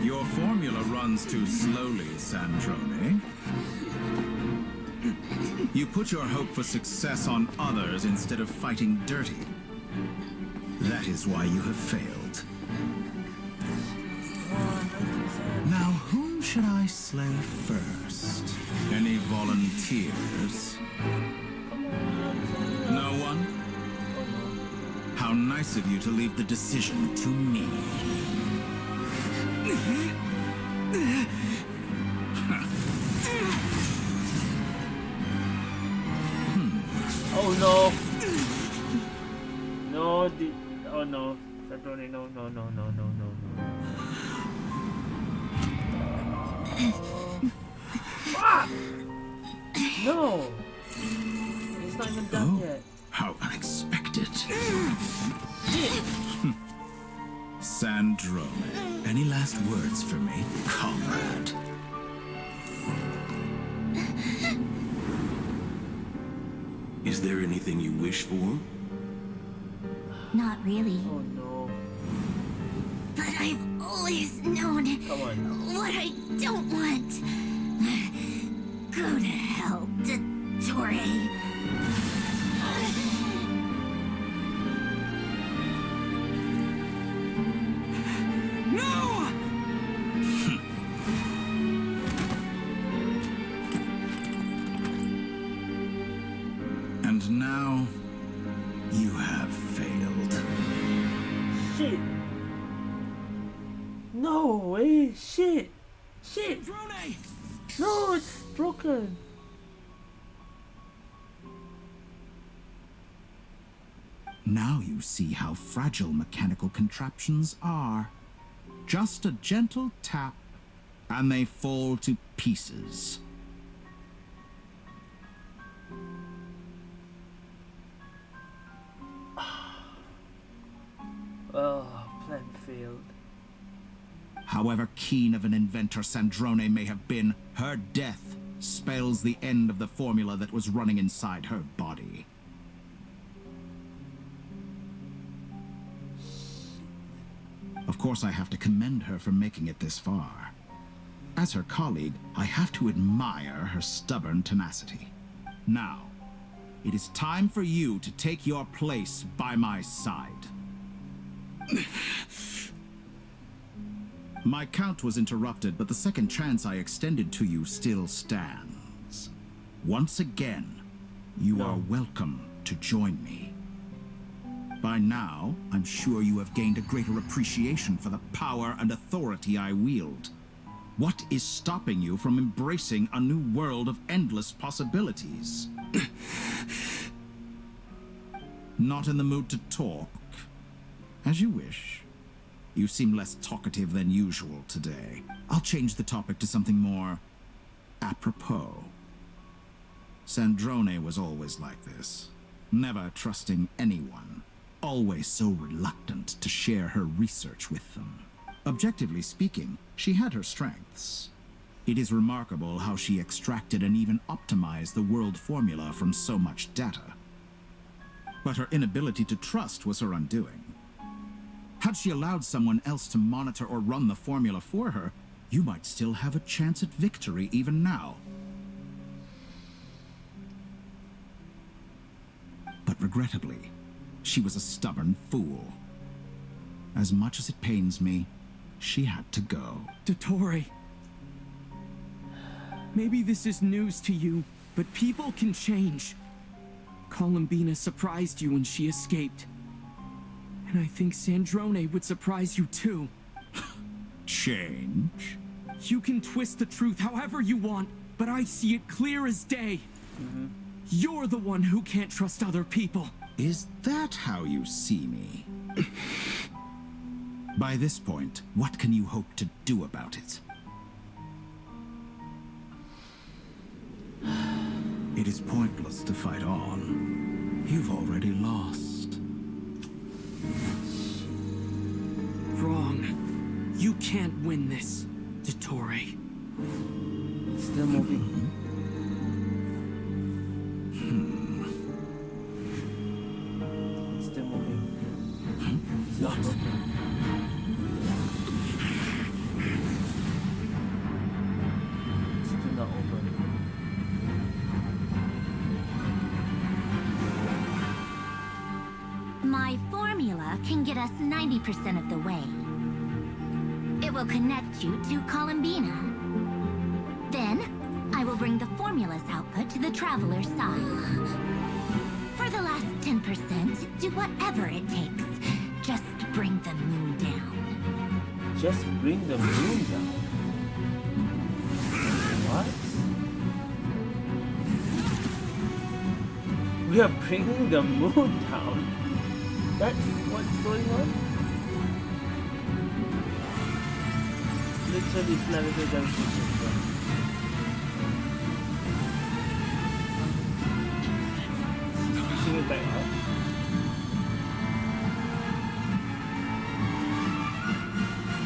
Your formula runs too slowly, Sandrone. You put your hope for success on others instead of fighting dirty. That is why you have failed. Now, whom should I slay first? Any volunteers? No one? How nice of you to leave the decision to me. Oh no! No, oh no. Sandrone, no, no, no, no, no, no, no. Ah! No! It's not even done yet. How unexpected. Sandrone, any last words for me, comrade? Is there anything you wish for? Not really. Oh no. But I've always known what I don't want. Go to hell, Dottore. No! And now, you have failed. Shit. No way. Shit. Shit. No, it's broken. Now you see how fragile mechanical contraptions are. Just a gentle tap, and they fall to pieces. Oh, plan failed. However keen of an inventor Sandrone may have been, her death spells the end of the formula that was running inside her body. Of course, I have to commend her for making it this far. As her colleague, I have to admire her stubborn tenacity. Now, it is time for you to take your place by my side. My count was interrupted, but the second chance I extended to you still stands. Once again, you are welcome to join me. By now, I'm sure you have gained a greater appreciation for the power and authority I wield. What is stopping you from embracing a new world of endless possibilities? Not in the mood to talk? As you wish. You seem less talkative than usual today. I'll change the topic to something more apropos. Sandrone was always like this, never trusting anyone, always so reluctant to share her research with them. Objectively speaking, she had her strengths. It is remarkable how she extracted and even optimized the world formula from so much data. But her inability to trust was her undoing. Had she allowed someone else to monitor or run the formula for her, you might still have a chance at victory even now. But regrettably, she was a stubborn fool. As much as it pains me, she had to go. Dottore. Maybe this is news to you, but people can change. Columbina surprised you when she escaped. And I think Sandrone would surprise you too. Change? You can twist the truth however you want, but I see it clear as day. You're the one who can't trust other people. Is that how you see me? By this point, what can you hope to do about it? It is pointless to fight on. You've already lost. Wrong. You can't win this, Dottore. Still moving. Still moving. It's not broken. Still not open. My formula can get us 90% of the way. It will connect you to Columbina. Then, I will bring the formula's output to the Traveler's side. For the last 10%, do whatever it takes. Just bring the moon down. Just bring the moon down? What? We are bringing the moon down? That's what's going on? Literally planetary devastation. Pushing it back up.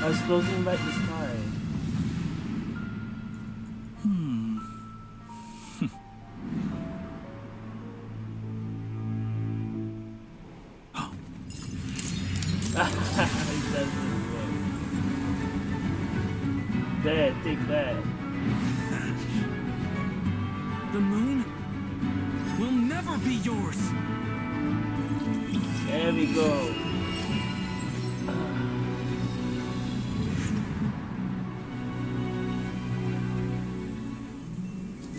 I was closing back the sky. It doesn't work. There, take that. The moon will never be yours. There we go.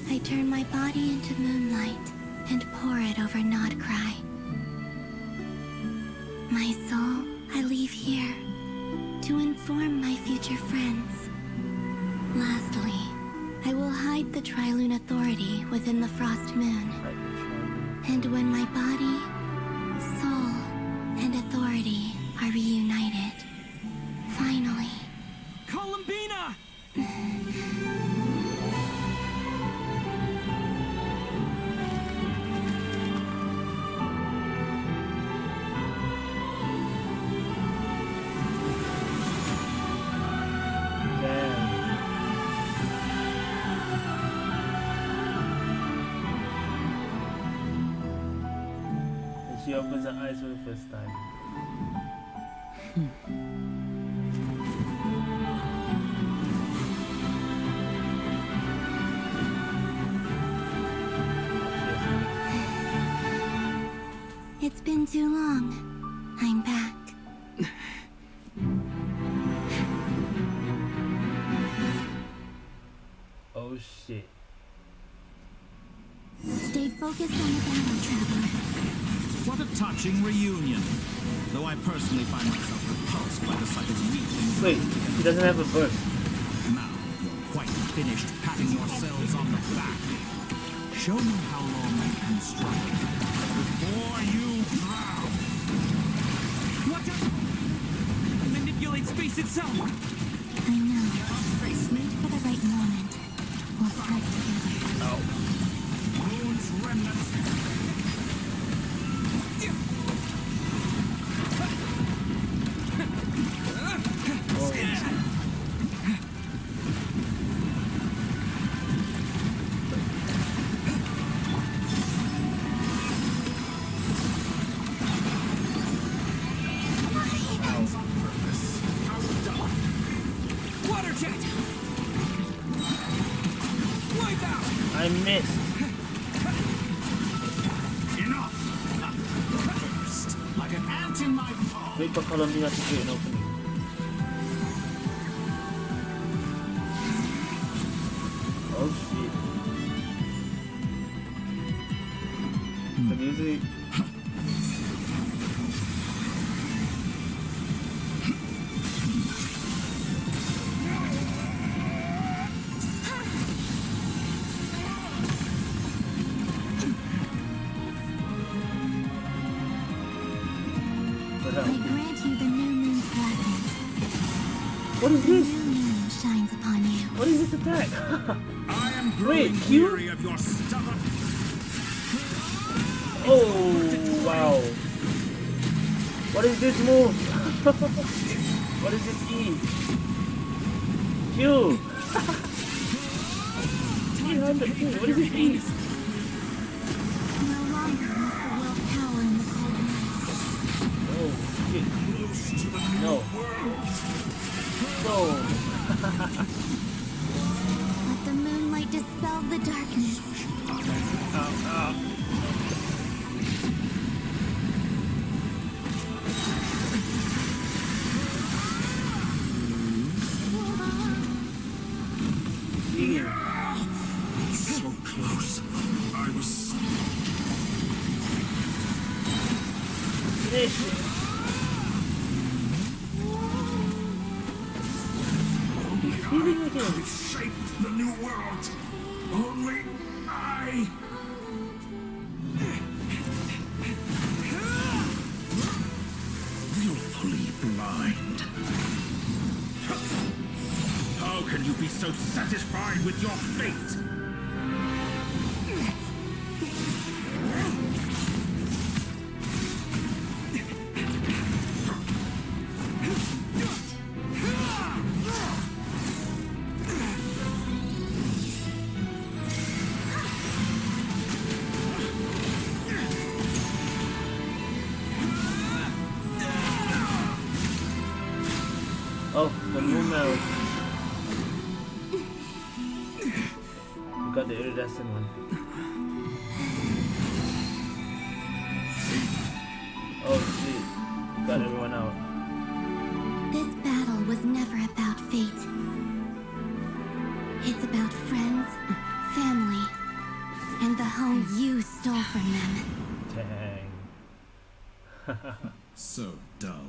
I turn my body into moonlight and pour it over Nod-Krai. My soul, I leave here to inform my future friends. Lastly, I will hide the Trilune Authority within the Frost Moon. And when my body, soul, and authority are reunited, finally... Columbina! She opens her eyes for the first time. It's been too long. I'm back. Oh shit. Stay focused on the battle, Traveler. What a touching reunion. Though I personally find myself repulsed by the sight of weaklings. Wait, he doesn't have a burst. Now you're quite finished patting yourselves on the back. Show me how long you can struggle before you drown. Watch out! Manipulate space itself. I know. Wait for the right moment. We'll strike together. Oh. Moon's remnants. I missed. Enough. First, like an ant in my paw. Wait for Columbina to create an opening. Oh shit. The music. I grant you the new moon's blessing. What is this? The new moon shines upon you. What is this attack? I am growing weary of your stubborn. Oh wow. What is this move? What is this E? Q. 300 Q. What is this E? No longer must the will power in the cold night. Oh shit. No. No. Let the moonlight dispel the darkness. So close. I was. Only I could shape the new world. Only I. Willfully blind. How can you be so satisfied with your fate? Oh, the moon arrows. We got the iridescent one. Oh sweet. Got everyone out. This battle was never about fate. It's about friends, family, and the home you stole from them. Dang. So dull.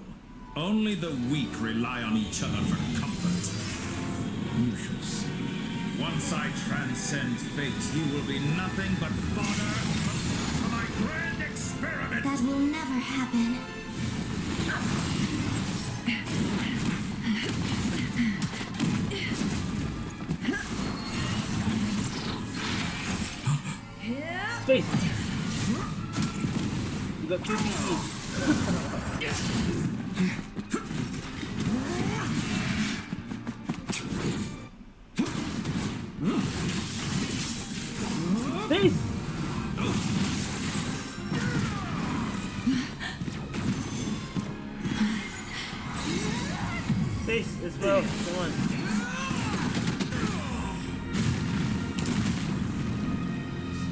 Only the weak rely on each other for comfort. You shall see. Once I transcend fate, you will be nothing but fodder for my grand experiment. That will never happen. Space! You got QPE. Space! Space as well, come on.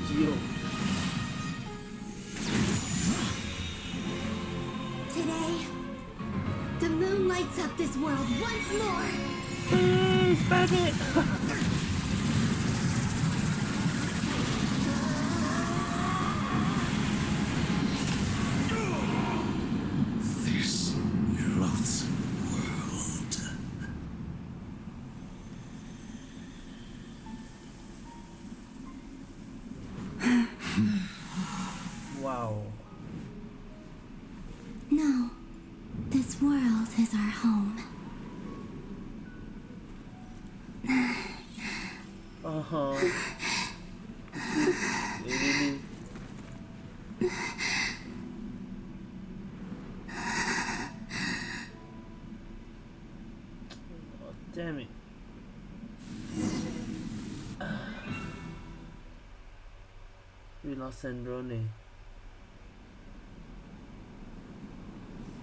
Steel. Today, the moon lights up this world once more. Please, faggot! This loathsome world. Wow. No, this world is our home. Uh-huh. Really? Oh, damn it. We lost Sandrone.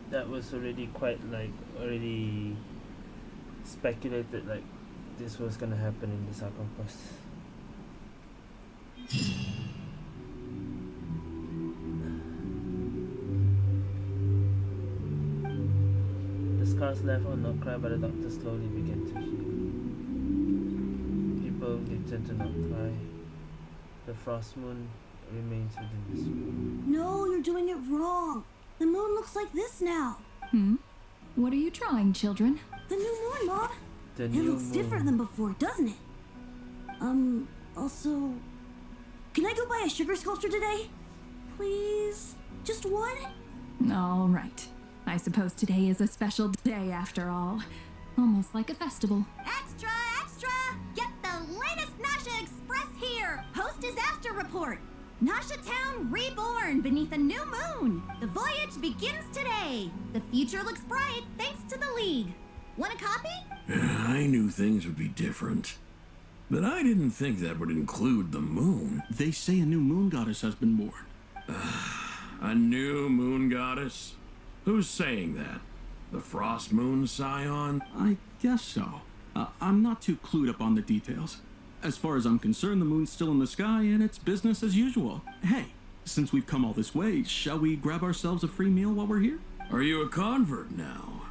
That was already quite already speculated this was gonna happen in this Archon quest. The scars left on Nod-Krai by the doctor slowly began to heal. People returned to Nod-Krai. The frost moon remains within this room. No, you're doing it wrong. The moon looks like this now. What are you drawing, children? The new moon, Mom. The It new looks moon. different than before, doesn't it? Also, can I go buy a sugar sculpture today? Please? Just one? All right. I suppose today is a special day after all. Almost like a festival. Extra, extra! Get the latest Nasha Express here! Post-disaster report! Nasha Town reborn beneath a new moon! The voyage begins today! The future looks bright thanks to the League. Want a copy? I knew things would be different. But I didn't think that would include the moon. They say a new moon goddess has been born. A new moon goddess? Who's saying that? The Frost Moon Scion? I guess so. I'm not too clued up on the details. As far as I'm concerned, the moon's still in the sky and it's business as usual. Hey, since we've come all this way, shall we grab ourselves a free meal while we're here? Are you a convert now?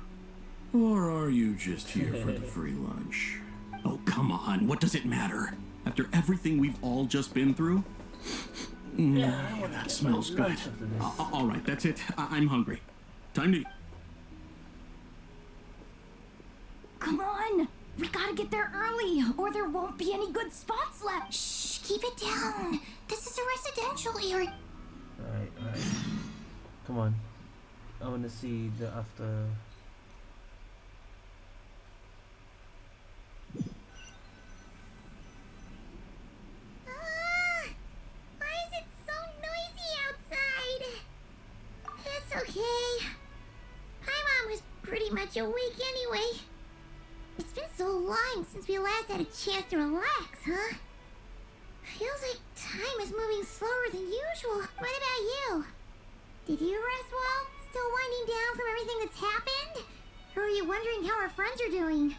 Or are you just here for the free lunch? Oh, come on. What does it matter? After everything we've all just been through? That smells good. All right, that's it. I'm hungry. Time to eat. Come on! We gotta get there early, or there won't be any good spots left. Shh, keep it down. This is a residential area. Alright. Come on. I wanna see the after. Why is it so noisy outside? It's okay. Paimon was pretty much awake anyway. It's been so long since we last had a chance to relax, huh? Feels like time is moving slower than usual. What about you? Did you rest well? Still winding down from everything that's happened? Or are you wondering how our friends are doing?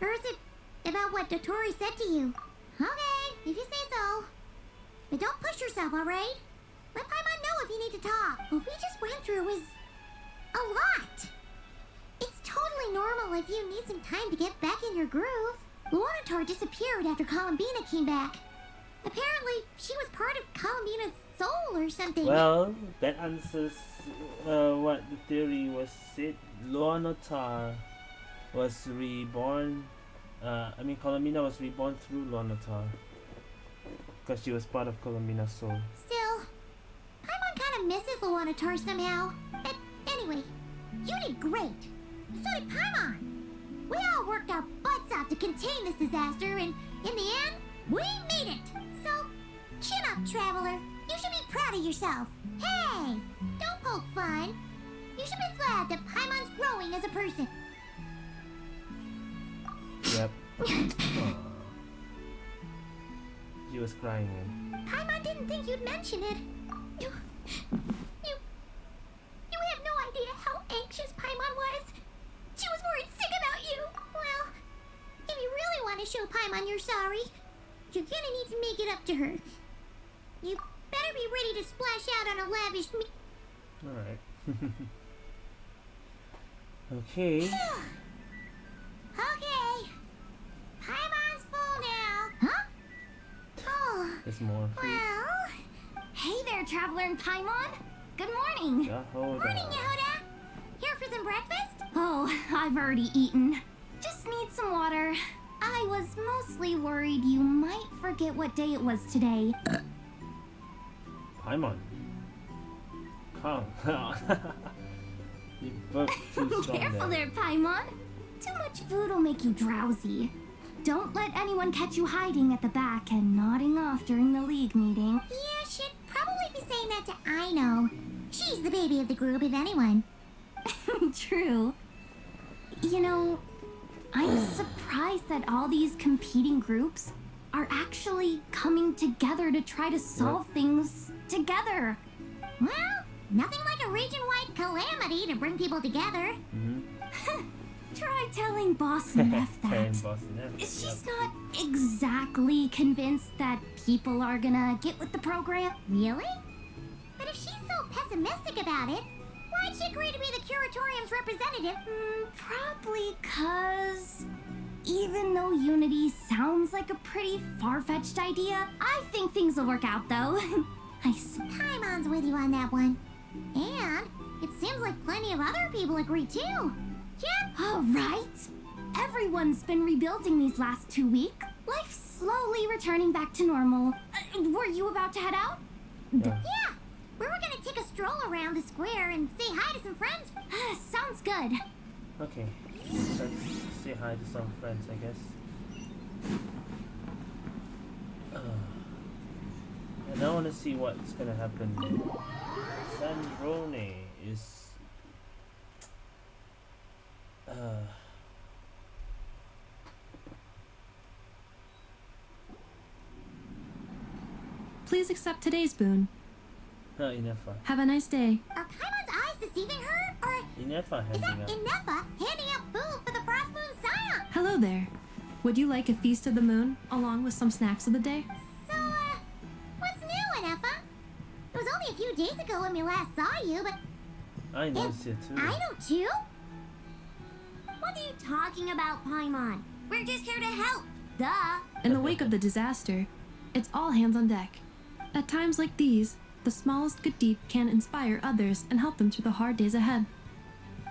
Or is it about what Dotori said to you? Okay, if you say so. But don't push yourself, alright? Let Paimon know if you need to talk. What we just went through was a lot. It's totally normal if you need some time to get back in your groove. Luanatar disappeared after Columbina came back. Apparently, she was part of Columbina's soul or something. Well, that answers what the theory was said. Luanatar was reborn. Columbina was reborn through Luanatar. Because she was part of Columbina's soul. Still, Paimon kind of misses Luanatar somehow. But anyway, you did great. So did Paimon. We all worked our butts off to contain this disaster, and in the end, we made it. So, chin up, Traveler. You should be proud of yourself. Hey, don't poke fun. You should be glad that Paimon's growing as a person. Yep. She was crying, man. Paimon didn't think you'd mention it. You have no idea how anxious Paimon was. She was worried sick about you. Well, if you really want to show Paimon you're sorry, you're gonna need to make it up to her. You better be ready to splash out on a lavish Alright. Okay. Okay. Paimon's full now. Huh? Oh. There's more. Well, hey there, Traveler and Paimon. Good morning. Yahoda. Morning, Yahoda. Here for some breakfast? Oh, I've already eaten. Just need some water. I was mostly worried you might forget what day it was today. Paimon. Calm. You both too strong. Careful there, Paimon. Too much food will make you drowsy. Don't let anyone catch you hiding at the back and nodding off during the league meeting. Yeah, she'd probably be saying that to Aino. She's the baby of the group, if anyone. True. You know, I'm surprised that all these competing groups are actually coming together to try to solve things together. Well, nothing like a region-wide calamity to bring people together. Try telling Boss Neff that. She's not exactly convinced that people are gonna get with the program. Really? But if she's so pessimistic about it, why'd she agree to be the Curatorium's representative? Probably 'cause even though unity sounds like a pretty far-fetched idea, I think things will work out though. Paimon's with you on that one. And it seems like plenty of other people agree too. Yep. All right. Everyone's been rebuilding these last 2 weeks. Life's slowly returning back to normal. Were you about to head out? Yeah. We were gonna take a stroll around the square and say hi to some friends. Sounds good. Okay. Let's say hi to some friends, I guess. And I want to see what's gonna happen. Sandrone is Please accept today's boon. Inefa. Have a nice day. Are Paimon's eyes deceiving her? Or Inefa is that handing up. Inefa handing out food for the Frost Moon Scion? Hello there. Would you like a feast of the moon along with some snacks of the day? So, what's new, Inefa? It was only a few days ago when we last saw you, but I know it's here too. I know too? What are you talking about, Paimon? We're just here to help. Duh. In the wake of the disaster, it's all hands on deck. At times like these, the smallest good deed can inspire others and help them through the hard days ahead.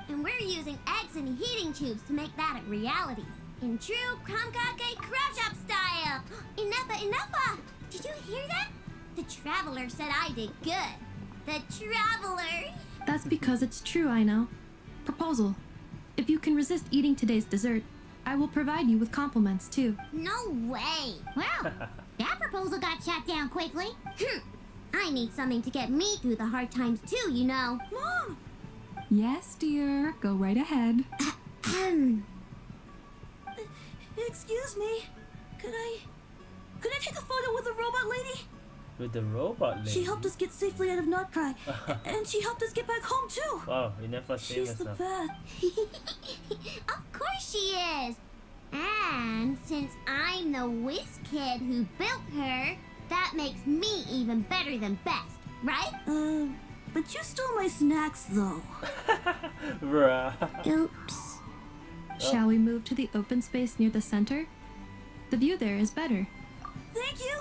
And we're using eggs and heating tubes to make that a reality. In true Kromkake crush up style. Inefa! Did you hear that? The Traveler said I did good. The Traveler! That's because it's true, I know. Proposal. If you can resist eating today's dessert, I will provide you with compliments too. No way! Well, that proposal got shot down quickly. I need something to get me through the hard times too, you know. Mom! Yes, dear. Go right ahead. Excuse me. Could I take a photo with the robot lady? With the robot lady? She helped us get safely out of Nod-Krai, and she helped us get back home too. Wow, we never saved She's the us. best. Of course she is. And since I'm the whiz kid who built her, that makes me even better than best, right? But you stole my snacks though. Bruh. Oops. Shall we move to the open space near the center? The view there is better. Thank you.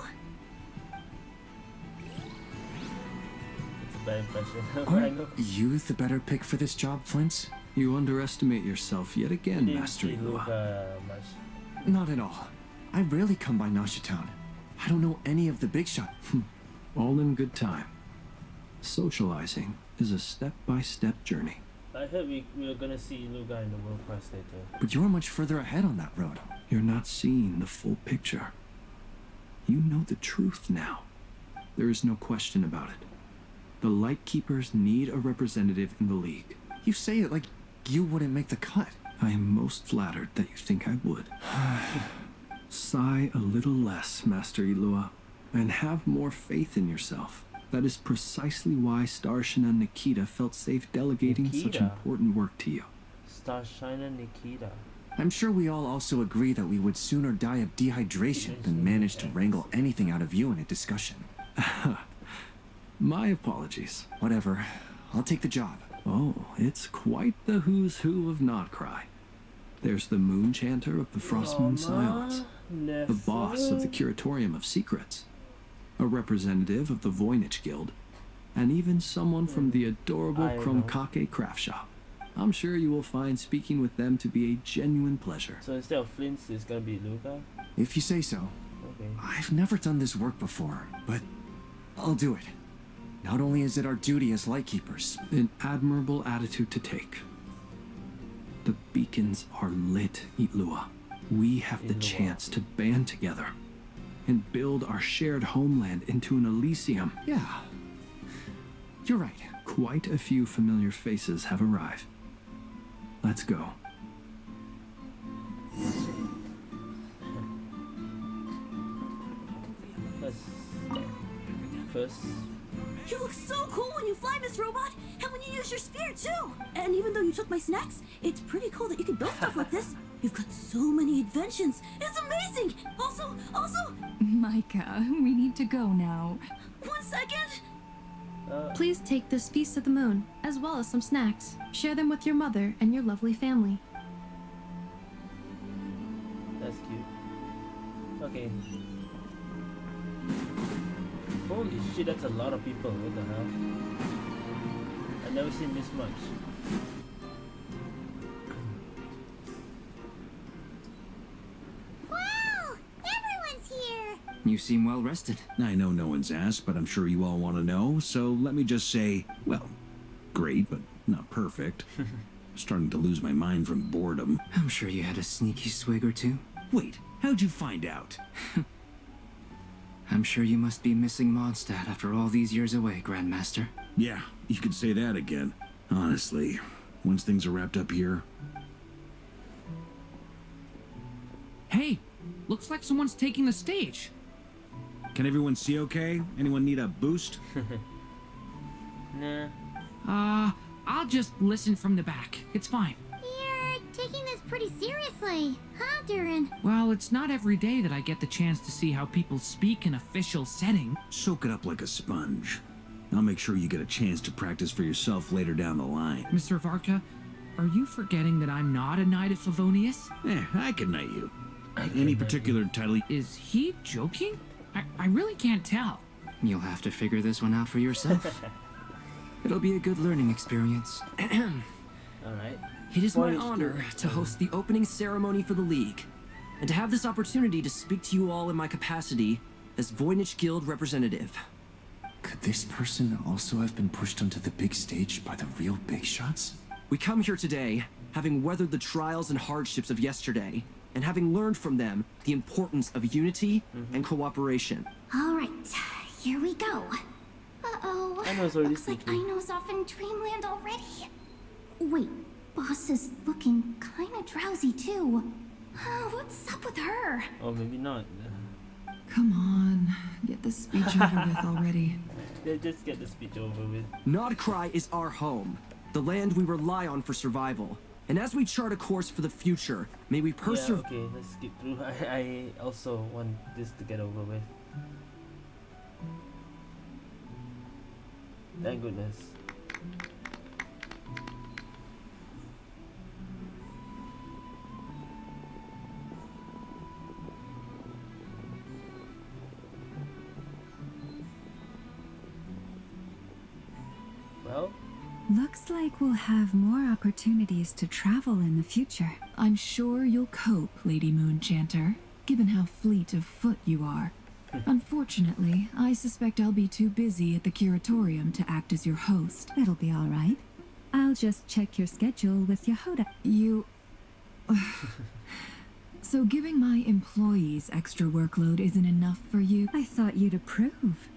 It's a bad impression. I Aren't know. you the better pick for this job, Flint? You underestimate yourself yet again, Didn't Master see Ilua. Luca much. Not at all. I rarely come by Nasha Town. I don't know any of the big shot. All in good time. Socializing is a step-by-step journey. I heard we were gonna see Luca in the World Quest later. But you're much further ahead on that road. You're not seeing the full picture. You know the truth now. There is no question about it. The Lightkeepers need a representative in the League. You say it like you wouldn't make the cut. I am most flattered that you think I would. Sigh a little less, Master Ilua, and have more faith in yourself. That is precisely why Starshina Nikita felt safe delegating such Nikita? important work to you. Starshina Nikita. I'm sure we all also agree that we would sooner die of dehydration than manage to wrangle anything out of you in a discussion. My apologies. Whatever. I'll take the job. Oh, it's quite the who's who of Nod-Krai. There's the Moon Chanter of the Frostmoon Silence, the boss of the Curatorium of Secrets, a representative of the Voynich Guild, and even someone from the adorable Kromkake craft shop. I'm sure you will find speaking with them to be a genuine pleasure. So instead of Flint, it's gonna be Luca? If you say so. Okay. I've never done this work before, but I'll do it. Not only is it our duty as Lightkeepers. An admirable attitude to take. The beacons are lit, Ilua. We have the chance to band together and build our shared homeland into an Elysium. Yeah, you're right. Quite a few familiar faces have arrived. Let's go. First. You look so cool when you fly, Miss Robot, and when you use your spear too. And even though you took my snacks, it's pretty cool that you can build stuff like this. You've got so many inventions. It's amazing. Also, Micah, we need to go now. 1 second. Please take this piece to the moon, as well as some snacks. Share them with your mother and your lovely family. That's cute. Okay. Holy shit, that's a lot of people. What the hell? I've never seen this much. Wow! Everyone's here! You seem well rested. I know no one's asked, but I'm sure you all want to know, so let me just say, well, great, but not perfect. Starting to lose my mind from boredom. I'm sure you had a sneaky swig or two. Wait, how'd you find out? I'm sure you must be missing Mondstadt after all these years away, Grandmaster. Yeah, you could say that again. Honestly, once things are wrapped up here... Hey, looks like someone's taking the stage. Can everyone see okay? Anyone need a boost? Nah. I'll just listen from the back. It's fine. You're taking this pretty seriously, huh, Durin? Well, it's not every day that I get the chance to see how people speak in official setting. Soak it up like a sponge. I'll make sure you get a chance to practice for yourself later down the line. Mr. Varka, are you forgetting that I'm not a Knight of Favonius? I can knight you. Any particular title? Is he joking? I really can't tell. You'll have to figure this one out for yourself. It'll be a good learning experience. Alright. It is my honor to host the opening ceremony for the League, and to have this opportunity to speak to you all in my capacity as Voynich Guild representative. Could this person also have been pushed onto the big stage by the real big shots? We come here today, having weathered the trials and hardships of yesterday, and having learned from them the importance of unity and cooperation. All right, here we go. Uh-oh. Looks like Aino's off in Dreamland already. Wait, Boss is looking kinda drowsy too. What's up with her? Oh, maybe not. Come on. Get the speech over with already. Yeah, just get the speech over with. Nod-Krai is our home, the land we rely on for survival. And as we chart a course for the future, may we persevere. Yeah, okay, let's skip through. I also want this to get over with. Thank goodness. Well, looks like we'll have more opportunities to travel in the future. I'm sure you'll cope, Lady Moonchanter, given how fleet of foot you are. Unfortunately, I suspect I'll be too busy at the curatorium to act as your host. It'll be all right. I'll just check your schedule with Yehoda. You... So giving my employees extra workload isn't enough for you? I thought you'd approve.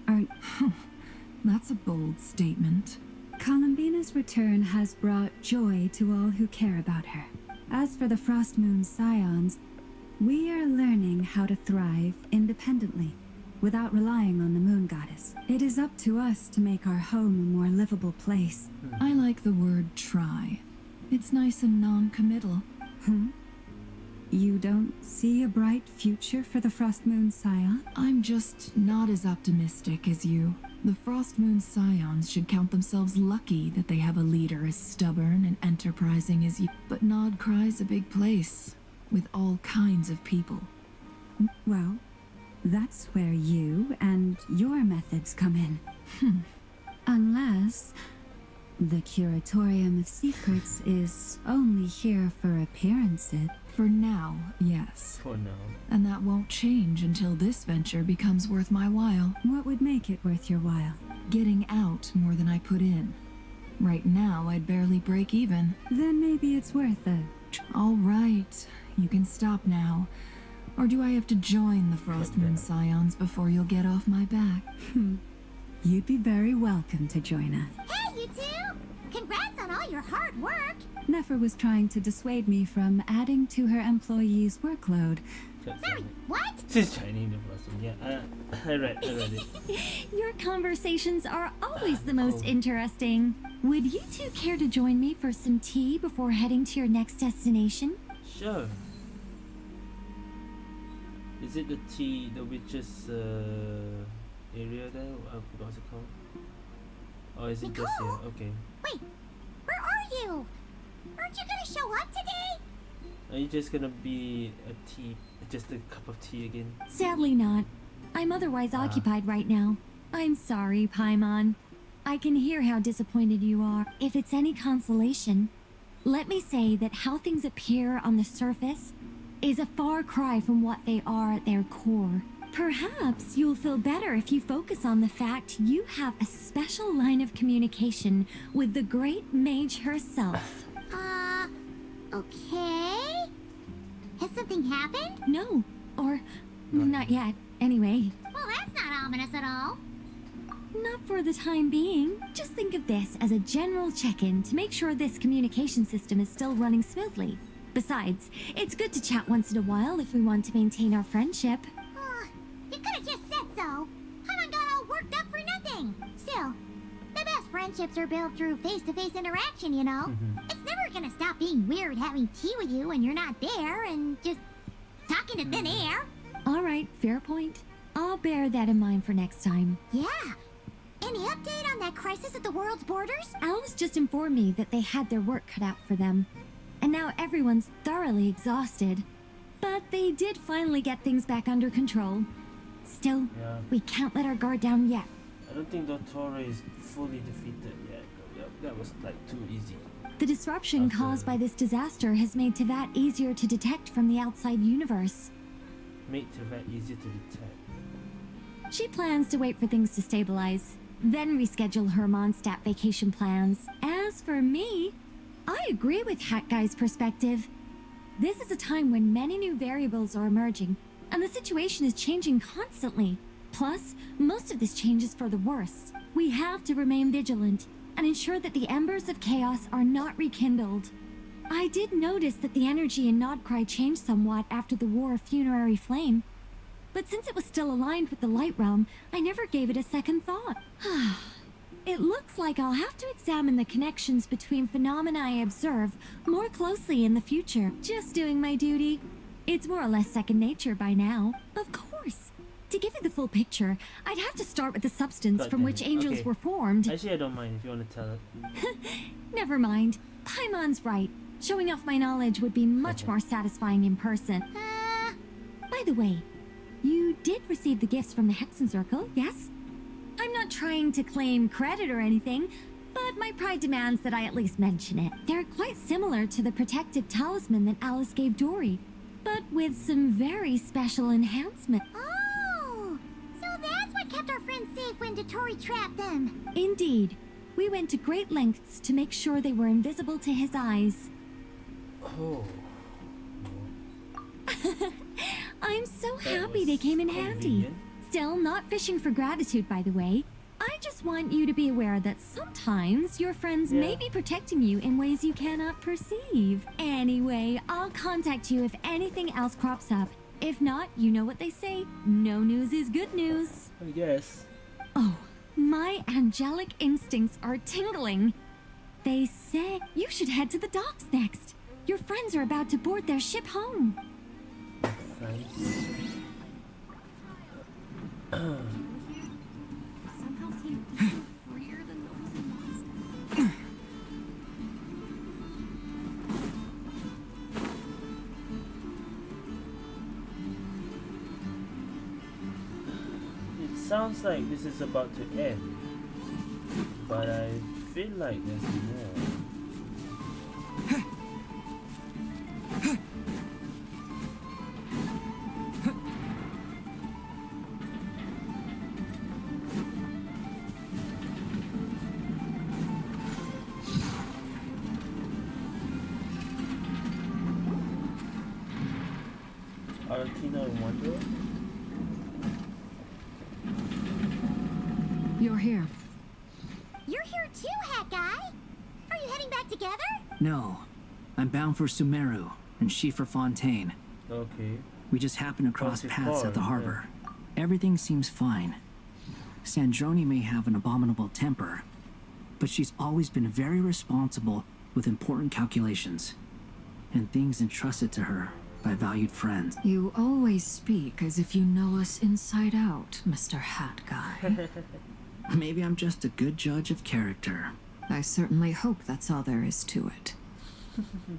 Aren't... That's a bold statement. Columbina's return has brought joy to all who care about her. As for the Frost Moon Scions, we are learning how to thrive independently, without relying on the Moon Goddess. It is up to us to make our home a more livable place. I like the word try. It's nice and non-committal. You don't see a bright future for the Frost Moon Scion? I'm just not as optimistic as you. The Frost Moon Scions should count themselves lucky that they have a leader as stubborn and enterprising as you. But Nod-Krai's a big place, with all kinds of people. Well, that's where you and your methods come in. Unless the Curatorium of Secrets is only here for appearances. For now, yes. For now. And that won't change until this venture becomes worth my while. What would make it worth your while? Getting out more than I put in. Right now, I'd barely break even. Then maybe it's worth it. All right, you can stop now. Or do I have to join the Frost Moon Scions before you'll get off my back? You'd be very welcome to join us. Hey, you two! Congrats on all your hard work! Nefer was trying to dissuade me from adding to her employees' workload. Sorry, what? She's Chinese, the first one. Yeah, I read it. Your conversations are always the most interesting. Would you two care to join me for some tea before heading to your next destination? Sure. Is it the witch's area there? I forgot what's it called. Oh, is it Nicole? just here? Okay. Wait, where are you? Aren't you gonna show up today? Are you just gonna be just a cup of tea again? Sadly not. I'm otherwise occupied right now. I'm sorry, Paimon. I can hear how disappointed you are. If it's any consolation, let me say that how things appear on the surface is a far cry from what they are at their core. Perhaps you'll feel better if you focus on the fact you have a special line of communication with the great mage herself. Okay? Has something happened? No, or not yet, anyway. Well, that's not ominous at all. Not for the time being. Just think of this as a general check-in to make sure this communication system is still running smoothly. Besides, it's good to chat once in a while if we want to maintain our friendship. You could have just said so. Paimon got all worked up for nothing. Still, the best friendships are built through face-to-face interaction, you know? It's never gonna stop being weird having tea with you when you're not there and just talking to thin air. All right, fair point. I'll bear that in mind for next time. Yeah. Any update on that crisis at the world's borders? Alice just informed me that they had their work cut out for them. And now everyone's thoroughly exhausted. But they did finally get things back under control. Still, we can't let our guard down yet. I don't think Dottora is fully defeated yet. That was like too easy. The disruption caused by this disaster has made Tevat easier to detect from the outside universe. Made Tevat easier to detect. She plans to wait for things to stabilize, then reschedule her Mondstadt vacation plans. As for me, I agree with Hat Guy's perspective. This is a time when many new variables are emerging, and the situation is changing constantly. Plus, most of this change is for the worse. We have to remain vigilant and ensure that the embers of chaos are not rekindled. I did notice that the energy in Nod-Krai changed somewhat after the War of Funerary Flame, but since it was still aligned with the light realm, I never gave it a second thought. It looks like I'll have to examine the connections between phenomena I observe more closely in the future. Just doing my duty. It's more or less second nature by now. Of course. To give you the full picture, I'd have to start with the substance from which angels were formed. Actually, I don't mind if you want to tell it. Never mind. Paimon's right. Showing off my knowledge would be much more satisfying in person. By the way, you did receive the gifts from the Hexen Circle, yes? I'm not trying to claim credit or anything, but my pride demands that I at least mention it. They're quite similar to the protective talisman that Alice gave Dory, but with some very special enhancement. Oh, so that's what kept our friends safe when Dory trapped them. Indeed. We went to great lengths to make sure they were invisible to his eyes. Oh. I'm so happy they came in handy. Still, not fishing for gratitude, by the way. I just want you to be aware that sometimes your friends may be protecting you in ways you cannot perceive. Anyway, I'll contact you if anything else crops up. If not, you know what they say. No news is good news. I guess. Oh, my angelic instincts are tingling. They say you should head to the docks next. Your friends are about to board their ship home. Somehow seem freer than those in Boston. It sounds like this is about to end, but I feel like there's more. You're here. You're here too, Hat Guy. Are you heading back together? No. I'm bound for Sumeru, and she for Fontaine. Okay. We just happened to cross paths at the harbor. Everything seems fine. Sandrone may have an abominable temper, but she's always been very responsible with important calculations, and things entrusted to her by valued friends. You always speak as if you know us inside out, Mr. Hat Guy. Maybe I'm just a good judge of character. I certainly hope that's all there is to it.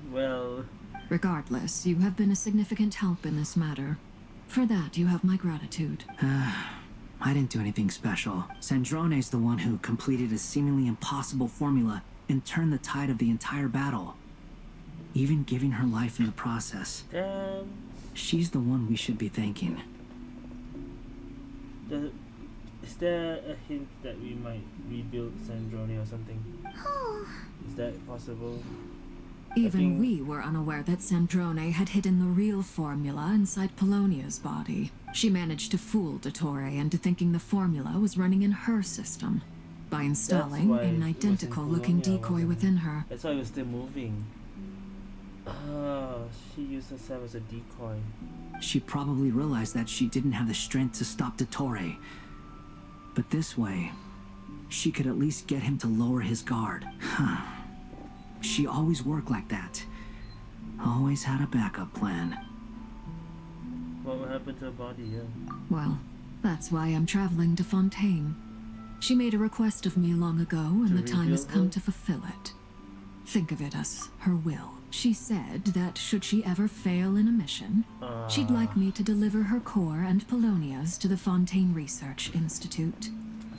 Well... Regardless, you have been a significant help in this matter. For that, you have my gratitude. I didn't do anything special. Sandrone's the one who completed a seemingly impossible formula and turned the tide of the entire battle. Even giving her life in the process. Damn. She's the one we should be thanking. Is there a hint that we might rebuild Sandrone or something? Is that possible? Even we were unaware that Sandrone had hidden the real formula inside Polonia's body. She managed to fool Dottore into thinking the formula was running in her system by installing an identical-looking decoy within her. That's why it was still moving. She used herself as a decoy. She probably realized that she didn't have the strength to stop Dottore. But this way, she could at least get him to lower his guard. She always worked like that. Always had a backup plan. What will happen to her body, Well, that's why I'm traveling to Fontaine. She made a request of me long ago, and the time has come to fulfill it. Think of it as her will. She said that should she ever fail in a mission, she'd like me to deliver her core and Polonia's to the Fontaine Research Institute.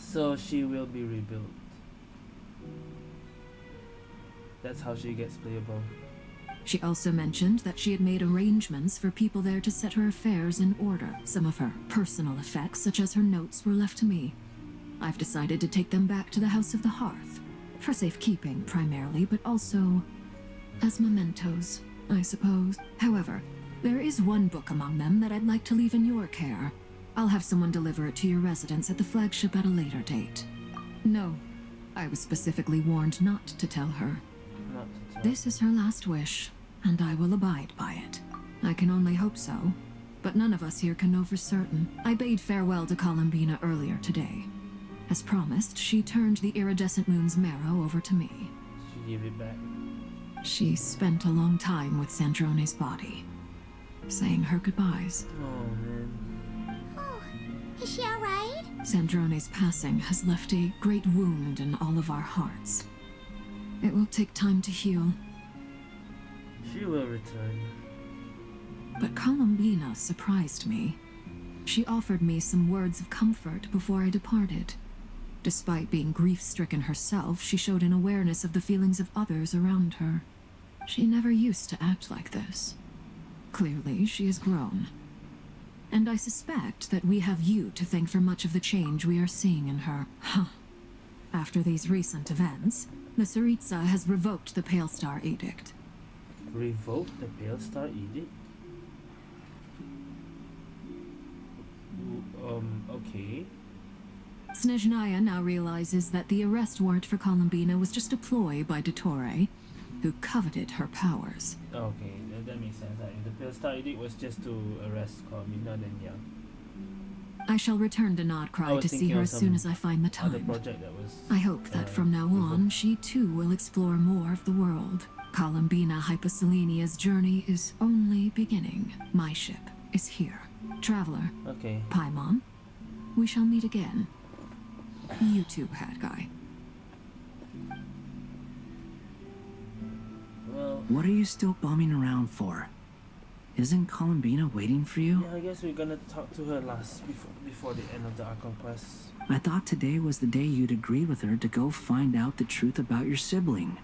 So she will be rebuilt. That's how she gets playable. She also mentioned that she had made arrangements for people there to set her affairs in order. Some of her personal effects, such as her notes, were left to me. I've decided to take them back to the House of the Hearth. For safekeeping, primarily, but also as mementos, I suppose. However, there is one book among them that I'd like to leave in your care. I'll have someone deliver it to your residence at the flagship at a later date. No, I was specifically warned not to tell her. This is her last wish, and I will abide by it. I can only hope so, but none of us here can know for certain. I bade farewell to Columbina earlier today. As promised, she turned the iridescent moon's marrow over to me. She gave it back. She spent a long time with Sandrone's body, saying her goodbyes. Oh, man. Oh, is she alright? Sandrone's passing has left a great wound in all of our hearts. It will take time to heal. She will return. But Columbina surprised me. She offered me some words of comfort before I departed. Despite being grief-stricken herself, she showed an awareness of the feelings of others around her. She never used to act like this. Clearly, she has grown. And I suspect that we have you to thank for much of the change we are seeing in her. Huh. After these recent events, the Tsaritsa has revoked the Pale Star Edict. Revoked the Pale Star Edict? Okay. Snezhnaya now realizes that the arrest warrant for Columbina was just a ploy by Dottore, who coveted her powers. Okay, that makes sense. If the Pale Star Edict was just to arrest Columbina, then yeah. I shall return to Nod-Krai to see her as soon as I find the time. I hope that from now on, she too will explore more of the world. Columbina Hyposelenia's journey is only beginning. My ship is here. Traveler. Okay. Paimon, we shall meet again. You too, Hat Guy. Well, what are you still bumming around for? Isn't Columbina waiting for you? Yeah, I guess we're gonna talk to her last before the end of the Archon quest. I thought today was the day you'd agreed with her to go find out the truth about your sibling.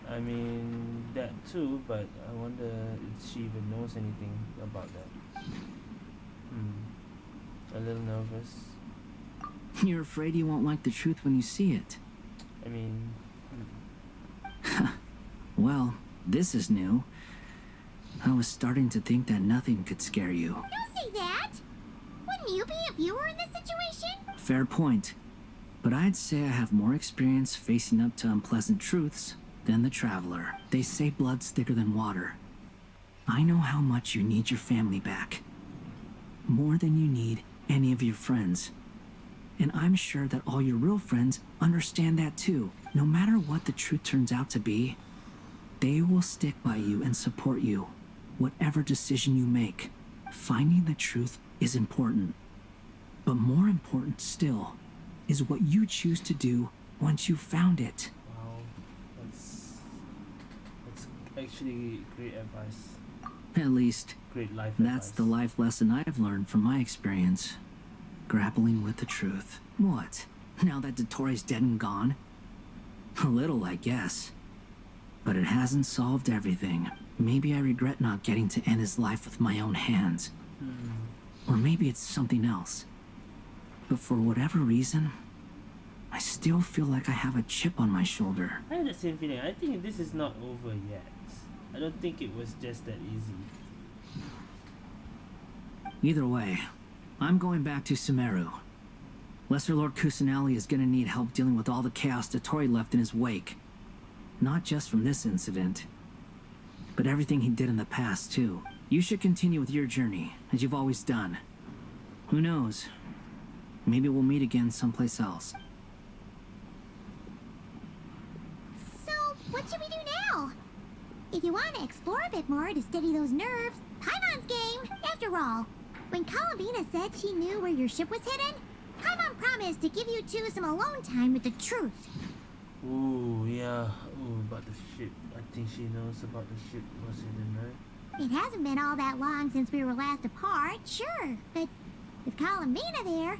I mean, that too, but I wonder if she even knows anything about that. A little nervous. You're afraid you won't like the truth when you see it. I mean... Well, this is new. I was starting to think that nothing could scare you. Don't say that! Wouldn't you be a viewer in this situation? Fair point. But I'd say I have more experience facing up to unpleasant truths than the Traveler. They say blood's thicker than water. I know how much you need your family back. More than you need any of your friends. And I'm sure that all your real friends understand that too. No matter what the truth turns out to be, they will stick by you and support you, whatever decision you make. Finding the truth is important. But more important still is what you choose to do once you've found it. Wow, that's actually great advice. At least, great life that's the life lesson I've learned from my experience. Grappling with the truth. What? Now that Dottore's dead and gone? A little, I guess. But it hasn't solved everything. Maybe I regret not getting to end his life with my own hands. Or maybe it's something else. But for whatever reason, I still feel like I have a chip on my shoulder. I had the same feeling. I think this is not over yet. I don't think it was just that easy. Either way, I'm going back to Sumeru. Lesser Lord Kusanali is gonna need help dealing with all the chaos Dottore left in his wake. Not just from this incident, but everything he did in the past, too. You should continue with your journey, as you've always done. Who knows? Maybe we'll meet again someplace else. So, what should we do now? If you want to explore a bit more to steady those nerves, Paimon's game. After all, when Columbina said she knew where your ship was hidden, Paimon promised to give you two some alone time with the truth. Ooh, yeah. Ooh, about the ship. I think she knows about the ship was hidden, right? It hasn't been all that long since we were last apart, sure, but with Columbina there,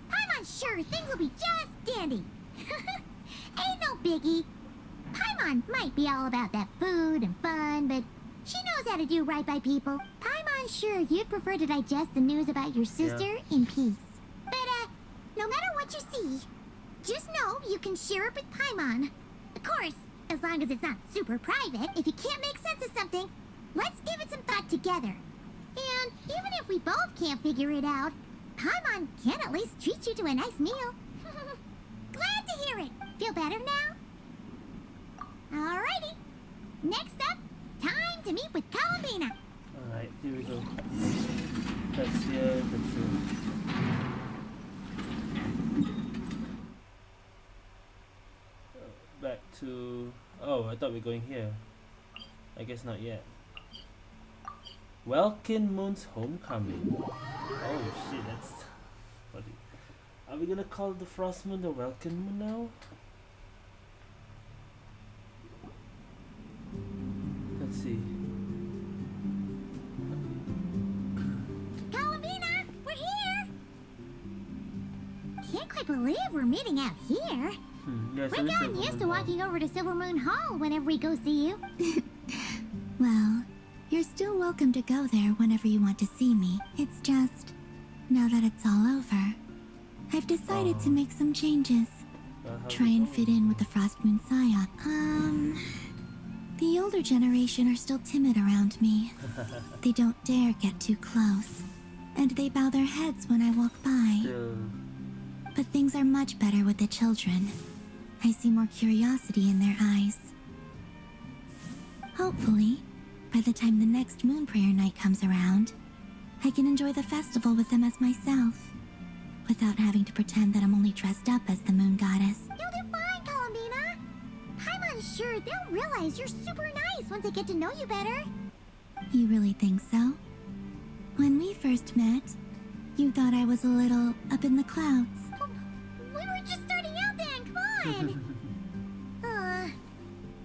Paimon's sure things will be just dandy. Ain't no biggie. Paimon might be all about that food and fun, but she knows how to do right by people. Paimon's sure you'd prefer to digest the news about your sister in peace. But, no matter what you see, just know you can share it with Paimon. Of course, as long as it's not super private. If you can't make sense of something, let's give it some thought together. And even if we both can't figure it out, Paimon can at least treat you to a nice meal. Glad to hear it. Feel better now? Alrighty. Next up, time to meet with Columbina. Alright, here we go. Let's hear the truth. Back to... Oh, I thought we were going here. I guess not yet. Welkin Moon's Homecoming. Oh shit, that's funny. Are we gonna call the Frost Moon the Welkin Moon now? Let's see. Columbina, we're here! Can't quite believe we're meeting out here. Yes, We've gotten used to walking over to Silver Moon Hall whenever we go see you. Well, you're still welcome to go there whenever you want to see me. It's just, now that it's all over, I've decided to make some changes. Try and fit in with the Frost Moon Scion. The older generation are still timid around me. They don't dare get too close, and they bow their heads when I walk by. But things are much better with the children. I see more curiosity in their eyes. Hopefully, by the time the next Moon Prayer Night comes around, I can enjoy the festival with them as myself, without having to pretend that I'm only dressed up as the Moon Goddess. You'll do fine, Columbina. Paimon's sure they'll realize you're super nice once they get to know you better. You really think so? When we first met, you thought I was a little up in the clouds. We were just starting out then, come on!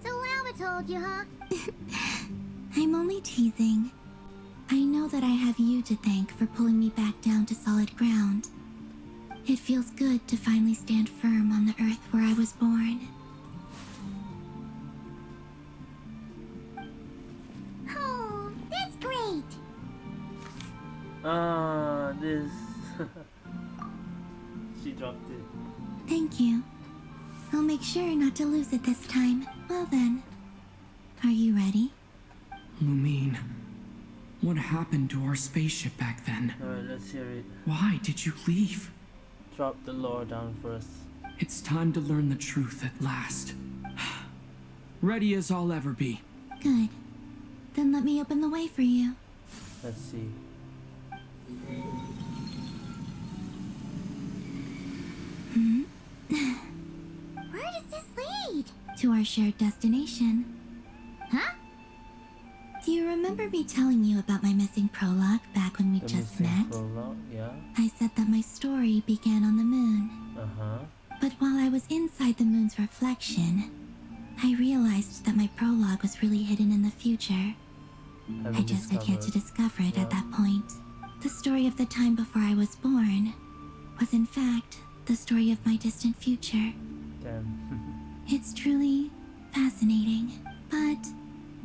So Alma told you, huh? I'm only teasing. I know that I have you to thank for pulling me back down to solid ground. It feels good to finally stand firm on the earth where I was born. Oh, that's great! This... She dropped it. Thank you. I'll make sure not to lose it this time. Well then, are you ready? Lumine, what happened to our spaceship back then? Alright, let's hear it. Why did you leave? Drop the lore down for us. It's time to learn the truth at last. Ready as I'll ever be. Good. Then let me open the way for you. Let's see. Where does this lead? To our shared destination. Huh? Do you remember me telling you about my missing prologue back when we just met? Prologue, yeah. I said that my story began on the moon. But while I was inside the moon's reflection, I realized that my prologue was really hidden in the future. I just had yet to discover it at that point. The story of the time before I was born was in fact the story of my distant future. Damn. It's truly fascinating. But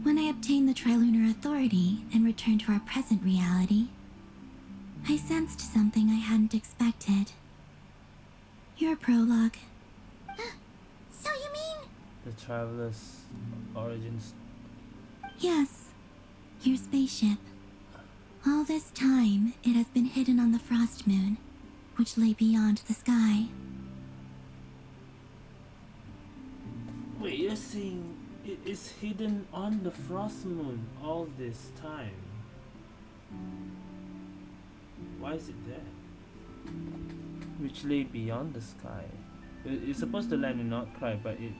when I obtained the Trilunar Authority and returned to our present reality, I sensed something I hadn't expected. Your prologue. So you mean... The Traveler's Origins. Yes, your spaceship. All this time, it has been hidden on the Frost Moon, which lay beyond the sky. Wait, you're saying it is hidden on the Frost Moon all this time? Why is it there? Which lay beyond the sky. It's supposed to land in Nod-Krai, but it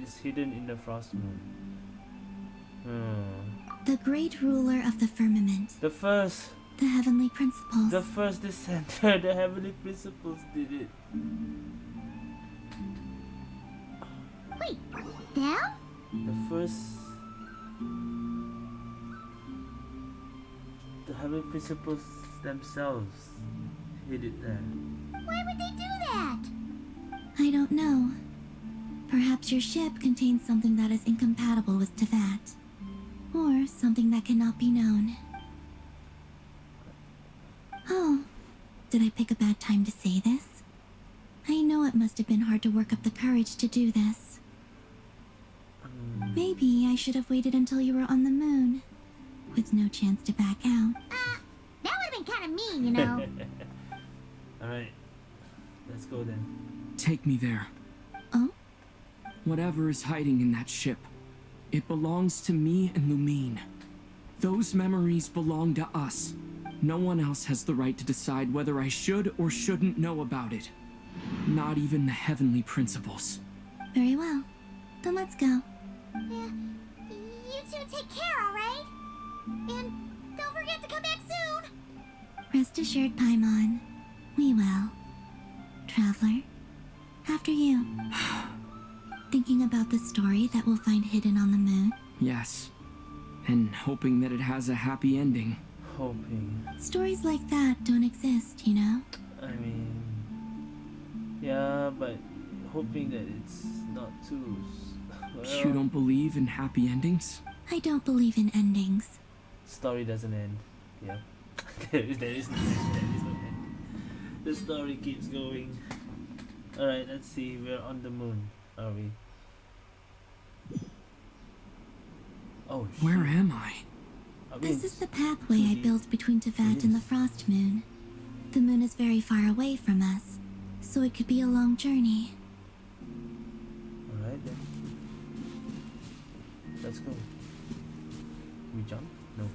is hidden in the Frost Moon. The great ruler of the firmament. The heavenly principles. The first dissenter, the heavenly principles did it. Wait, them? The heavenly principles themselves hid it there. Why would they do that? I don't know. Perhaps your ship contains something that is incompatible with Tevat. Or something that cannot be known. Oh, did I pick a bad time to say this? I know it must have been hard to work up the courage to do this. Maybe I should have waited until you were on the moon, with no chance to back out. That would have been kind of mean, you know. Alright, let's go then. Take me there. Oh? Whatever is hiding in that ship, it belongs to me and Lumine. Those memories belong to us. No one else has the right to decide whether I should or shouldn't know about it. Not even the heavenly principles. Very well. Then let's go. Yeah, you two take care, alright? And don't forget to come back soon! Rest assured, Paimon. We will. Traveler, after you. Thinking about the story that we'll find hidden on the moon? Yes. And hoping that it has a happy ending. Hoping. Stories like that don't exist, you know? I mean... yeah, but hoping that it's not too... well, You don't believe in happy endings? I don't believe in endings. Story doesn't end. Yeah. there is no end. The story keeps going. Alright, let's see. We're on the moon, are we? Oh, shit. Where am I? This is the pathway I built between Tevat and the Frost Moon. The moon is very far away from us, so it could be a long journey. Alright then. Let's go. We jump? No.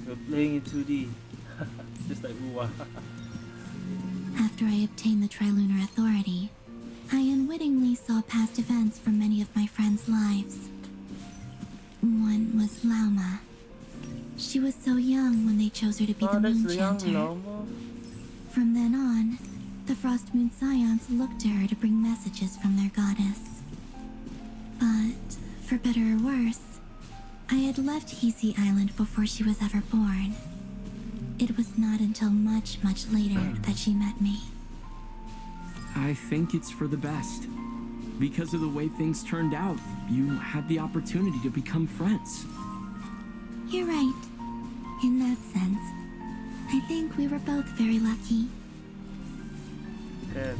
We're playing in 2D. Just like Uwa. After I obtained the Trilunar Authority, I unwittingly saw past events from many of my friends' lives. One was Lauma. She was so young when they chose her to be the Moon Chanter. From then on, the Frost Moon Scions looked to her to bring messages from their goddess. But, for better or worse, I had left Hisi Island before she was ever born. It was not until much, much later that she met me. I think it's for the best. Because of the way things turned out, you had the opportunity to become friends. You're right. In that sense, I think we were both very lucky. Damn.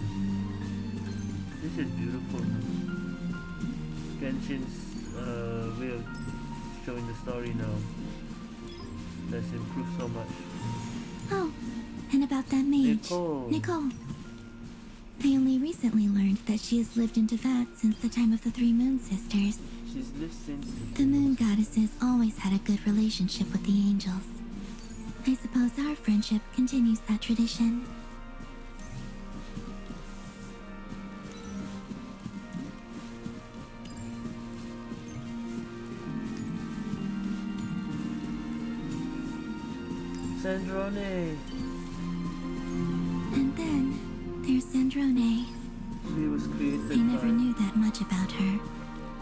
This is beautiful. Genshin's way of showing the story now has improved so much. Oh, and about that mage, Nicole. I only recently learned that she has lived in Tevat since the time of the Three Moon Sisters. She's lived since the moon goddesses always had a good relationship with the angels. I suppose our friendship continues that tradition. Sandrone. And then there's Sandrone. She was created I never knew that much about her,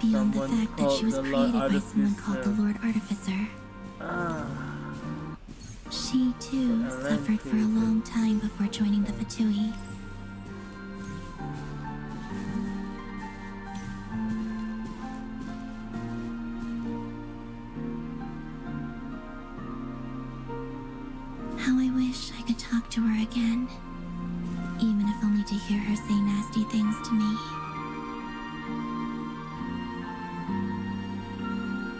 beyond the fact that she was created by someone called the Lord Artificer. She too suffered for a long time before joining the Fatui. How I wish I could talk to her again, even if only to hear her say nasty things to me.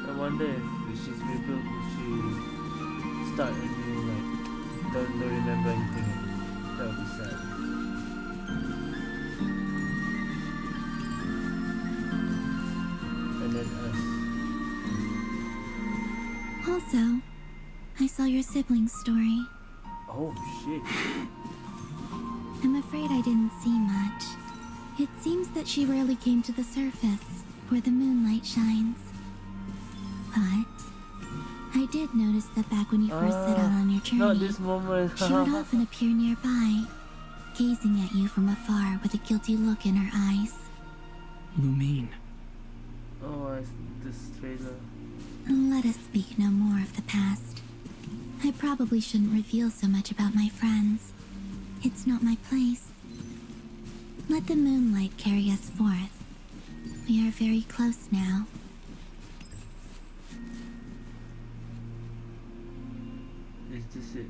I wonder if she's rebuilt, will she start anew, like, don't remember anything. That would be sad. And then us. Also, I saw your siblings' story. Oh shit. I'm afraid I didn't see much. It seems that she rarely came to the surface, where the moonlight shines. But I did notice that back when you first set out on your journey, not this moment. she would often appear nearby, gazing at you from afar with a guilty look in her eyes. Lumine. Oh, this trailer. Let us speak no more of the past. I probably shouldn't reveal so much about my friends. It's not my place. Let the moonlight carry us forth. We are very close now. Is this it?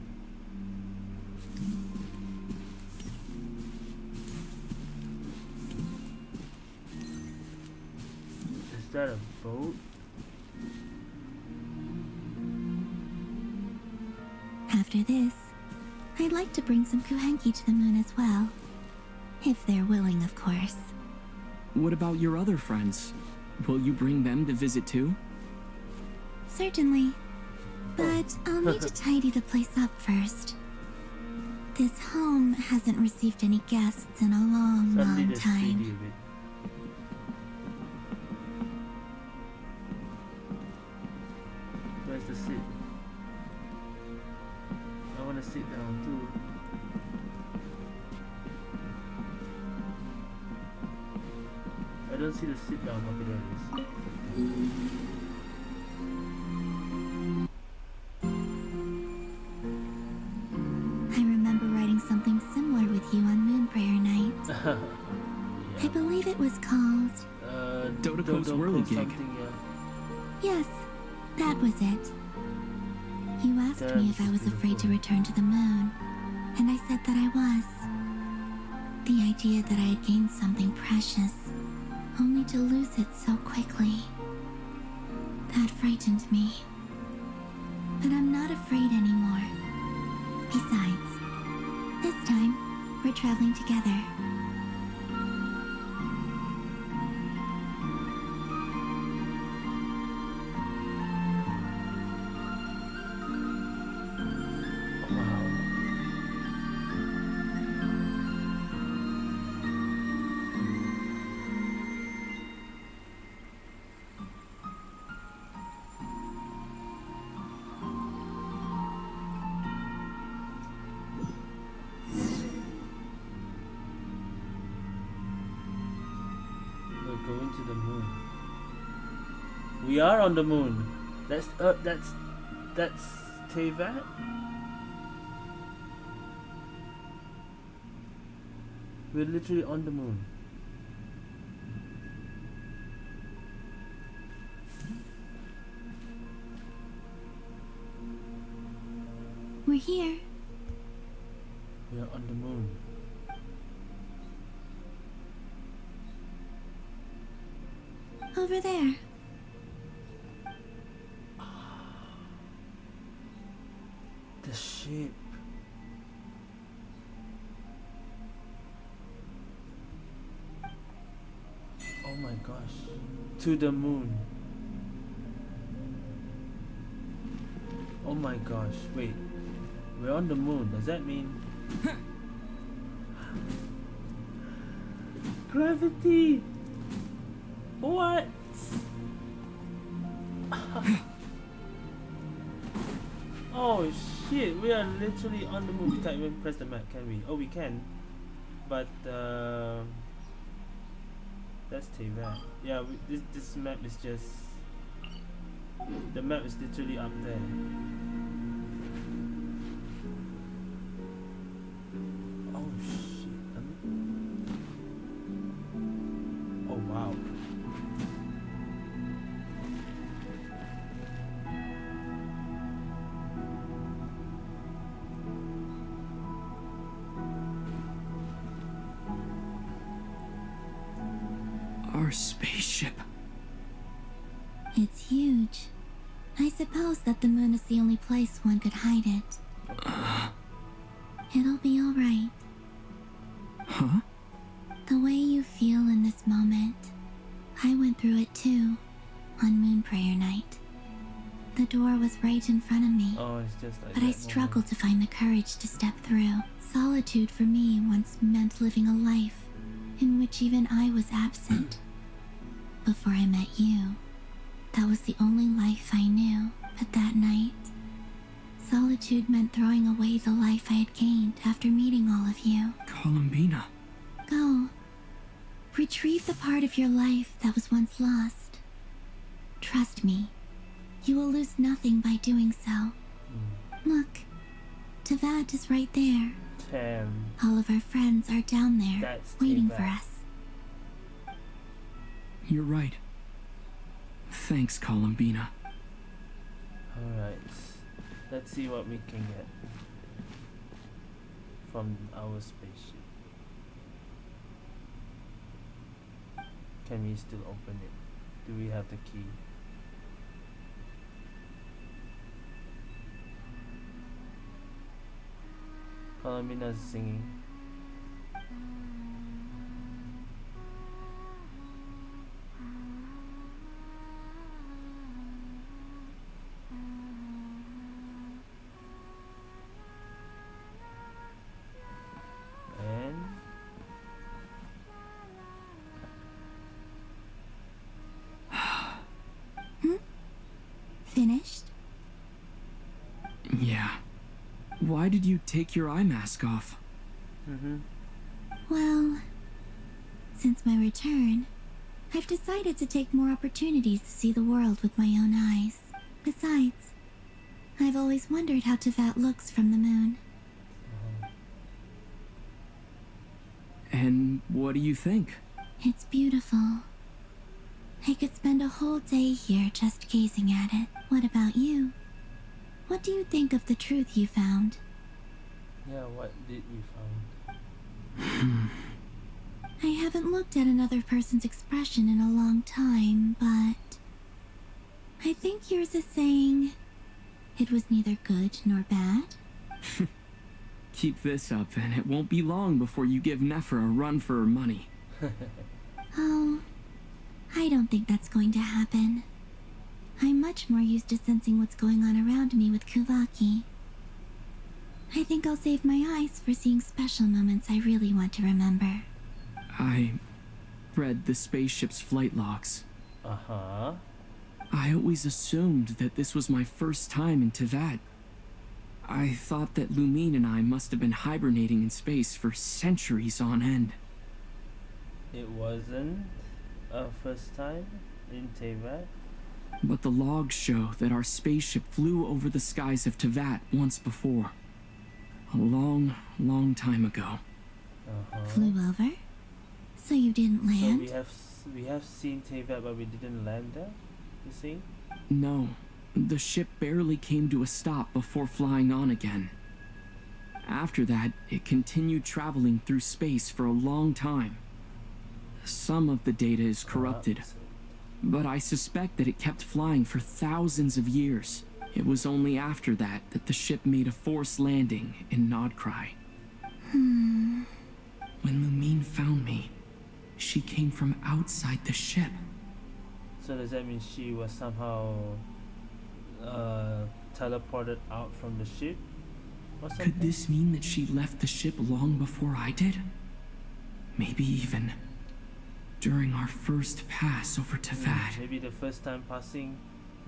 Is that a boat? After this, I'd like to bring some Kuhenki to the moon as well. If they're willing, of course. What about your other friends? Will you bring them to visit too? Certainly. But I'll need to tidy the place up first. This home hasn't received any guests in a long, long time. Where's the sit? I want to sit down too. I don't see the sit down. Okay, there it is. I remember writing something similar with you on Moon Prayer Night. Yeah. I believe it was called... Dodoko's Whirly Gig. Yes, that was it. You asked me if I was afraid to return to the moon, and I said that I was. The idea that I had gained something precious, only to lose it so quickly. That frightened me. But I'm not afraid anymore. Besides, this time, we're traveling together. Going to the moon. We are on the moon. That's Tevat. We're literally on the moon. We're here. We are on the moon. Over there. The ship. Oh my gosh. To the moon. Oh my gosh. Wait. We're on the moon. Does that mean... Gravity! What? Oh shit, we are literally on the moon. We can't even press the map, can we? Oh, we can. But, that's Tevat. Yeah, this map is just... The map is literally up there. Oh shit. Oh wow. Our spaceship. It's huge. I suppose that the moon is the only place one could hide it. It'll be all right. Huh? The way you feel in this moment, I went through it too, on Moon Prayer Night. The door was right in front of me, Oh, it's just like but I struggled to find the courage to step through. Solitude for me once meant living a life in which even I was absent. Before I met you, that was the only life I knew. But that night, solitude meant throwing away the life I had gained after meeting all of you. Columbina. Go. Retrieve the part of your life that was once lost. Trust me, you will lose nothing by doing so. Look, Tevat is right there. Damn. All of our friends are down there, That's waiting Tevat. for us. You're right. Thanks, Columbina. Alright. Let's see what we can get from our spaceship. Can we still open it? Do we have the key? Columbina's singing. Yeah. Why did you take your eye mask off? Well, since my return, I've decided to take more opportunities to see the world with my own eyes. Besides, I've always wondered how Teyvat looks from the moon. And what do you think? It's beautiful. I could spend a whole day here just gazing at it. What about you? What do you think of the truth you found? Yeah, what did you find? I haven't looked at another person's expression in a long time, but I think yours is saying it was neither good nor bad. Keep this up, and it won't be long before you give Nefer a run for her money. Oh, I don't think that's going to happen. I'm much more used to sensing what's going on around me with Kuvaki. I think I'll save my eyes for seeing special moments I really want to remember. I read the spaceship's flight logs. Uh-huh. I always assumed that this was my first time in Teyvat. I thought that Lumine and I must have been hibernating in space for centuries on end. It wasn't our first time in Teyvat? But the logs show that our spaceship flew over the skies of Teyvat once before. A long, long time ago. Flew over? So you didn't land? So we have seen Teyvat, but we didn't land there, you see? No. The ship barely came to a stop before flying on again. After that, it continued traveling through space for a long time. Some of the data is corrupted, but I suspect that it kept flying for thousands of years. It was only after that that the ship made a forced landing in Nod-Krai. When Lumine found me, she came from outside the ship. So does that mean she was somehow teleported out from the ship or something? Could this mean that she left the ship long before I did? Maybe even during our first pass over Teyvat. Maybe the first time passing,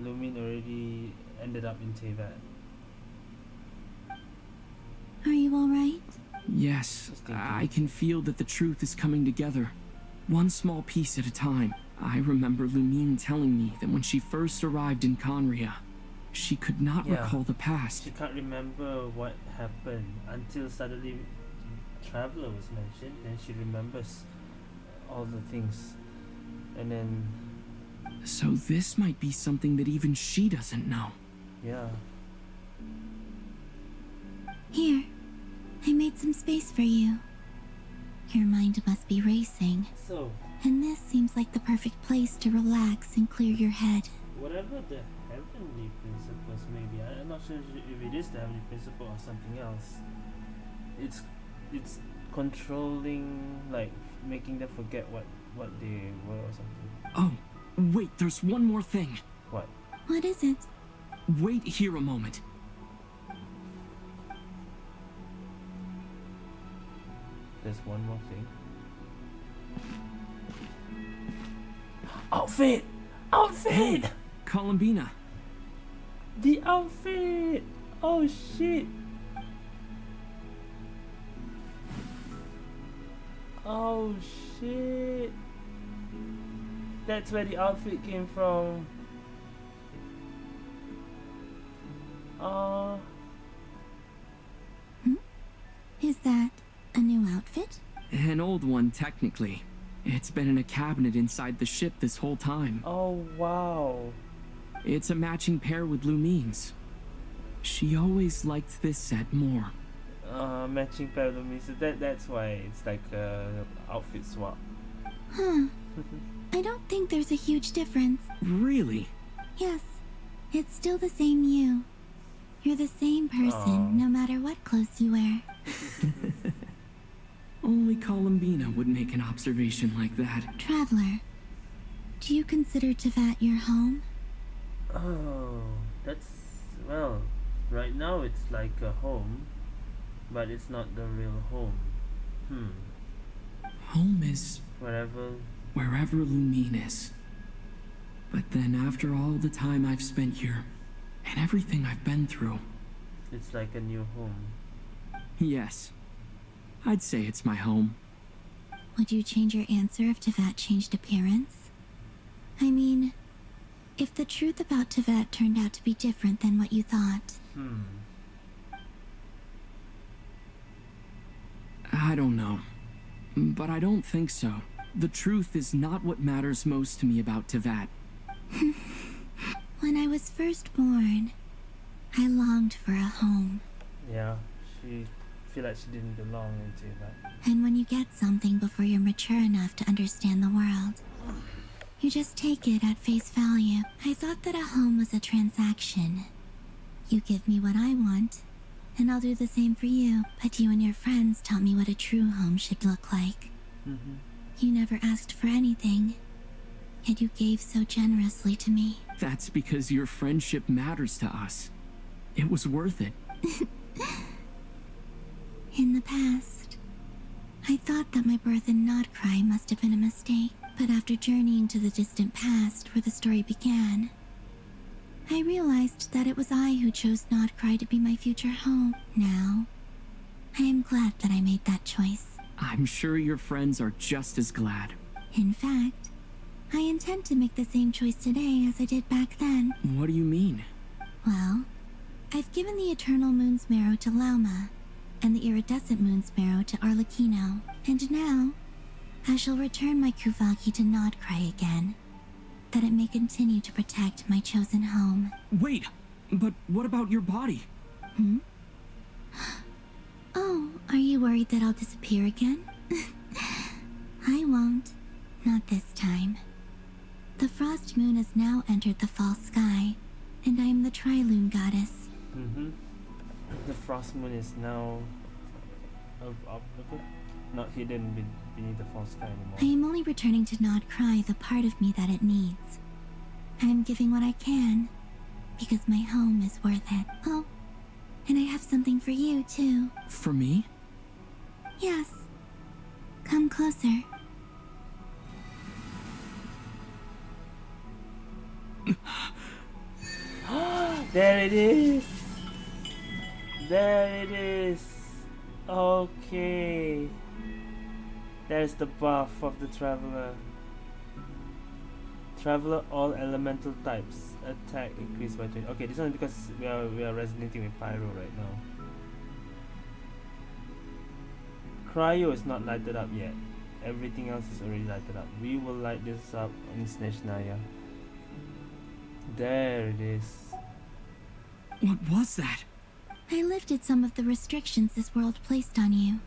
Lumine already ended up in Teyvat. Are you alright? Yes, I can feel that the truth is coming together, one small piece at a time. I remember Lumine telling me that when she first arrived in Conria, she could not recall the past. She can't remember what happened until suddenly Traveler was mentioned, then she remembers all the things. And then... So this might be something that even she doesn't know. Yeah. Here, I made some space for you. Your mind must be racing. So... And this seems like the perfect place to relax and clear your head. Whatever the heavenly principles may be, I'm not sure if it is the heavenly principle or something else. It's controlling, like making them forget what they were or something. Oh, wait, there's one more thing. What? What is it? Wait here a moment. There's one more thing. Outfit! Outfit! Hey, Columbina. The outfit! Oh shit! Oh shit! That's where the outfit came from. Is that a new outfit? An old one, technically. It's been in a cabinet inside the ship this whole time. Oh, wow. It's a matching pair with Lumine's. She always liked this set more. Matching pair with Lumine, so that's why it's like a outfit swap. Huh. I don't think there's a huge difference. Really? Yes. It's still the same you. You're the same person, no matter what clothes you wear. Only Columbina would make an observation like that. Traveler, do you consider Teyvat your home? Oh, that's... well, right now it's like a home, but it's not the real home. Home is... wherever Lumine is. But then after all the time I've spent here, and everything I've been through, It's like a new home. Yes. I'd say it's my home. Would you change your answer if Tevat changed appearance? I mean, if the truth about Tevat turned out to be different than what you thought. I don't know. But I don't think so. The truth is not what matters most to me about Tevat. When I was first born, I longed for a home. Yeah, she feel like she didn't belong into that. And when you get something before you're mature enough to understand the world, you just take it at face value. I thought that a home was a transaction. You give me what I want, and I'll do the same for you. But you and your friends taught me what a true home should look like. You never asked for anything, yet you gave so generously to me. That's because your friendship matters to us. It was worth it. In the past, I thought that my birth in Nod-Krai must have been a mistake. But after journeying to the distant past where the story began, I realized that it was I who chose Nod-Krai to be my future home. Now, I am glad that I made that choice. I'm sure your friends are just as glad. In fact, I intend to make the same choice today as I did back then. What do you mean? Well, I've given the Eternal Moon's Marrow to Lauma, and the Iridescent Moon's Marrow to Arlecchino. And now, I shall return my Kuvagi to Nod-Krai again, that it may continue to protect my chosen home. Wait, but what about your body? Oh, are you worried that I'll disappear again? I won't. Not this time. The Frost Moon has now entered the fall sky, and I am the Trilune Goddess. The Frost Moon is now not hidden beneath the fall sky anymore. I am only returning to Nod-Krai the part of me that it needs. I am giving what I can, because my home is worth it. Oh, and I have something for you, too. For me? Yes. Come closer. There it is! There it is! Okay. There's the buff of the Traveler. Traveler, all elemental types. Attack increased by 20. Okay, this one is because we are resonating with Pyro right now. Cryo is not lighted up yet. Everything else is already lighted up. We will light this up on Sneshnaya. There it is. What was that? I lifted some of the restrictions this world placed on you.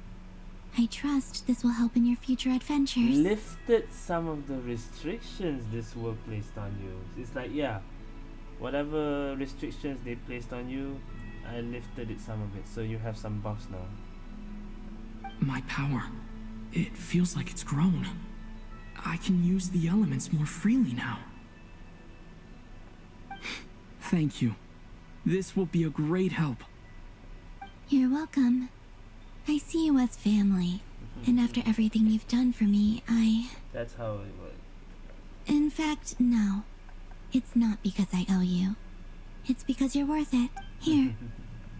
I trust this will help in your future adventures. Lifted some of the restrictions this world placed on you. It's like, yeah, whatever restrictions they placed on you, I lifted some of it, so you have some buffs now. My power. It feels like it's grown. I can use the elements more freely now. Thank you. This will be a great help. You're welcome. I see you as family, and after everything you've done for me, That's how it works. In fact, no. It's not because I owe you. It's because you're worth it. Here.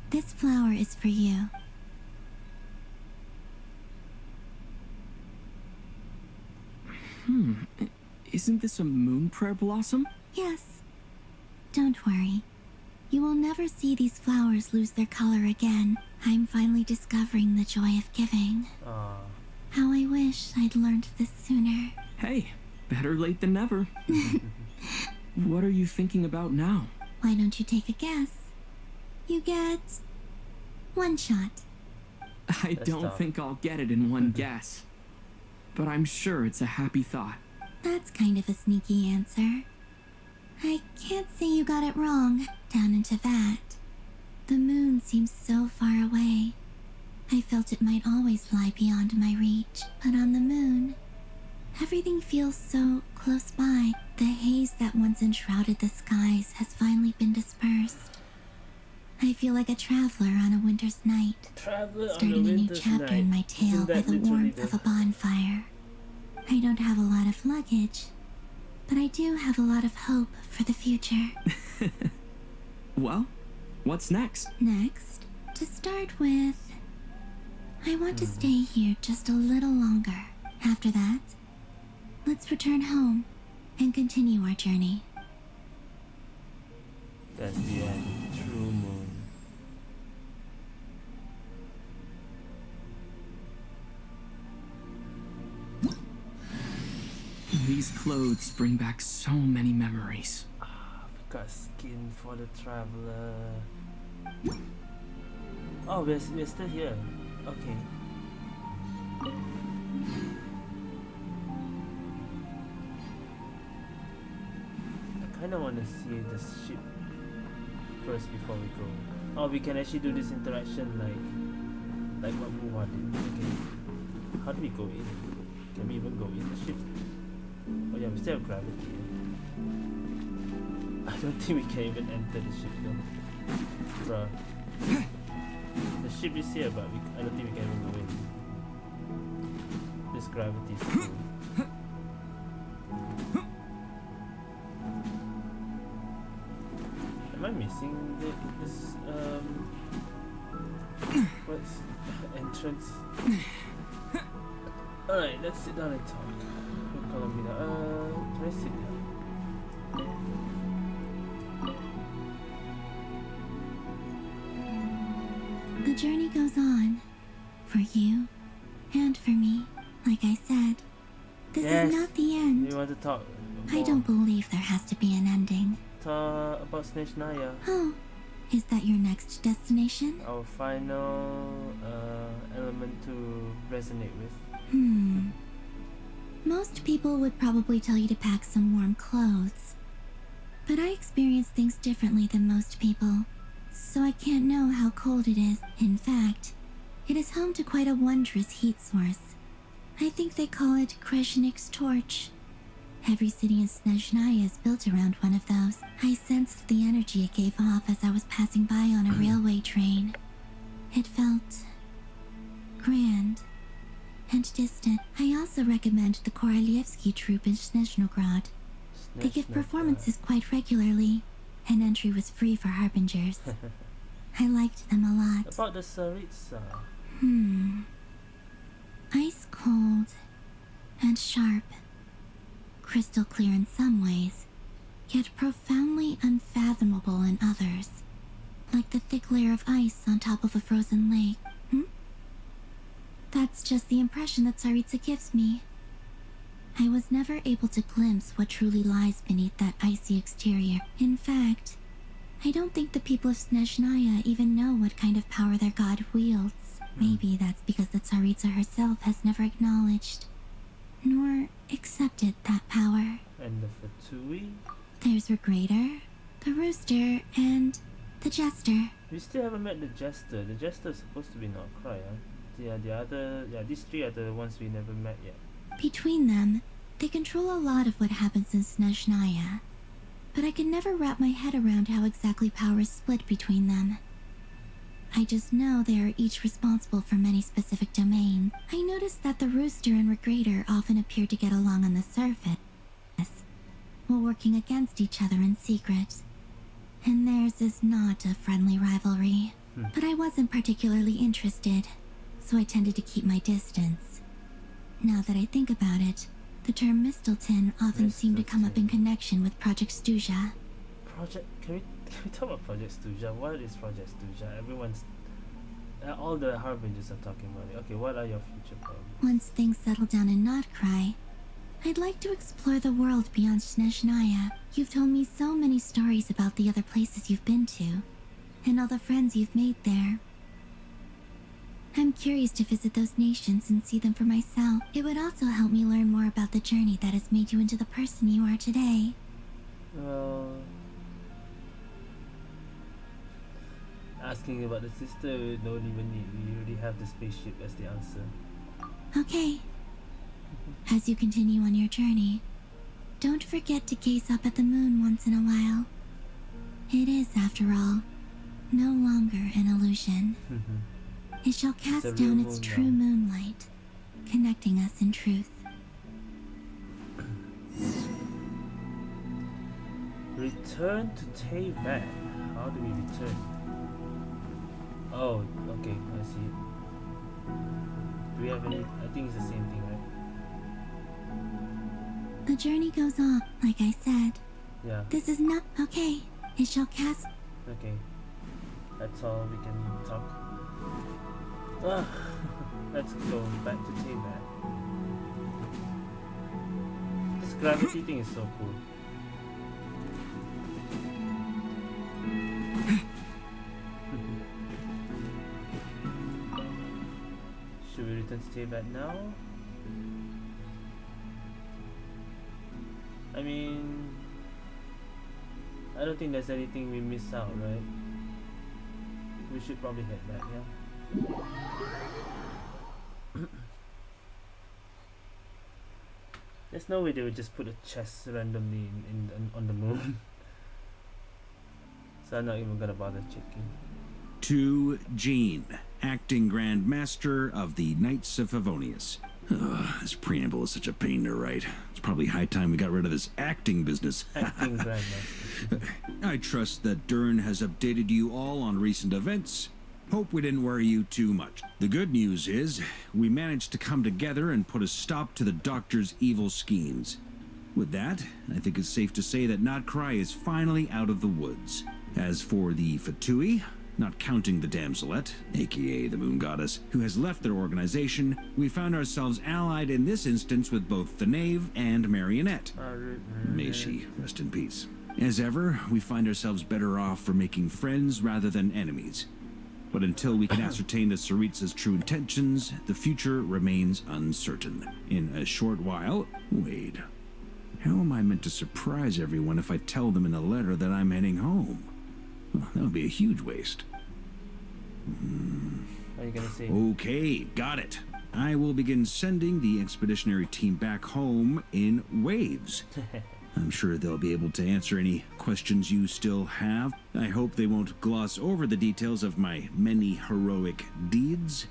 This flower is for you. Isn't this a moon prayer blossom? Yes. Don't worry. You will never see these flowers lose their color again. I'm finally discovering the joy of giving. How I wish I'd learned this sooner. Hey, better late than never. What are you thinking about now? Why don't you take a guess? You get one shot. I don't think I'll get it in one guess. But I'm sure it's a happy thought. That's kind of a sneaky answer. I can't say you got it wrong. Down into that. The moon seems so far away. I felt it might always lie beyond my reach. But on the moon, everything feels so close by. The haze that once enshrouded the skies has finally been dispersed. I feel like a traveler on a winter's night. Starting a new chapter in my tale by the warmth of a bonfire. I don't have a lot of luggage, but I do have a lot of hope for the future. Well, What's next? Next, to start with, I want to stay here just a little longer. After that, let's return home and continue our journey. That's the end. True moon. These clothes bring back so many memories. We've got skin for the traveler. Oh, we're still here. Okay. I kind of want to see the ship first before we go. Oh, we can actually do this interaction like what Muwa did. Okay. How do we go in? Can we even go in the ship? Oh yeah, we still have gravity. I don't think we can even enter the ship though. Bruh. The ship is here, but I don't think we can even go in. This gravity is cool. Am I missing this what's entrance? Alright, let's sit down and talk. Can I sit down? The journey goes on. For you, and for me. Like I said, this is not the end. You want to talk? I don't believe there has to be an ending. Talk about Snezhnaya. Oh, is that your next destination? Our final element to resonate with. Most people would probably tell you to pack some warm clothes. But I experience things differently than most people, so I can't know how cold it is. In fact, it is home to quite a wondrous heat source. I think they call it Kreshnik's torch. Every city in Snezhnaya is built around one of those. I sensed the energy it gave off as I was passing by on a railway train. It felt grand and distant. I also recommend the Korolievsky troupe in Snezhnograd. They give performances quite regularly, and entry was free for harbingers. I liked them a lot. About the Tsaritsa. Ice cold and sharp. Crystal clear in some ways, yet profoundly unfathomable in others. Like the thick layer of ice on top of a frozen lake. That's just the impression that Tsaritsa gives me. I was never able to glimpse what truly lies beneath that icy exterior. In fact, I don't think the people of Snezhnaya even know what kind of power their god wields. Maybe that's because the Tsaritsa herself has never acknowledged nor accepted that power. And the Fatui? There's Regrator, the Rooster, and the Jester. We still haven't met the Jester. The Jester is supposed to be Nod-Krai, huh? These three are the ones we never met yet. Between them, they control a lot of what happens in Snezhnaya. But I can never wrap my head around how exactly power is split between them. I just know they are each responsible for many specific domains. I noticed that the Rooster and Regrator often appear to get along on the surface, while working against each other in secret. And theirs is not a friendly rivalry. But I wasn't particularly interested, so I tended to keep my distance. Now that I think about it, the term Mistelton often seemed to come up in connection with Project Stuja. Can we talk about Project Stuja? What is Project Stuja? Everyone's... all the harbingers are talking about it. Okay, what are your future plans? Once things settle down in Nod-Krai, I'd like to explore the world beyond Snezhnaya. You've told me so many stories about the other places you've been to, and all the friends you've made there. I'm curious to visit those nations and see them for myself. It would also help me learn more about the journey that has made you into the person you are today. Well... asking about the sister, we don't even need. We already have the spaceship as the answer. Okay. As you continue on your journey, don't forget to gaze up at the moon once in a while. It is, after all, no longer an illusion. It shall cast down its true moonlight, connecting us in truth. Return to Teyvat. How do we return? Oh, okay, I see. Do we have any? I think it's the same thing, right? The journey goes on, like I said. Yeah. This is not okay. It shall cast. Okay. That's all we can talk. Ah, let's go back to Teyvat. This gravity thing is so cool. Should we return to Teyvat now? I mean, I don't think there's anything we miss out, right? We should probably head back, yeah? There's no way they would just put a chest randomly on the moon. So I'm not even gonna bother checking. To Jean, acting Grand Master of the Knights of Favonius. This preamble is such a pain to write. It's probably high time we got rid of this acting business. Acting Grand Master. I trust that Dern has updated you all on recent events. Hope we didn't worry you too much. The good news is, we managed to come together and put a stop to the Doctor's evil schemes. With that, I think it's safe to say that Nod-Krai is finally out of the woods. As for the Fatui, not counting the damselette, aka the Moon Goddess, who has left their organization, we found ourselves allied in this instance with both the Knave and Marionette. May she rest in peace. As ever, we find ourselves better off for making friends rather than enemies. But until we can ascertain the Tsaritsa's true intentions, the future remains uncertain. In a short while, wait. How am I meant to surprise everyone if I tell them in a letter that I'm heading home? Well, that would be a huge waste. What are you gonna say? Okay, got it. I will begin sending the expeditionary team back home in waves. I'm sure they'll be able to answer any questions you still have. I hope they won't gloss over the details of my many heroic deeds.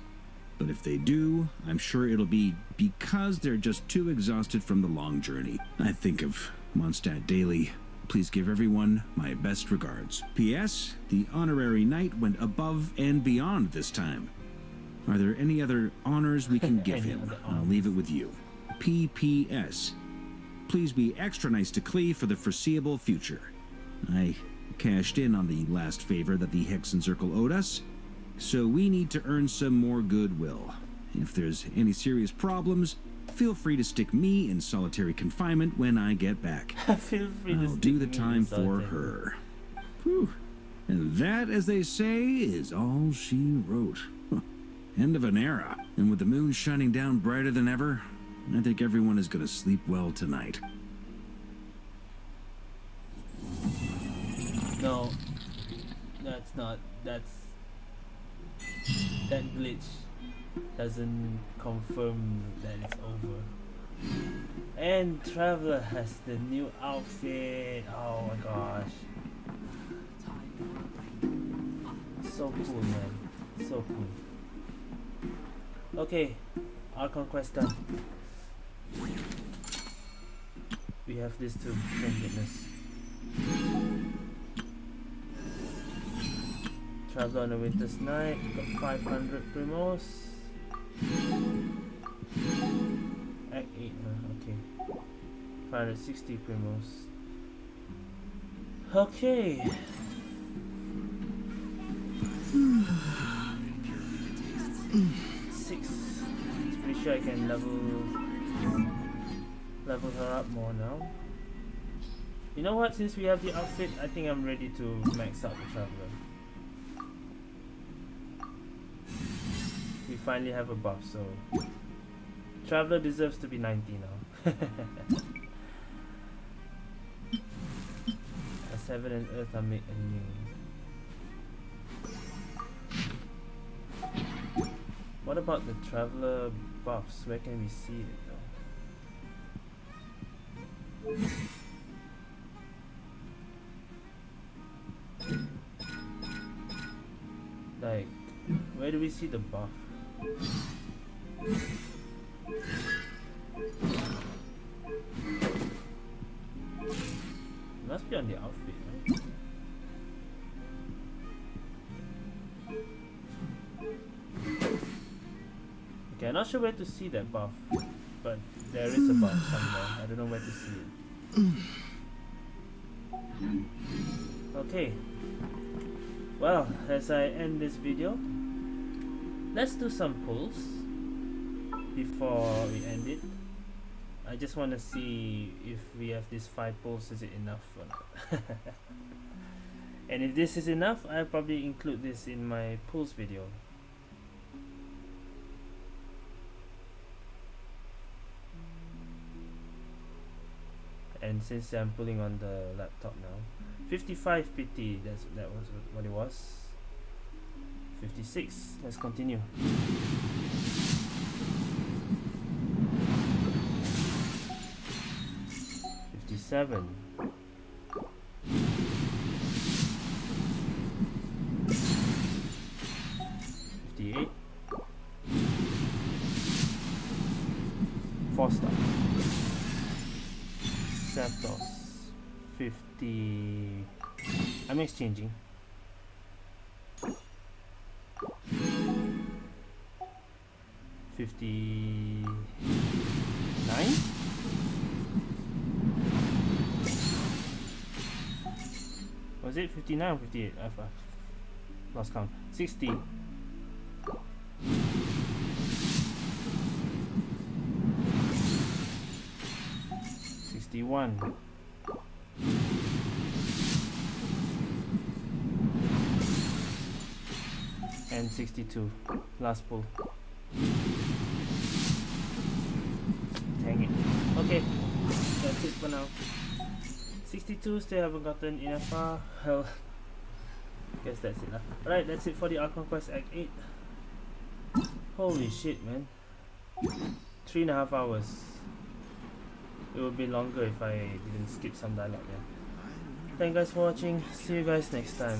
But if they do, I'm sure it'll be because they're just too exhausted from the long journey. I think of Mondstadt daily. Please give everyone my best regards. P.S. The honorary knight went above and beyond this time. Are there any other honors we can give him? I'll leave it with you. P.P.S. Please be extra nice to Klee for the foreseeable future. I cashed in on the last favor that the Hexen Circle owed us, so we need to earn some more goodwill. If there's any serious problems, feel free to stick me in solitary confinement when I get back. Feel free to I'll do the time for her. Whew. And that, as they say, is all she wrote. End of an era. And with the moon shining down brighter than ever, I think everyone is gonna sleep well tonight. No, that's not. That glitch doesn't confirm that it's over. And Traveler has the new outfit. Oh my gosh. So cool, man. So cool. Okay, Archon quest done. We have this too, thank goodness. Travel on a winter's night, got 500 primos. Act 8, okay. 560 primos. Okay. Six. Pretty sure I can level her up more now. You know what? Since we have the outfit, I think I'm ready to max out the Traveler. We finally have a buff, so Traveler deserves to be 90 now. A 7 and Earth are made anew. What about the Traveler buffs? Where can we see it though? Like, where do we see the buff? It must be on the outfit, right? Okay, I'm not sure where to see that buff, but there is a buff somewhere. I don't know where to see it. Okay. Well, as I end this video, let's do some pulls before we end it. I just want to see if we have these 5 pulls, is it enough or not? And if this is enough, I'll probably include this in my pulls video. And since I'm pulling on the laptop now, 55 PT, that was what it was. 56, let's continue. 57. 58. 4-star. Zapdos. 50. I'm exchanging. 59. Was it 59 or 58? I've lost count. 60. 61. 62. Last pull. Dang it. Okay, that's it for now. 62, still haven't gotten enough. Well, guess that's it. Alright, that's it for the Archon Quest Act 8. Holy shit, man. 3.5 hours. It would be longer if I didn't skip some dialogue. Yeah. Thank you guys for watching. See you guys next time.